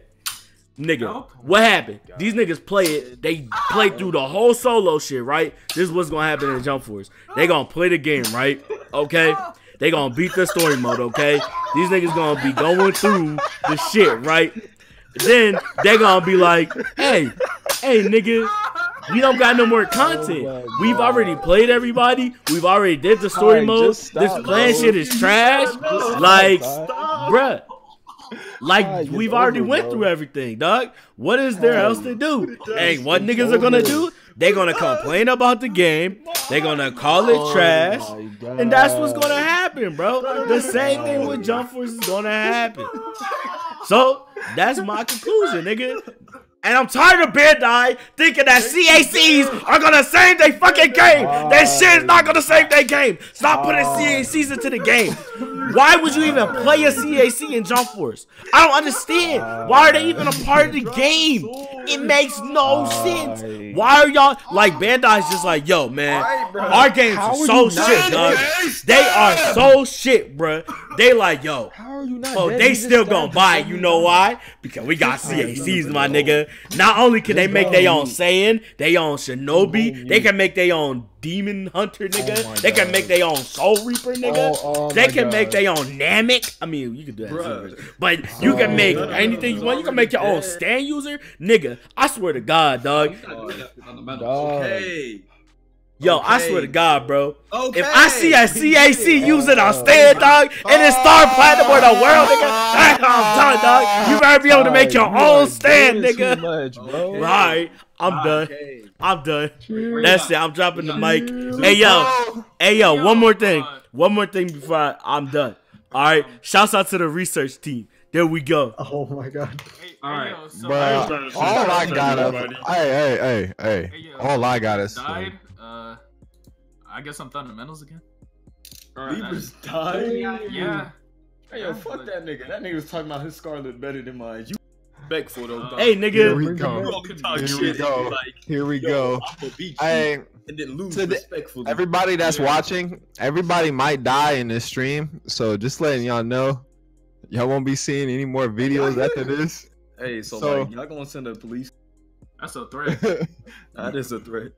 Nigga, what happened? These niggas play it. They play through the whole solo shit, right? This is what's gonna happen in Jump Force. They gonna play the game, right? Okay? They gonna beat the story mode, okay? These niggas gonna be going through the shit, right? Then they gonna be like, hey, nigga, we don't got no more content. We've already played everybody. We've already did the story mode. This clan shit is trash. Like, bruh. Like, we've already went through everything, dog. What is there else to do? Hey, what niggas are gonna do? They gonna complain about the game. They gonna call it trash. And that's what's gonna happen, bro. The same thing with Jump Force is gonna happen. So, that's my conclusion, nigga. And I'm tired of Bandai thinking that CACs are gonna save their fucking game. That shit is not gonna save their game. Stop putting CACs into the game. Why would you even play a CAC in Jump Force? I don't understand. Why are they even a part of the game? It makes no sense. Why are y'all like Bandai's just like, yo, man, our games are so shit, dog. They are so shit, bro. They like, yo, oh, they still gonna buy it. You know why? Because we got CACs, my nigga. Not only can they make their own Saiyan, they own Shinobi, they can make their own Demon Hunter, nigga. They can make their own Soul Reaper, nigga. They can make their own Namek. I mean, you can do that, but you can make anything you want. You can make your own stand user, nigga. I swear to God, dog. Okay. Yo, I swear to God, bro. If I see a CAC using a stand, dog, and it's Star Platinum or the world, nigga, I'm done, dog. You better be able to make your own stand, nigga. Alright, I'm done. I'm done. That's it. I'm dropping the mic. Hey, yo, one more thing. One more thing before I'm done. Alright, shouts out to the research team. There we go. Oh my God. All right, bro. All I got is, hey. All I got is. I guess I'm fundamentals again. Libras died? Yeah. Hey, yo, fuck that nigga. That nigga was talking about his Scarlet better than mine. You respectful though. Hey, nigga. Here we go. Here we go. Hey, and then lose respectfully. Everybody that's watching, everybody might die in this stream. So just letting y'all know, y'all won't be seeing any more videos after this. Hey, so like, y'all gonna send the police? That's a threat. That is a threat.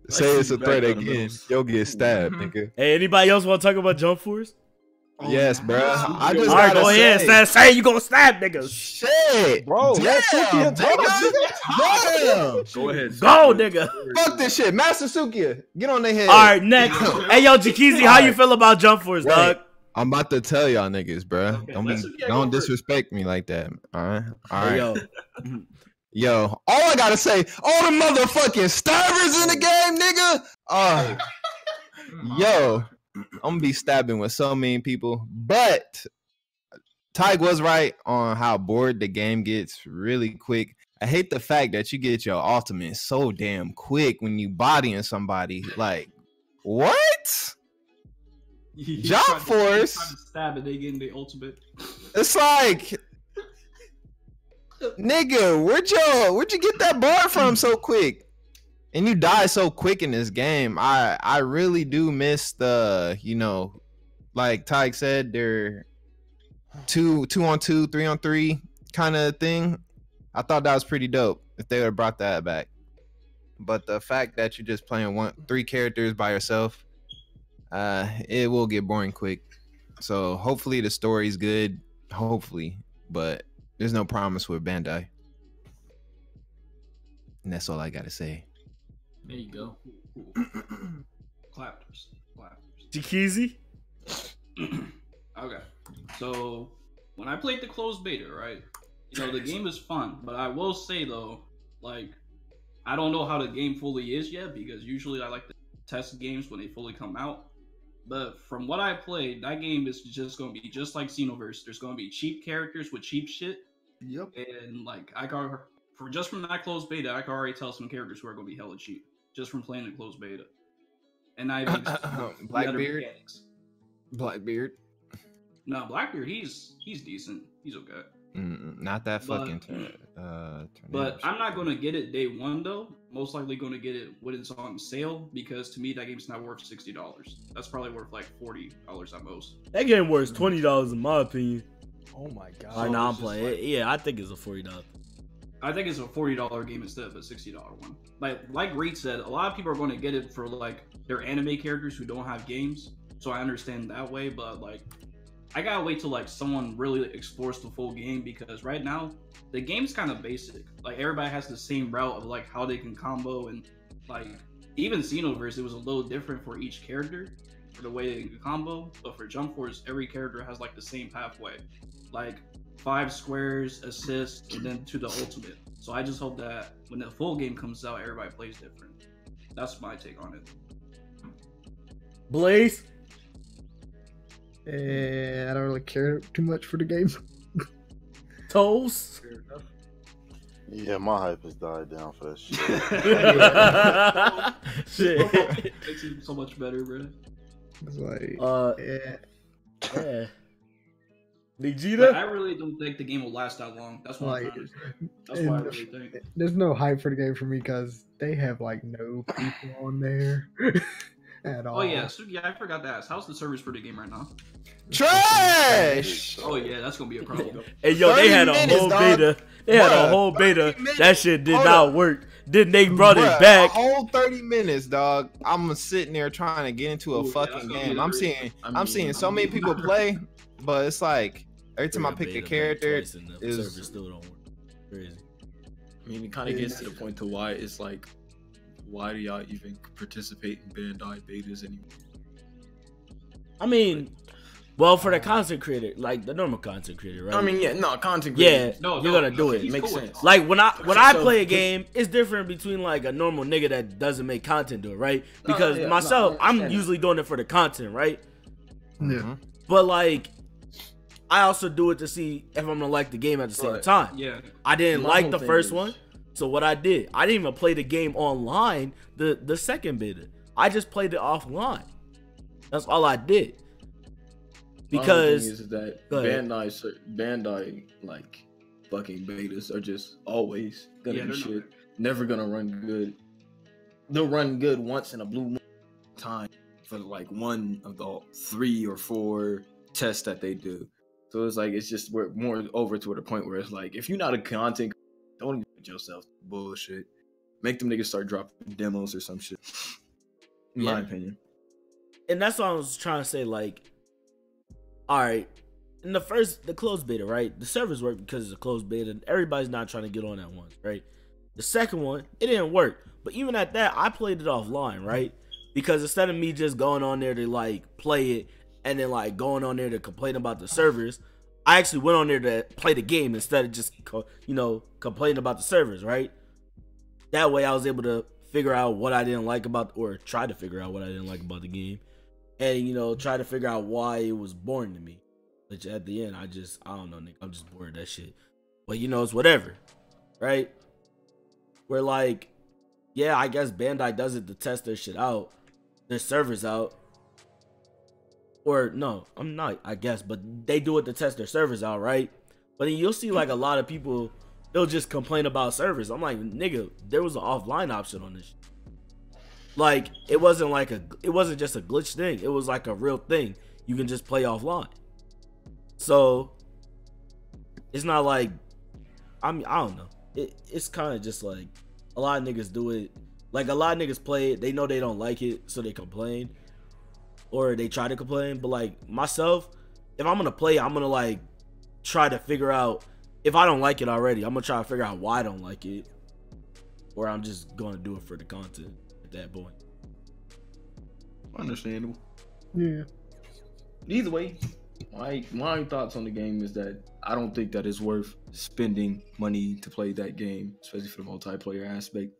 Say it's a threat again, you'll get stabbed, nigga. Hey, anybody else want to talk about Jump Force? Yes, bro. I just All right, gotta go ahead. Say you gonna stab niggas. Shit, Bro, that's damn, Sukiya nigga. Go ahead. Go, nigga. Fuck this shit, Master Sukiya. Get on their head. All right, next. Hey, yo, Jakeezy, how you feel about Jump Force, dog? I'm about to tell y'all niggas, bro. Okay, let's get Don't over it. disrespect me like that. All right, all Hey, right. yo. Yo, all I gotta say, all the motherfucking stabbers in the game, nigga. Yo, I'm gonna be stabbing with so many people, but Tig was right on how bored the game gets really quick. I hate the fact that you get your ultimate so damn quick when you bodying somebody. Like, what? Jump Force. Trying to stab it, they getting the ultimate. It's like, nigga, where'd you get that bar from so quick? And you die so quick in this game. I really do miss the, like Tig said, they're 2-on-2, 3-on-3 kind of thing. I thought that was pretty dope if they would have brought that back. But the fact that you're just playing 3 characters by yourself, it will get boring quick. So hopefully the story's good. Hopefully. But there's no promise with Bandai. And that's all I gotta say. There you go. Clappers. Jakeezy? Okay. So when I played the closed beta, right? The game is fun, but I will say though, like, I don't know how the game fully is yet because usually I like to test games when they fully come out. But from what I played, that game is just going to be just like Xenoverse. There's going to be cheap characters with cheap shit. Yep. And like just from that closed beta, I can already tell some characters who are going to be hella cheap just from playing the closed beta. And I Blackbeard. Blackbeard. No, Blackbeard. He's decent. He's okay. Not that fucking. But I'm not gonna get it day one though. Most likely gonna get it when it's on sale because to me that game's not worth $60. That's probably worth like $40 at most. That game worth $20 in my opinion. Oh my god. I know I'm playing it. Yeah, I think it's a $40. I think it's a $40 game instead of a $60 one. Like Reed said, a lot of people are going to get it for like their anime characters who don't have games. So I understand that way, but like I gotta wait till like someone really explores the full game because right now the game's kind of basic. Like everybody has the same route of like how they can combo and like even Xenoverse, it was a little different for each character for the way they can combo. But for Jump Force, every character has like the same pathway, like 5 squares, assist, and then to the ultimate. So I just hope that when the full game comes out, everybody plays different. That's my take on it. Blaze? I don't really care too much for the game. Toes? Yeah, my hype has died down for that shit. Shit. Makes it so much better, bro. It's like, Yeah. But Vegeta? I really don't think the game will last that long. That's what like, that's what I really think. there's no hype for the game for me because they have like no people on there at all. Oh yeah, so yeah, I forgot to ask. How's the service for the game right now? Trash. Oh yeah, that's gonna be a problem. Hey yo, they had a 30 whole minutes, beta. They had a whole beta. That shit did Hold not up. work. Then they brought Bruh, it back. A whole 30 minutes, dog. I'm sitting there trying to get into a Ooh, yeah, fucking that's gonna game. be I'm the seeing, I I'm seeing so many people play, but it's like every time I pick a character, is server still don't work. Crazy. I mean, it kind of gets to the point to why it's like, why do y'all even participate in Bandai betas anymore? I mean, well, for the content creator, like the normal content creator, right? I mean, yeah, no, content yeah, creators. No, you're gonna do it. he's Makes cool. sense. Like when I So, play a game, it's different between like a normal nigga that doesn't make content do it, right? Because yeah, myself, I I'm understand usually doing it for the content, right? Yeah. But like, I also do it to see if I'm gonna like the game at the same Right. time. Yeah. I didn't My like whole the thing first is- one, so what I did, I didn't even play the game online. The second beta, I just played it offline. That's all I did. My whole thing Because is that Go ahead. Bandai like fucking betas are just always gonna Yeah, be they're not- shit. Never gonna run good. They'll run good once in a blue moon time for like one of the 3 or 4 tests that they do. So it's like it's just we're more over to the point where it's like if you're not a content, don't even yourself. Bullshit. Make them niggas start dropping demos or some shit. In my opinion. And that's what I was trying to say. Like, all right, in the closed beta, right? The servers work because it's a closed beta. And everybody's not trying to get on at once, right? The second one, it didn't work. But even at that, I played it offline, right? Because instead of me just going on there to like play it and then like going on there to complain about the servers, I actually went on there to play the game instead of just complaining about the servers, right? That way I was able to figure out what I didn't like about, or try to figure out what I didn't like about the game, and try to figure out why it was boring to me. Which at the end, I don't know, Nick, I'm just bored of that shit. But it's whatever, right? Where like, yeah, I guess Bandai does it to test their shit out, their servers out. Or no, I'm not, I guess, but they do it to test their servers out, right? But then you'll see like a lot of people, they'll just complain about servers. I'm like, nigga, there was an offline option on this shit. Like, it wasn't just a glitch thing. It was like a real thing. You can just play offline. So it's not like, I don't know. It's kind of just like a lot of niggas do it. Like a lot of niggas play it. They know they don't like it, so they complain. Or they try to complain. But like myself, if I'm gonna play, I'm gonna like try to figure out, if I don't like it already, I'm gonna try to figure out why I don't like it. Or I'm just gonna do it for the content at that point. Understandable. Yeah. Either way, my thoughts on the game is that I don't think that it's worth spending money to play that game, especially for the multiplayer aspect.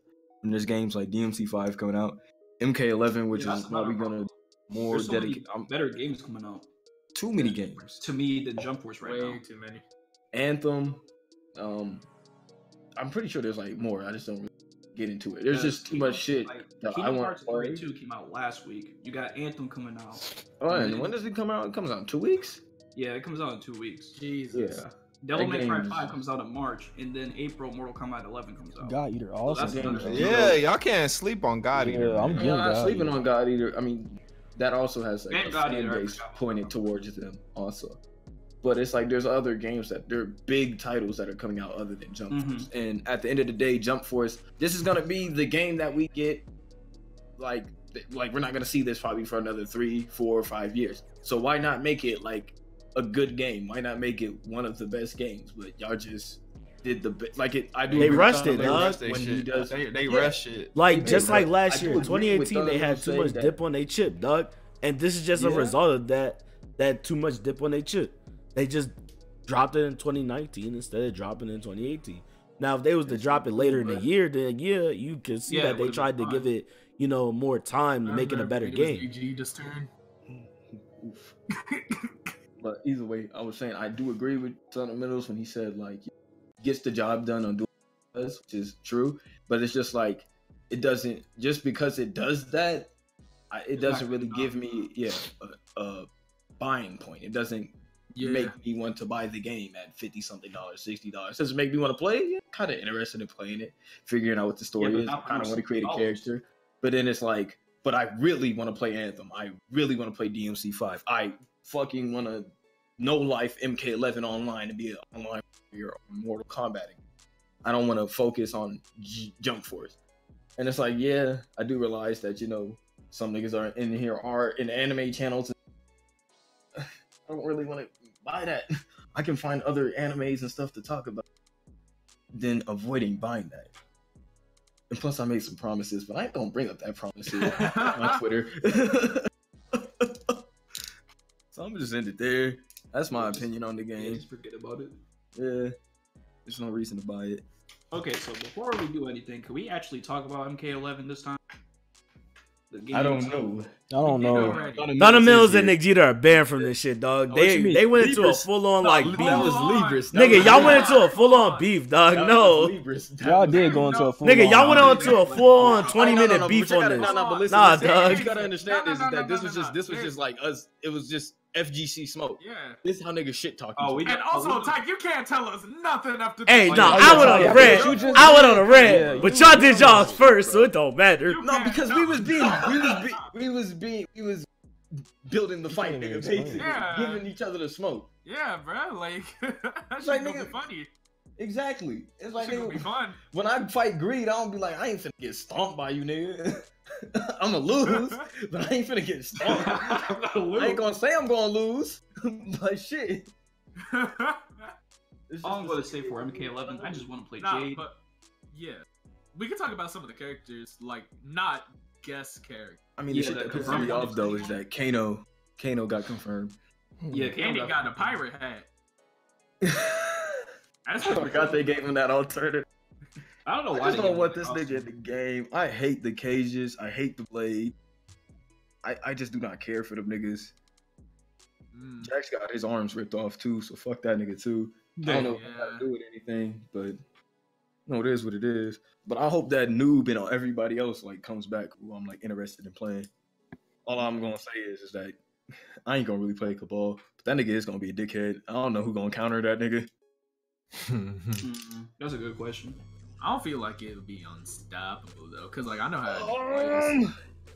And there's games like DMC5 coming out, MK11, which is probably gonna more dedicated. Better games coming out. Too many games to me than Jump Force right now. Way too many. Anthem. I'm pretty sure there's like more. I just don't really get into it. There's just too much shit that I want to play. 2 came out last week. You got Anthem coming out. Oh, and when does it come out? It comes out in 2 weeks? Yeah, it comes out in 2 weeks. Jesus. Yeah. Devil May Cry 5 comes out in March, and then April Mortal Kombat 11 comes out. God Eater also. Yeah, y'all can't sleep on God Eater. Yeah, I'm not sleeping on God Eater. I mean, that also has like a fan base pointed towards them also. But it's like there's other games that they're big titles that are coming out other than Jump Force. And at the end of the day, Jump Force, this is gonna be the game that we get. Like we're not gonna see this probably for another 3, 4, 5 years. So why not make it like a good game? Why not make it one of the best games? But y'all just did like it. I do. They rushed it, They rushed their when shit. he does. They rushed it. Like just like last I year, do agree with 2018, they those had who too say much that- dip on their chip, dog. And this is just a result of that too much dip on their chip. They just dropped it in 2019 instead of dropping it in 2018. Now, if they was to drop it later in the year, then yeah, you can see that they tried to give it, more time to make it a better game. EG just turned. But either way, I was saying I do agree with Fundamentals when he said like gets the job done on doing this, which is true. But it's just like it doesn't, just because it does that, it doesn't really give me a buying point. It doesn't make me want to buy the game at $50-something, $60. It doesn't make me want to play it. Yeah, kind of interested in playing it, figuring out what the story is. I kind of want to create a character. But then it's like, but I really want to play Anthem. I really want to play DMC5. I fucking want to no life MK11 online and be an online player on Mortal Kombat. I don't want to focus on Jump Force. And it's like, yeah, I do realize that, some niggas are in here are in anime channels. I don't really want to buy that. I can find other animes and stuff to talk about than avoiding buying that. And plus, I made some promises, but I ain't gonna bring up that promise on Twitter. So I'm just end it there. That's my opinion on the game. Just forget about it. Yeah, there's no reason to buy it. Okay, so before we do anything, can we actually talk about MK11 this time? I don't know. Thundermills and Nick Jeter are banned from this shit, dog. They went into a full on beef. That was Libras. Nigga, y'all went into a full on beef, dog. No. Y'all did go into a full Nigga, y'all went into a full on 20-minute beef on this. Nah, dog. What you gotta understand is that this was just like us. It was just FGC smoke. Yeah. This is how niggas shit talking. And also, Tyke, you can't tell us nothing after. Hey, I went on the red. I went on the red, but y'all did y'all's first, so it don't matter. No, because we was building the fight, nigga. Basically, giving each other the smoke. Yeah, bro. Like, that's like, nigga nigga, funny. Exactly. It's like Shit gonna be fun. when I fight greed, I don't be like, I ain't finna get stomped by you, nigga. I'ma lose, but I ain't finna get stomped. I ain't gonna say I'm gonna lose, but shit. All I'm gonna say for MK11, I just want to play Jade. But yeah, we can talk about some of the characters, like not guest characters. I mean, the shit that pisses me off though is that Kano got confirmed. Yeah, and he got a pirate hat. I forgot they gave him that alternative. I don't know why. I just don't want this nigga in the game. I hate the cages. I hate the blade. I just do not care for them niggas. Jack's got his arms ripped off too, so fuck that nigga too. I don't know if I got to do with anything, but no, it is what it is. But I hope that noob and everybody else like comes back who I'm like interested in playing. All I'm gonna say is that I ain't gonna really play Cabal, but that nigga is gonna be a dickhead. I don't know who gonna counter that nigga. That's a good question. I don't feel like it'll be unstoppable though, cause like I know how.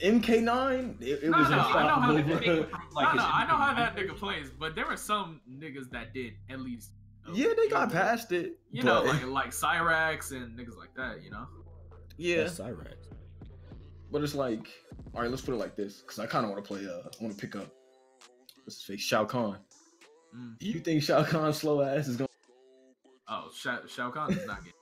MK9, it was unstoppable. I know how that nigga plays, but there were some niggas that did at least. Yeah, they got past it. You know, like Cyrax and niggas like that. You know. Yeah. Cyrax. But it's like, all right, let's put it like this, because I kind of want to play. I want to pick up. Let's face Shao Kahn. Do you think Shao Kahn's slow ass is gonna? Oh, Shao Kahn is not getting.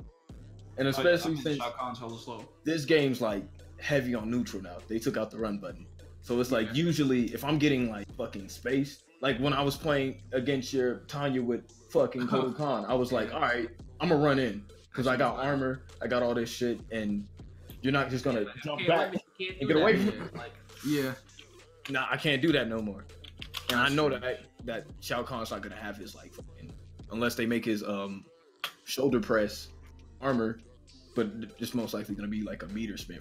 And especially since Shao Kahn's hella slow. This game's like heavy on neutral now. They took out the run button. So it's like usually if I'm getting like fucking spaced, like when I was playing against your Tanya with fucking Kodo Khan, I was like, all right, I'm gonna run in because I got armor, I got all this shit, and you're not just gonna jump back and get away from it. Like, yeah. Nah, I can't do that no more. And I know that Shao Kahn's not gonna have his like fucking, unless they make his shoulder press armor, but it's most likely gonna be like a meter spin.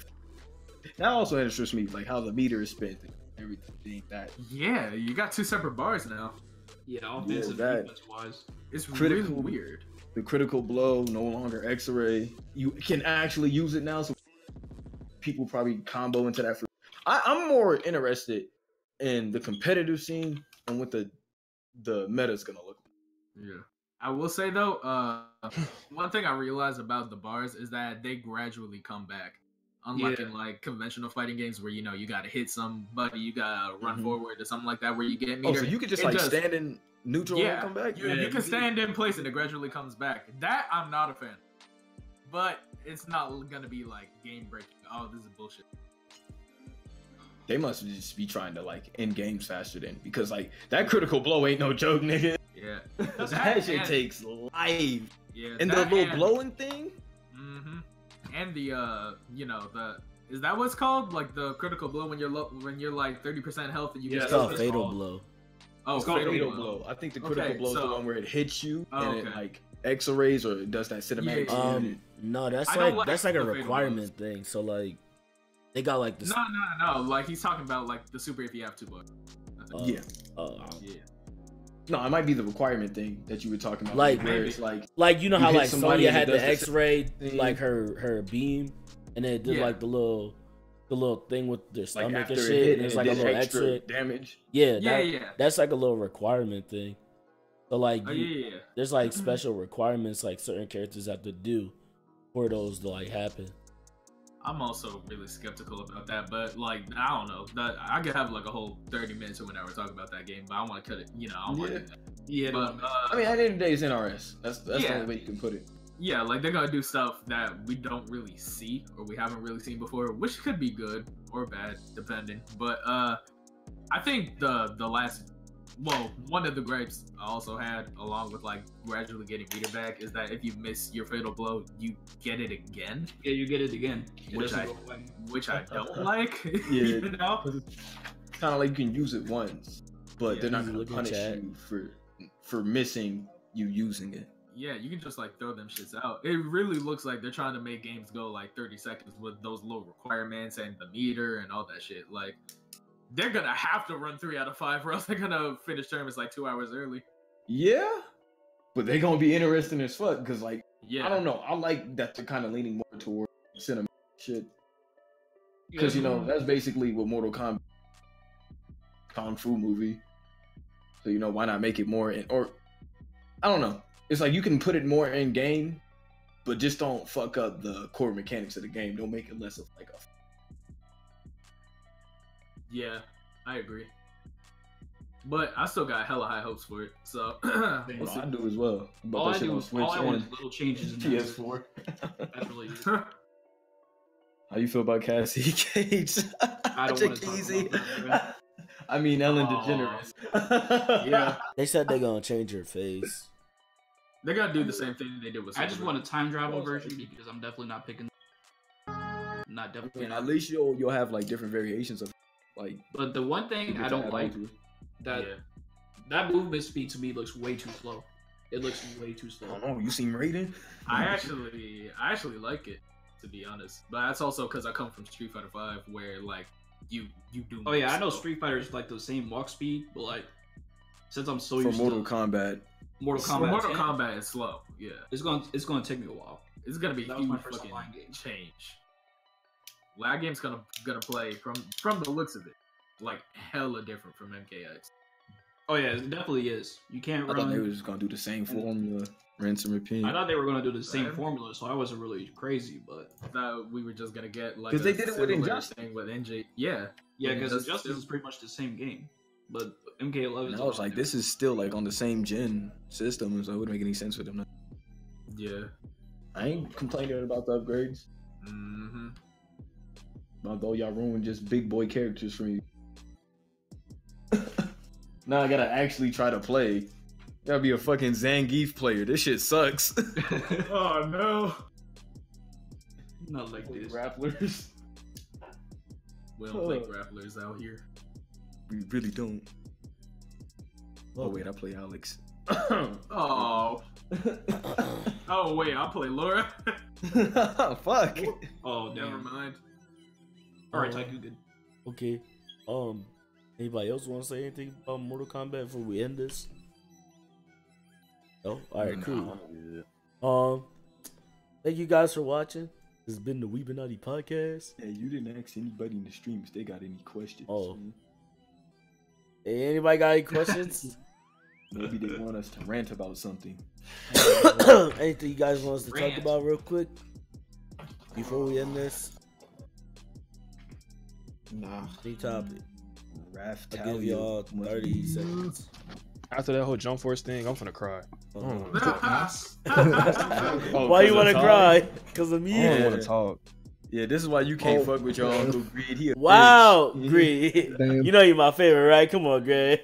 That also interests me, like how the meter is spent and everything that. Yeah, you got two separate bars now. Yeah, offensive defense wise. It's critical, really weird. The critical blow, no longer X-ray. You can actually use it now, so people probably combo into that. I'm more interested in the competitive scene and what the meta's gonna look like. Yeah. I will say though, one thing I realized about the bars is that they gradually come back. Unlike in like conventional fighting games where you know you gotta hit somebody, you gotta run forward or something like that where you get meter. Oh, so you could just stand in neutral and come back? You can stand in place and it gradually comes back. That I'm not a fan. But it's not gonna be like game breaking. Oh, this is bullshit. They must just be trying to like end games faster than, because like that critical blow ain't no joke, nigga. Yeah. that shit takes life. Yeah. And the little blowing thing. And the is that what's called, like the critical blow when you're when you're like 30% health and you get called fatal blow. Oh, it's called fatal blow. I think the critical blow is the one where it hits you and it like X-rays or it does that cinematic. No, that's like a requirement thing. So like they got like this. No. Like he's talking about like the super if you have two bucks. Yeah. No, it might be the requirement thing that you were talking about. Like, where it's like you know how like Sonya had the X-ray, like her beam, and then it did like the little thing with their stomach and shit. And it's like a little extra damage. Yeah, that's like a little requirement thing. So like, there's like Mm-hmm. special requirements like certain characters have to do for those to like happen. I'm also really skeptical about that, but like I don't know. That I could have like a whole 30 minutes or whenever talk about that game, but I want to cut it. You know, I don't want to do that. Yeah, but I mean, at the end of the day, it's NRS. That's the only way you can put it. Yeah, like they're gonna do stuff that we don't really see or we haven't really seen before, which could be good or bad depending. But I think the last. Well, one of the gripes I also had, along with like gradually getting meter back, is that if you miss your fatal blow, you get it again. Yeah, you get it again, which I don't like. Yeah, you know, it's kind of like you can use it once, but they're not gonna punish you for missing you using it. Yeah, you can just like throw them shits out. It really looks like they're trying to make games go like 30 seconds with those low requirements and the meter and all that shit. Like. They're gonna have to run 3 out of 5, or else they're gonna finish tournaments like 2 hours early. Yeah, but they're gonna be interesting as fuck because, like, I don't know. I like that they're kind of leaning more toward cinematic shit because you know that's basically what Mortal Kombat Kung Fu movie. So you know why not make it more? Or I don't know. it's like you can put it more in game, but just don't fuck up the core mechanics of the game. Don't make it less of like a. Yeah, I agree. But I still got hella high hopes for it. So we'll see. I do as well. But All that I shit do on is Switch all I want and is little changes in PS4. That's really it. How you feel about Cassie Cage? I don't want to talk Easy. about that, bro. I mean Ellen DeGeneres. Yeah, They said they're gonna change her face. they're gonna do the same thing they did with. I just Superman. want a time travel version because I'm definitely not picking. Not I definitely. mean, Not. at least you'll have like different variations of like. But the one thing I don't like that Yeah. that movement speed to me looks way too slow. It looks way too I slow. don't know. You seen Raiden? I actually like it, to be honest. But that's also because I come from Street Fighter V, where like you do. Oh yeah, I know slow. Street Fighter is like the same walk speed, but like since I'm so For used Mortal to Kombat. Mortal For Kombat, Mortal 10, Kombat is slow. Yeah, it's gonna take me a while. it's gonna be a That was my huge first fucking online game. change. That game's gonna play from the looks of it, like hella different from MKX. Oh yeah, it definitely is. You can't I thought they were run. just gonna do the same formula, rinse and repeat. I thought they were gonna do the same Right. formula, so I wasn't really crazy. But That we were just gonna get like 'Cause a they did it with similar Injustice. thing with NJ. Yeah, yeah, With because Injustice Injustice too. is pretty much the same game, but MK11. And I was like, this is still like on the same gen system, so it wouldn't make any sense for them. Yeah. I ain't complaining about the upgrades. Mm-hmm. Although y'all ruined just big boy characters for me. Now I gotta actually try to play. Gotta be a fucking Zangief player. This shit sucks. Oh no. not like this. Grapplers. We don't play grapplers out here. We really don't. Oh wait, I play Alex. Oh. Oh wait, I'll play Laura. Fuck. Oh Never damn. mind. All right, Tyke, you good? Okay. Anybody else want to say anything about Mortal Kombat before we end this? No. All right, cool. Thank you guys for watching. This has been the Weebinati podcast. Hey, you didn't ask anybody in the stream if they got any questions. Oh. Hey, anybody got any questions? Maybe they want us to rant about something. Anything you guys want us to Rant. talk about real quick before we end this? Nah. Any topic? Raft I'll give y'all 30 seconds. After that whole Jump Force thing, I'm finna cry. Oh, Why you 'cause want to of cry? Because of I me? don't Yeah. want to talk. Yeah, this is why you can't fuck with your Uncle Greed. He a Wow, bitch. Greed. Damn. You know you're my favorite, right? Come on, Greg.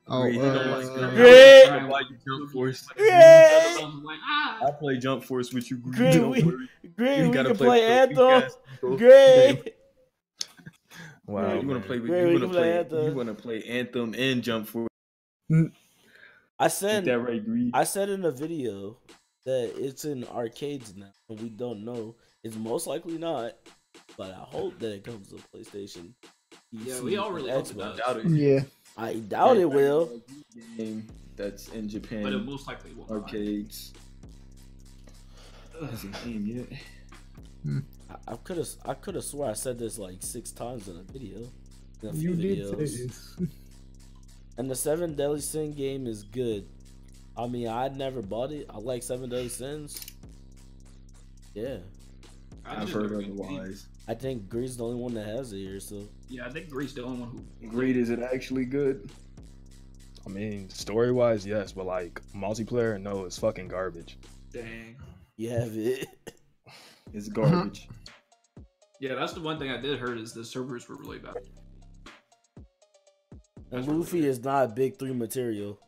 Oh, Greed, he don't like girls. Great. I like Jump Force. Greg. I play Jump Force with you, Greed. Great, Don't we- worry. Greg, You we gotta can play play with you Anthem. guys, bro. Greg. Wow. You wanna play with Great, we you can wanna play play Anthem. you wanna play Anthem and Jump Force. I Is said that right, Greed? I said in a video that it's in arcades now, and we don't know. It's most likely not, but I hope that it comes to PlayStation. Yeah, PC, we all really hope Xbox. it does. Doubt it. yeah. I doubt it will. Game that's in Japan. But it most likely will. not. Arcades. Hasn't came yet. I could have swore I said this like 6 times in a video, in a few You did videos. say this. And the 7 Deadly Sin game is good. I mean, I never bought it. I like 7 Deadly Sins. Yeah, I I've just heard never played the game. otherwise. I think Greed's the only one that has it here. So Yeah, I think Greed's the only one who. Greed, is it actually good? I mean, story wise, yes, but like multiplayer, no, it's fucking garbage. Dang. you have it. It's garbage. Yeah, that's the one thing I did heard is the servers were really bad. And Luffy is not big 3 material.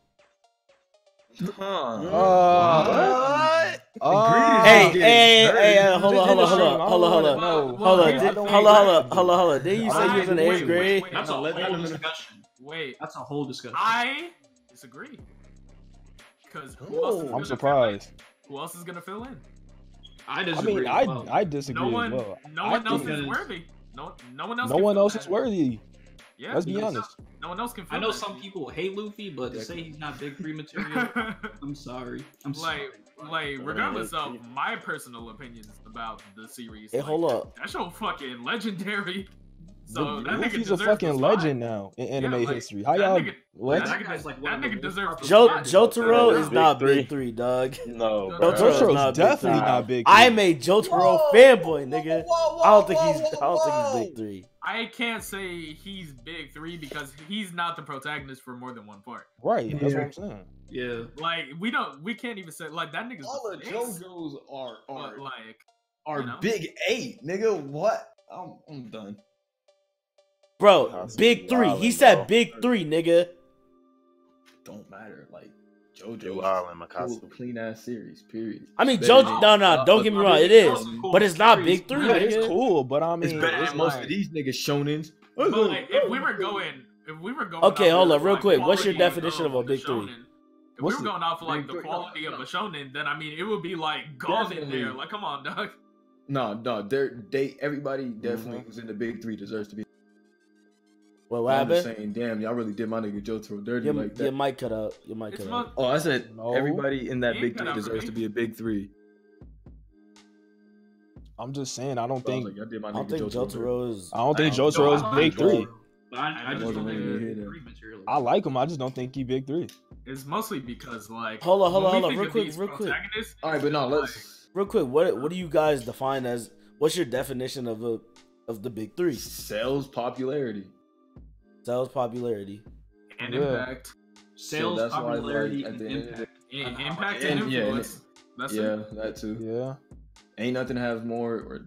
Huh. What? Hey, hold on. No. Didn't you say you was in the 8th grade? That's a no, whole discussion. Wait, That's a whole discussion. I disagree. Because who else is I'm gonna surprised. Who else is gonna fill in? I I disagree. mean, as well. I disagree No as one, well. no I one else think is worthy. No one else. no can one fill else that. is worthy. Yeah, Let's be because honest. No one else can. Fill I know that. some people hate Luffy, but to say he's not big 3 material, I'm sorry. I'm sorry. like, regardless of my personal opinions about the series. Hey, like, hold up. That show fucking legendary. So that nigga Luffy's a deserves fucking the spot. legend now in anime like, history. How that y'all? nigga- What? That nigga deserves the Jo- spot. Jotaro Yeah. is not Big big three, dog. No, Jotaro's bro. Jotaro's Jotaro's not definitely big not big. I three. am a Jotaro fanboy, nigga. I don't think he's big three. I can't say he's big three because he's not the protagonist for more than one part. Right. That's Yeah. what I'm saying. Yeah. Like we can't even say like that nigga's All the of face, JoJo's but like are you know. big 8, nigga. What? I'm done. Bro, Constantly big three. He wildin', said bro. big three, nigga. Don't matter. Like You JoJo's wildin', my cool, Katsu. clean ass series. Period. I mean, It's better Jojo. than- No, don't get me wrong. It is, but it's not big three, Yeah, it's nigga. cool, but I It's mean, better it's than most like- of these niggas shonens. But like if we were going Okay, off hold of, up, real like, quick. What's your quality definition of a the big three? shonen, If What's we were the- going off of like big the three? quality No, of no. a shonen, then I mean it would be like Gon in Definitely. there. Like, come on, dog. No, everybody definitely who's in the big 3 deserves to be. Wait, what I'm just happened? saying, damn, y'all really did my nigga Jotaro dirty Your, like your that. mic cut out. Your mic It's cut not- out. Oh, I said No. everybody in that He big ain't cut 3 out for deserves me. to be a big 3. I'm just saying, I don't So I was think. like, y'all did my I don't nigga think Jotaro dirty. Jotaro is. I don't think I don't- Jotaro's I big like three. Jotaro. But I just wasn't don't think really it's here, three material. I like him. I just don't think he big three. It's mostly because like Hold on, when we real think of quick, these real quick. protagonists, All right, but no, let's Real quick, what do you guys define as? What's your definition of the big three? sales popularity. Sales popularity. and Yeah. impact, Sales, that's why, like, popularity, at and the end of impact. impact And- and yeah, and influence. That's Yeah, it. that too. Yeah. Ain't nothing has more, or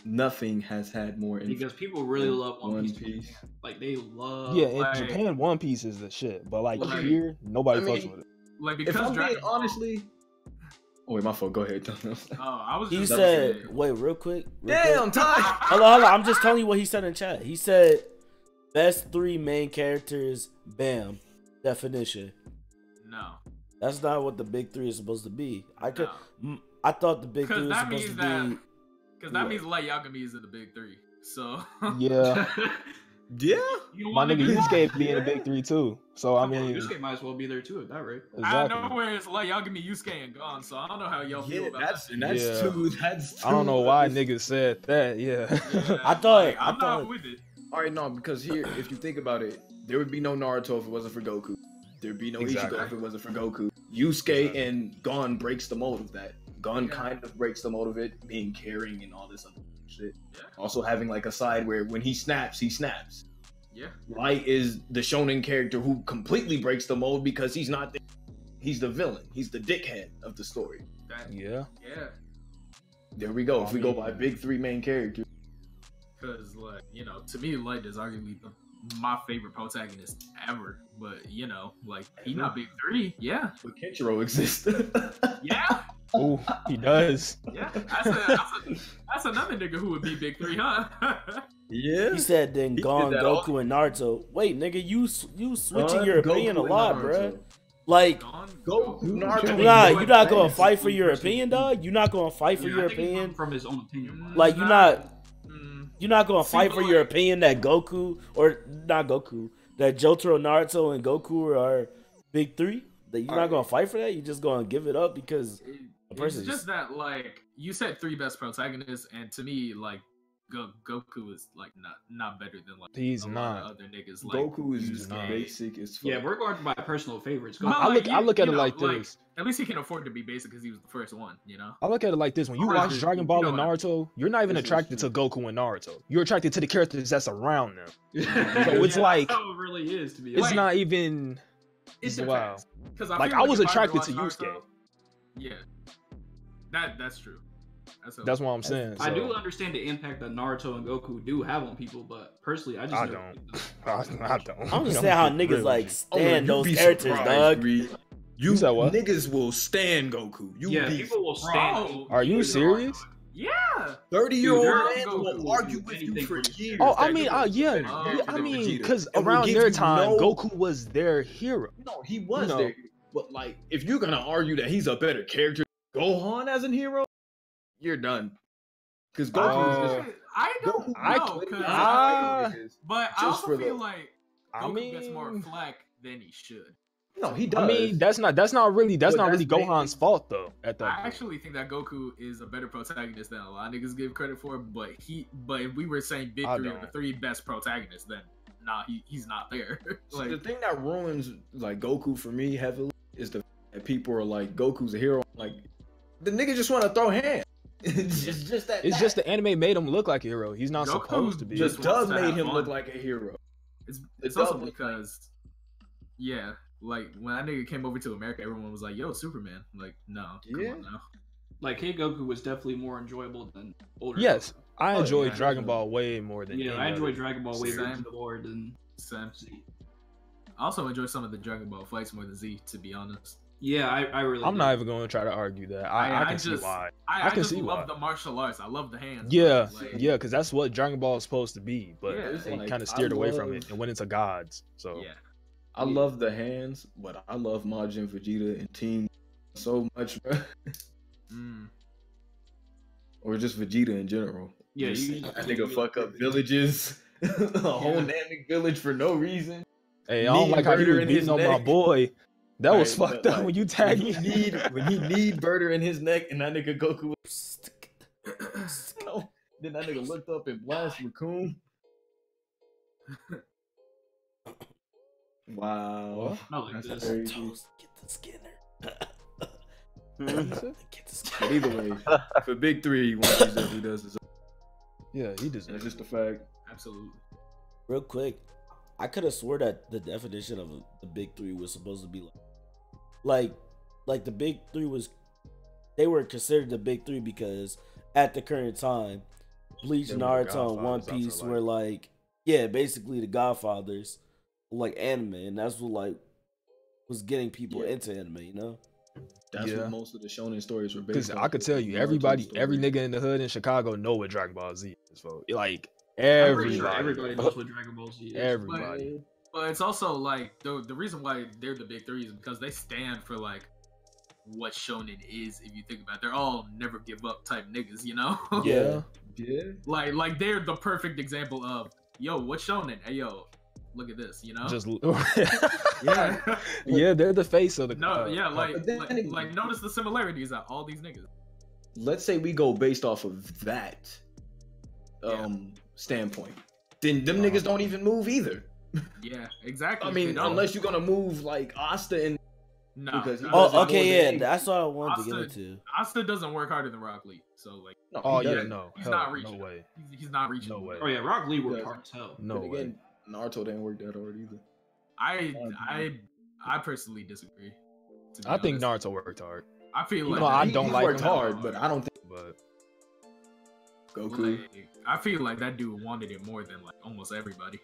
nothing has had more. Because people really love One One Piece. Piece. Like they love. Yeah, in like- Japan, One Piece is the shit, but like Like, here, nobody I fucks mean, with it. Like If because I'm being Dragon Ball. honestly, oh wait, my fault. Go ahead. I was He just said, saying- wait, real quick. Damn, Ty. Hold on. I'm just telling you what he said in chat. He said, best three main characters, bam, definition. No, That's not what the big three is supposed to be. I thought the big because three was that supposed means to that be. because that means Light Yagami is in the big 3. So Yeah, Yeah. you my wanna nigga do that? Yusuke be in the big three too. So I Come on, mean, Yusuke might as well be there too at that rate. I exactly. know where it's Light Yagami, Yusuke, and Gon. So I don't know how y'all feel Yeah, about that's that. and that's Yeah. two. That's two. I don't know why niggas said that. Yeah. Yeah, I thought- like, I'm I thought- not with it. All right, no, because here, if you think about it, there would be no Naruto if it wasn't for Goku. There'd be no Exactly. Ichigo if it wasn't for Goku. Yusuke and Gon breaks the mold of that. Gon Yeah. kind of breaks the mold of it, being caring and all this other shit. Yeah. Also having like a side where when he snaps, he snaps. Yeah, Light is the shonen character who completely breaks the mold because he's not the, he's the villain. He's the dickhead of the story. that, Yeah. yeah. There we go. If we go by big 3 main characters. Because, like, you know, to me, Light is arguably my favorite protagonist ever. But, you know, like, he not big 3. Yeah. But Kenshiro exists. Yeah. Oh, he does. Yeah. That's another nigga who would be big 3, huh? Yeah. He said then He did Gon, that all- Goku, and Naruto. Wait, nigga, you switching Gon, your Goku, opinion a and lot, Naruto. bruh. Like, Gon, Goku, Naruto. nah, and you not gonna Goku. fight for your opinion, dog. You not gonna fight for Yeah, your I think he's opinion. coming from his own opinion. Like, you not Mm, you're not gonna See, fight but for your like- opinion that Goku or not Goku, that Jotaro, Naruto, and Goku are big 3. That you're not gonna fight for that. You're just gonna give it up because it- a person it's just that, like, you said 3 best protagonists, and to me, like, Goku is, like, not better than, like, He's a lot not. of other niggas. Like, Goku is Yusuke. not. basic as fuck. Yeah, we're going by personal favorites. But, I like, look at you it know, like this. At least he can afford to be basic because he was the first one, you know? I look at it like this: when you watch Versus- Dragon Ball you and know what? Naruto, you're not even This is attracted to true. Goku and Naruto. You're attracted to the characters that's around them. So it's like- how it really is to be. It's honest. not even. It Wow. depends. Because Like, I was attracted to Yusuke. Yeah. That's true. That's what I'm saying. I do so- understand the impact that Naruto and Goku do have on people, but personally, I just I never don't. picked them. I don't. I'm just saying how niggas like Oh, stand you'd those be characters, surprised, dog. Bree. You said what? Niggas will stand Goku. You Yeah, be people will stand. Bro. Are you serious? Yeah. 30-year-old Dude, man they're will Goku argue will with do you anything for for you. years. Oh, I that mean, Goku is yeah, better Oh, than I mean, Vegeta. because And will around give their you time, no- Goku was their hero. No, he was know. there. But like, if you're gonna argue that he's a better character than Gohan as a hero, you're done. Because Goku is just I don't Goku know. is 'cause Ah. but I just also for feel the- like I Goku gets more mean, flack than he should. No, he does. I mean, that's not really Gohan's fault though. At that, I actually think that Goku is a better protagonist than a lot of niggas give credit for. But if we were saying big three are the three best protagonists, then nah, he's not there. Like, the thing that ruins like Goku for me heavily is the that people are like Goku's a hero. Like the nigga just want to throw hands. It's just that. It's just the anime made him look like a hero. He's not Goku supposed to be. Just does made him look like a hero. It's also because, yeah, like when that nigga came over to America, everyone was like, "Yo, Superman!" Like, no, come on now. Like Kid Goku was definitely more enjoyable than older. Yes, Goku. I enjoyed Dragon Ball way more than. I enjoyed Dragon Ball way Same. more than Same. Z. I also enjoy some of the Dragon Ball fights more than Z, to be honest. Yeah, I really. I'm not even going to try to argue that. I can see why. I can just see love why. the martial arts. I love the hands. Yeah, like, yeah, because that's what Dragon Ball is supposed to be, but Yeah, they like, kind of steered away from it and went into gods. So yeah. I love the hands, but I love Majin Vegeta and Team so much, bro. Or just Vegeta in general. Yeah, that nigga fuck up villages, a whole Namek village for no reason. Hey, I don't like how he was beating on my boy. That was fucked up when you tagged me. When he need Burter in his neck and that nigga Goku then that nigga looked up and blasted Raccoon. Wow. That's crazy. Get the Skinner. But either way, for Big Three, one he definitely does his own. Yeah, he does. That's just a fact. Absolutely. Real quick, I could have swore that the definition of the big three was supposed to be like the big three was, they were considered the big three because at the current time, Bleach, Naruto, and One Piece were like, yeah, basically the Godfathers, like anime, and that's what like was getting people into anime, you know. That's what most of the shonen stories were based on. Because I could tell you, everybody, every nigga in the hood in Chicago know what Dragon Ball Z is. So, like, everybody knows what Dragon Ball Z is. Everybody. But it's also like the reason why they're the big three is because they stand for like what shonen is. If you think about it, they're all never give up type niggas, you know? Yeah. Like they're the perfect example of, yo, what's shonen? Hey, yo, look at this, you know? Just yeah, yeah, they're the face of the. Like notice the similarities of all these niggas. Let's say we go based off of that standpoint, then them niggas don't even move either. Yeah, exactly. I mean, unless you're gonna move like Asta and that's what I wanted to get into. Asta doesn't work harder than Rock Lee, so like. He's not reaching. No way. He's not reaching. No way. Oh yeah, Rock Lee worked hard as hell. No way. Again, Naruto didn't work that hard either. I personally disagree. I think Naruto worked hard. I feel like I don't like worked hard, but I don't think. But Goku, like, I feel like that dude wanted it more than like almost everybody.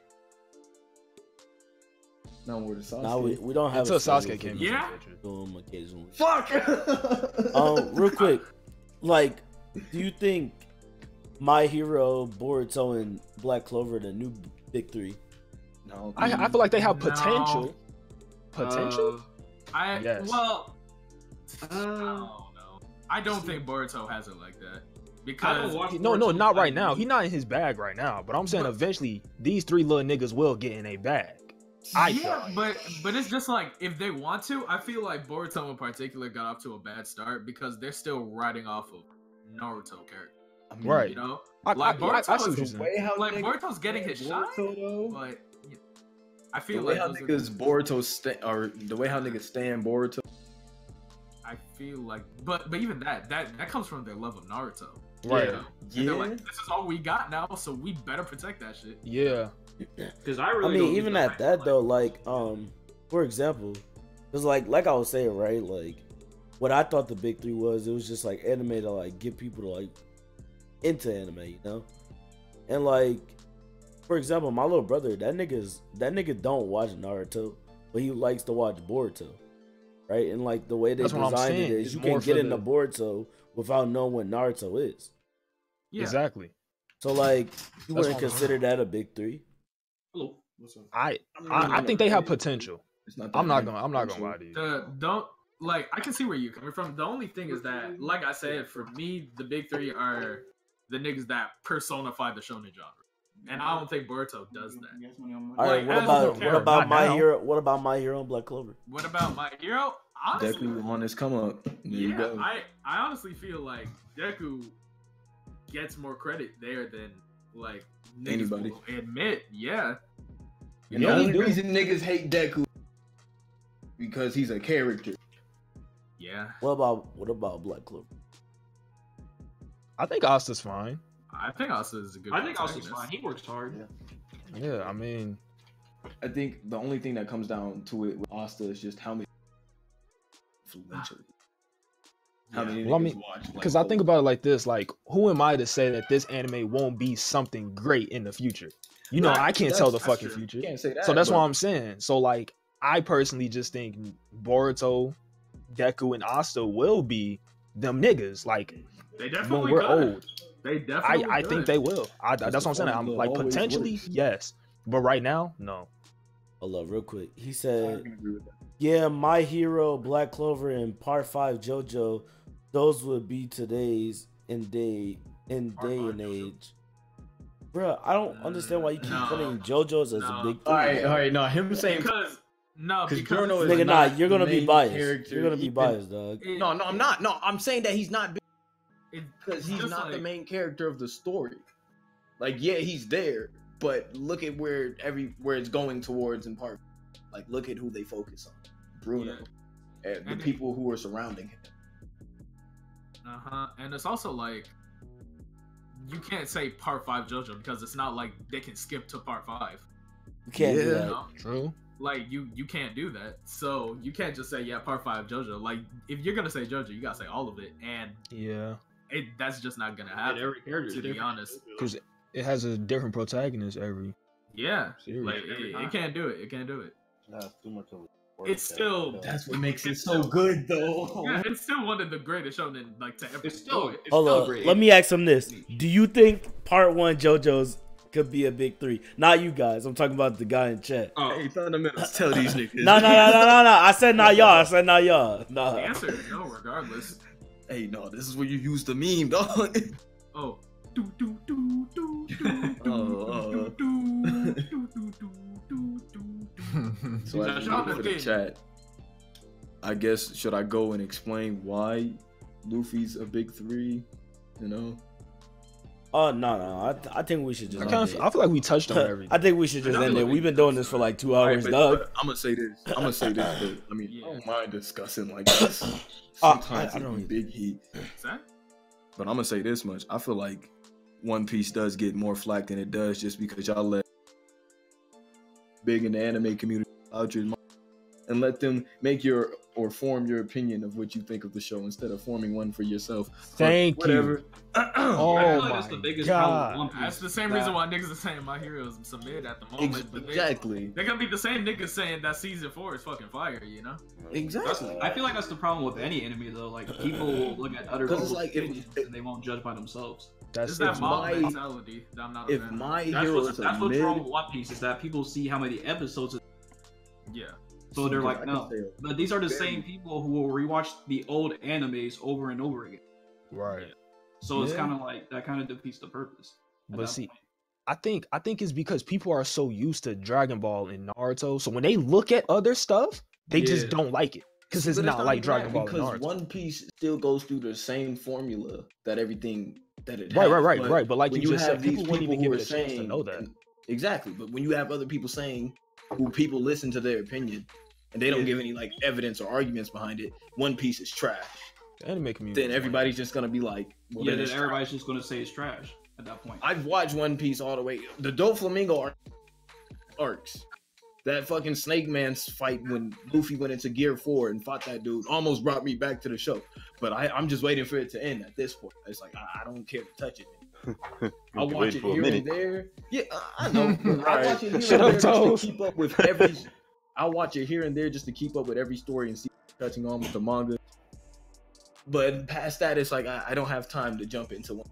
No more to Sasuke. Now we don't have until Sasuke came. Yeah. Occasionally. Fuck. Real quick, like, do you think My Hero, Boruto, and Black Clover are the new big three? No. I feel like they have potential. Potential? I don't know. I don't think Boruto has it like that. Because no, not right now. He's not in his bag right now. But I'm saying eventually these three little niggas will get in a bag. But it's just like if they want to, I feel like Boruto in particular got off to a bad start because they're still riding off of Naruto character. Right. You know? I Boruto's, see what you're saying. like Boruto's getting his shine, but I feel like how niggas Boruto or the way how niggas stand Boruto. I feel like, but even that comes from their love of Naruto, right? You know? Yeah. They're like, this is all we got now, so we better protect that shit. Yeah. Because I really. I mean, even at that though, like, for example, because like I was saying, right, like, what I thought the big three was, it was just like anime to like get people to like into anime, you know, and like. For example, my little brother, that nigga don't watch Naruto, but he likes to watch Boruto, right? And like the way they designed it is, you can get into Boruto without knowing what Naruto is. Yeah. Exactly. So like, you wouldn't consider that a big three? Hello. What's up? I think they have potential. I'm not gonna lie to you. Don't like. I can see where you're coming from. The only thing is that, like I said, for me, the big three are the niggas that personify the shonen genre. and I don't think Boruto does that. All right, Like, what about My Hero? What about My Hero and Black Clover? What about My Hero? Honestly, Deku on his come up. There you go. I honestly feel like Deku gets more credit there than like niggas Anybody. will admit. Yeah. And the only reason niggas hate Deku because he's a character. Yeah. What about Black Clover? I think Asta's fine. I think Asta is a good. I think Asta's protagonist. fine. He works hard. Yeah, I mean, I think the only thing that comes down to it with Asta is just how many influential. How many well, I niggas mean, watch. Like, because I think about it like this: like, who am I to say that this anime won't be something great in the future? You know, Right, I can't tell the that's fucking true. future. You can't say that, So that's but- what I'm saying. So like, I personally just think Boruto, Deku, and Asta will be them niggas. Like, They definitely when we're could. old, They definitely. I think could. they will. That's what I'm saying. the I'm formula like always potentially works. yes, but right now, no. Hold up, real quick. He I said, can agree with that. "Yeah, My Hero, Black Clover, and Part 5 JoJo, those would be today's in day and age." Bruh, I don't understand why you keep No. putting JoJo's as a No. big All three. right. No, him saying Because because Bruno is Nigga, nah, not you're gonna the be main biased. character. You're gonna be Even- biased, dog. it- No, I'm not. No, I'm saying that he's not it- because he's just not the like- main character of the story. Like, yeah, he's there, but look at where it's going towards in part. Like, look at who they focus on, Bruno, and the And it- people who are surrounding him. And it's also like you can't say Part 5 JoJo because it's not like they can skip to Part 5. You can't do Yeah. that. know? True. Like you can't do that. So you can't just say Part 5 JoJo. Like if you're gonna say JoJo, you gotta say all of it, and Yeah, that's just not gonna happen. every character is to be different. honest. because it has a different protagonist every Yeah, series. like it can't do it. It can't do it. That's too much of a It's still That's what makes it so good, though. yeah, it's still one of the greatest shonen like to ever It's still, do it's it. Hold still up. great. Let me ask him this: do you think Part 1 JoJo's could be a big three? Not you guys. I'm talking about the guy in chat. Oh, Hey, fundamentals, tell these niggas. No. I said not y'all. I said not y'all. The Nah. answer is no, regardless. Hey, no, this is where you use the meme, dog. Oh. So as we wait for the chat, I guess should I go and explain why Luffy's a big three? You know, Oh no. I think we should just. I feel like we touched on everything. I think we should just end it. We've been doing this for like 2 hours, Alright, dog. but I'm gonna say this. But, I mean, Yeah. I don't mind discussing like this. I Sometimes don't it be big heat. Exactly. But I'm gonna say this much: I feel like One Piece does get more flack than it does just because y'all let big in the anime community out your mind and let them make form your opinion of what you think of the show instead of forming one for yourself. Thank you. Whatever. Oh I feel like that's my the biggest God. problem with One Piece. That's the same reason why niggas are saying My Hero is some mid at the moment. but Exactly. They're gonna be the same niggas saying that season 4 is fucking fire, you know? Exactly. I feel like that's the problem with any anime though. Like people will look at other 'Cause people's it's like, if- opinions and they won't judge by themselves. That's It's that if mob my- mentality that I'm not a If fan of. My That's Hero what's is a wrong mid, with One Piece is that people see how many episodes, Yeah. so they're I like, can no. say But these are the very- same people who will rewatch the old animes over and over again. right. So it's Yeah. kind of like that kind of defeats the purpose. at But that see, point. I think it's because people are so used to Dragon Ball and Naruto, so when they look at other stuff, they just Yeah. don't like it because it's But not like even Dragon that, Ball and because Naruto. One Piece still goes through the same formula that everything that it Right, has. right. But like when you just said, have these people wouldn't even who give are it a chance to saying- know that. Exactly, but when you have other people saying, who people listen to their opinion, and they don't give any like evidence or arguments behind it, One Piece is trash. The anime community. Then everybody's just gonna be like, well, Yeah, then then it's everybody's just gonna say it's trash at that point. I've watched One Piece all the way. The Doflamingo arcs. That fucking Snake Man's fight when Luffy went into Gear 4 and fought that dude almost brought me back to the show. But I'm just waiting for it to end at this point. It's like, I don't care to touch it. I'll watch it here and there. Yeah, I know. I'll watch it here Shut and up, there just Toes. to keep up with every... I'll watch it here and there just to keep up with every story and see what's touching on with the manga. But past that, it's like, I don't have time to jump into one.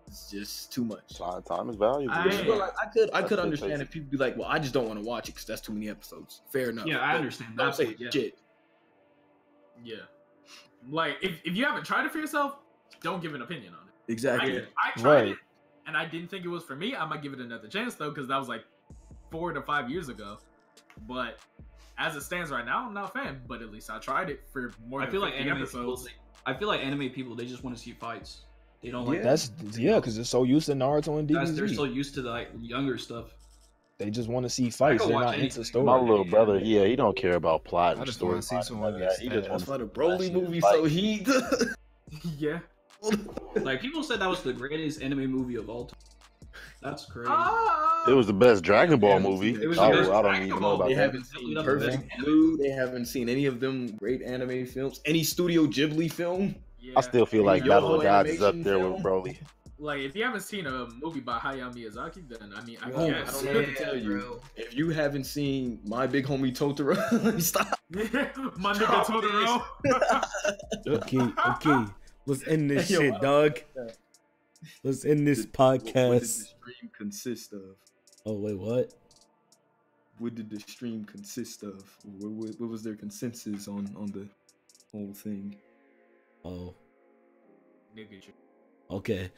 It's just too much. Time is valuable. But like, I could That's understand it. if people be like, well, I just don't want to watch it because that's too many episodes. Fair enough. Yeah, I But understand Don't that. say but yeah. shit. Yeah. Like if you haven't tried it for yourself, don't give an opinion on it. Exactly. I tried Right. it and I didn't think it was for me. I might give it another chance though, because that was like 4 to 5 years ago. But as it stands right now, I'm not a fan. But at least I tried it for more. I than feel like 50 anime episodes. people. I feel like anime people, they just want to see fights. They don't like. That's because they're so used to Naruto and Guys, they're DBZ. so used to the like younger stuff. They just want to see fights. go They're watch not anything. into story. My little brother, yeah, he don't care about plot I and just story. want to see someone get He just stabbed. wants That's why the that Broly shit movie fight. so heat. Yeah. Like people said that was the greatest anime movie of all time. That's crazy. It was the best Dragon Ball movie. It was I the best don't Dragon even Ball. know about They that. haven't Definitely seen not the best Perfect anime. Blue. They haven't seen any of them great anime films. Any Studio Ghibli film. Yeah. I still feel like Yo, Battle of the Gods is up animation there film? with Broly. Like, if you haven't seen a movie by Hayao Miyazaki, then I mean, I Oh, guess. I don't know what to tell you. If you haven't seen My Big Homie Totoro, stop. My nigga Totoro. Okay. Let's end this Yo, shit, dog. Let's end this What did the podcast. stream consist of? Oh wait, what? What did the stream consist of? What was their consensus on the whole thing? Oh, Nigga, okay.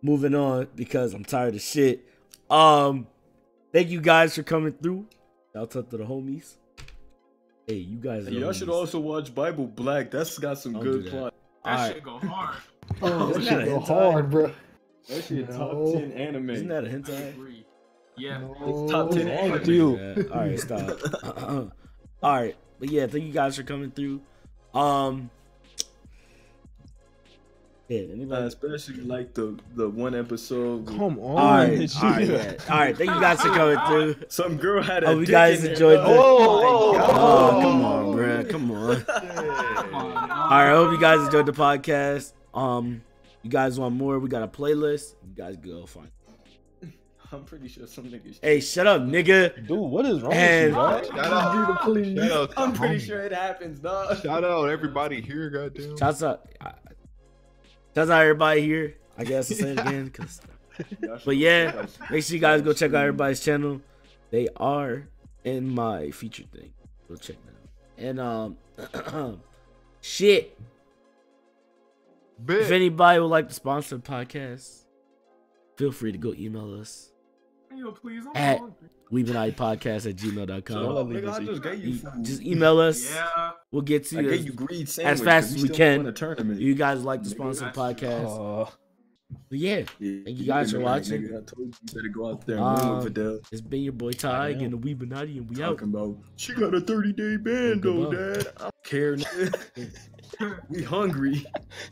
Moving on because I'm tired of shit. Thank you guys for coming through. Shout out to the homies. Hey, you guys. Hey, y'all should also watch Bible Black. That's got some Don't good do that. plot. that Alright. shit go hard. Oh, Isn't that that shit a go hentai? hard, bro. That shit top No. 10 anime. Isn't that a hentai? Agree. Yeah. No. Top 10 What's wrong with anime. you? Yeah. All right, stop. All right, but yeah, thank you guys for coming through. Yeah, anybody? Especially like the one episode. with- Come on. All right, yeah. All right, thank you guys for coming through. Some girl had a Hope you dick guys in enjoyed there. the. Oh, my Oh, God. come on, bruh. Come on. Come on, All right, I hope you guys enjoyed the podcast. You guys want more? We got a playlist. You guys go find. I'm pretty sure some niggas. Hey, shut up, nigga. Dude, what is wrong And- with you, dog? Shout out, Please. shout out, I'm pretty sure it happens, dog. shout out everybody here, goddamn. Shouts out everybody here. I guess I'll say it again, cause. But yeah, make sure you guys go check out everybody's channel. They are in my featured thing. Go check that out. And shit. If anybody would like to sponsor the podcast, feel free to go email us Yo, please, I'm at hungry. weebinatipodcast@gmail.com. Oh, nigga, I just gave you food. Just email us. Yeah. We'll get to I you gave as, you greed as sandwich, fast but as you we still can. won a tournament. You guys like to Nigga, sponsor the that's- podcast. But yeah, thank you guys for watching. Nigga, I told you you better go out there and win with Vidal. It's been your boy Tig and the Weebinati, and we out. Talking about she got a 30-day ban though, Goodbye. Dad. I don't care, nigga. We hungry.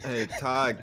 Hey, Todd,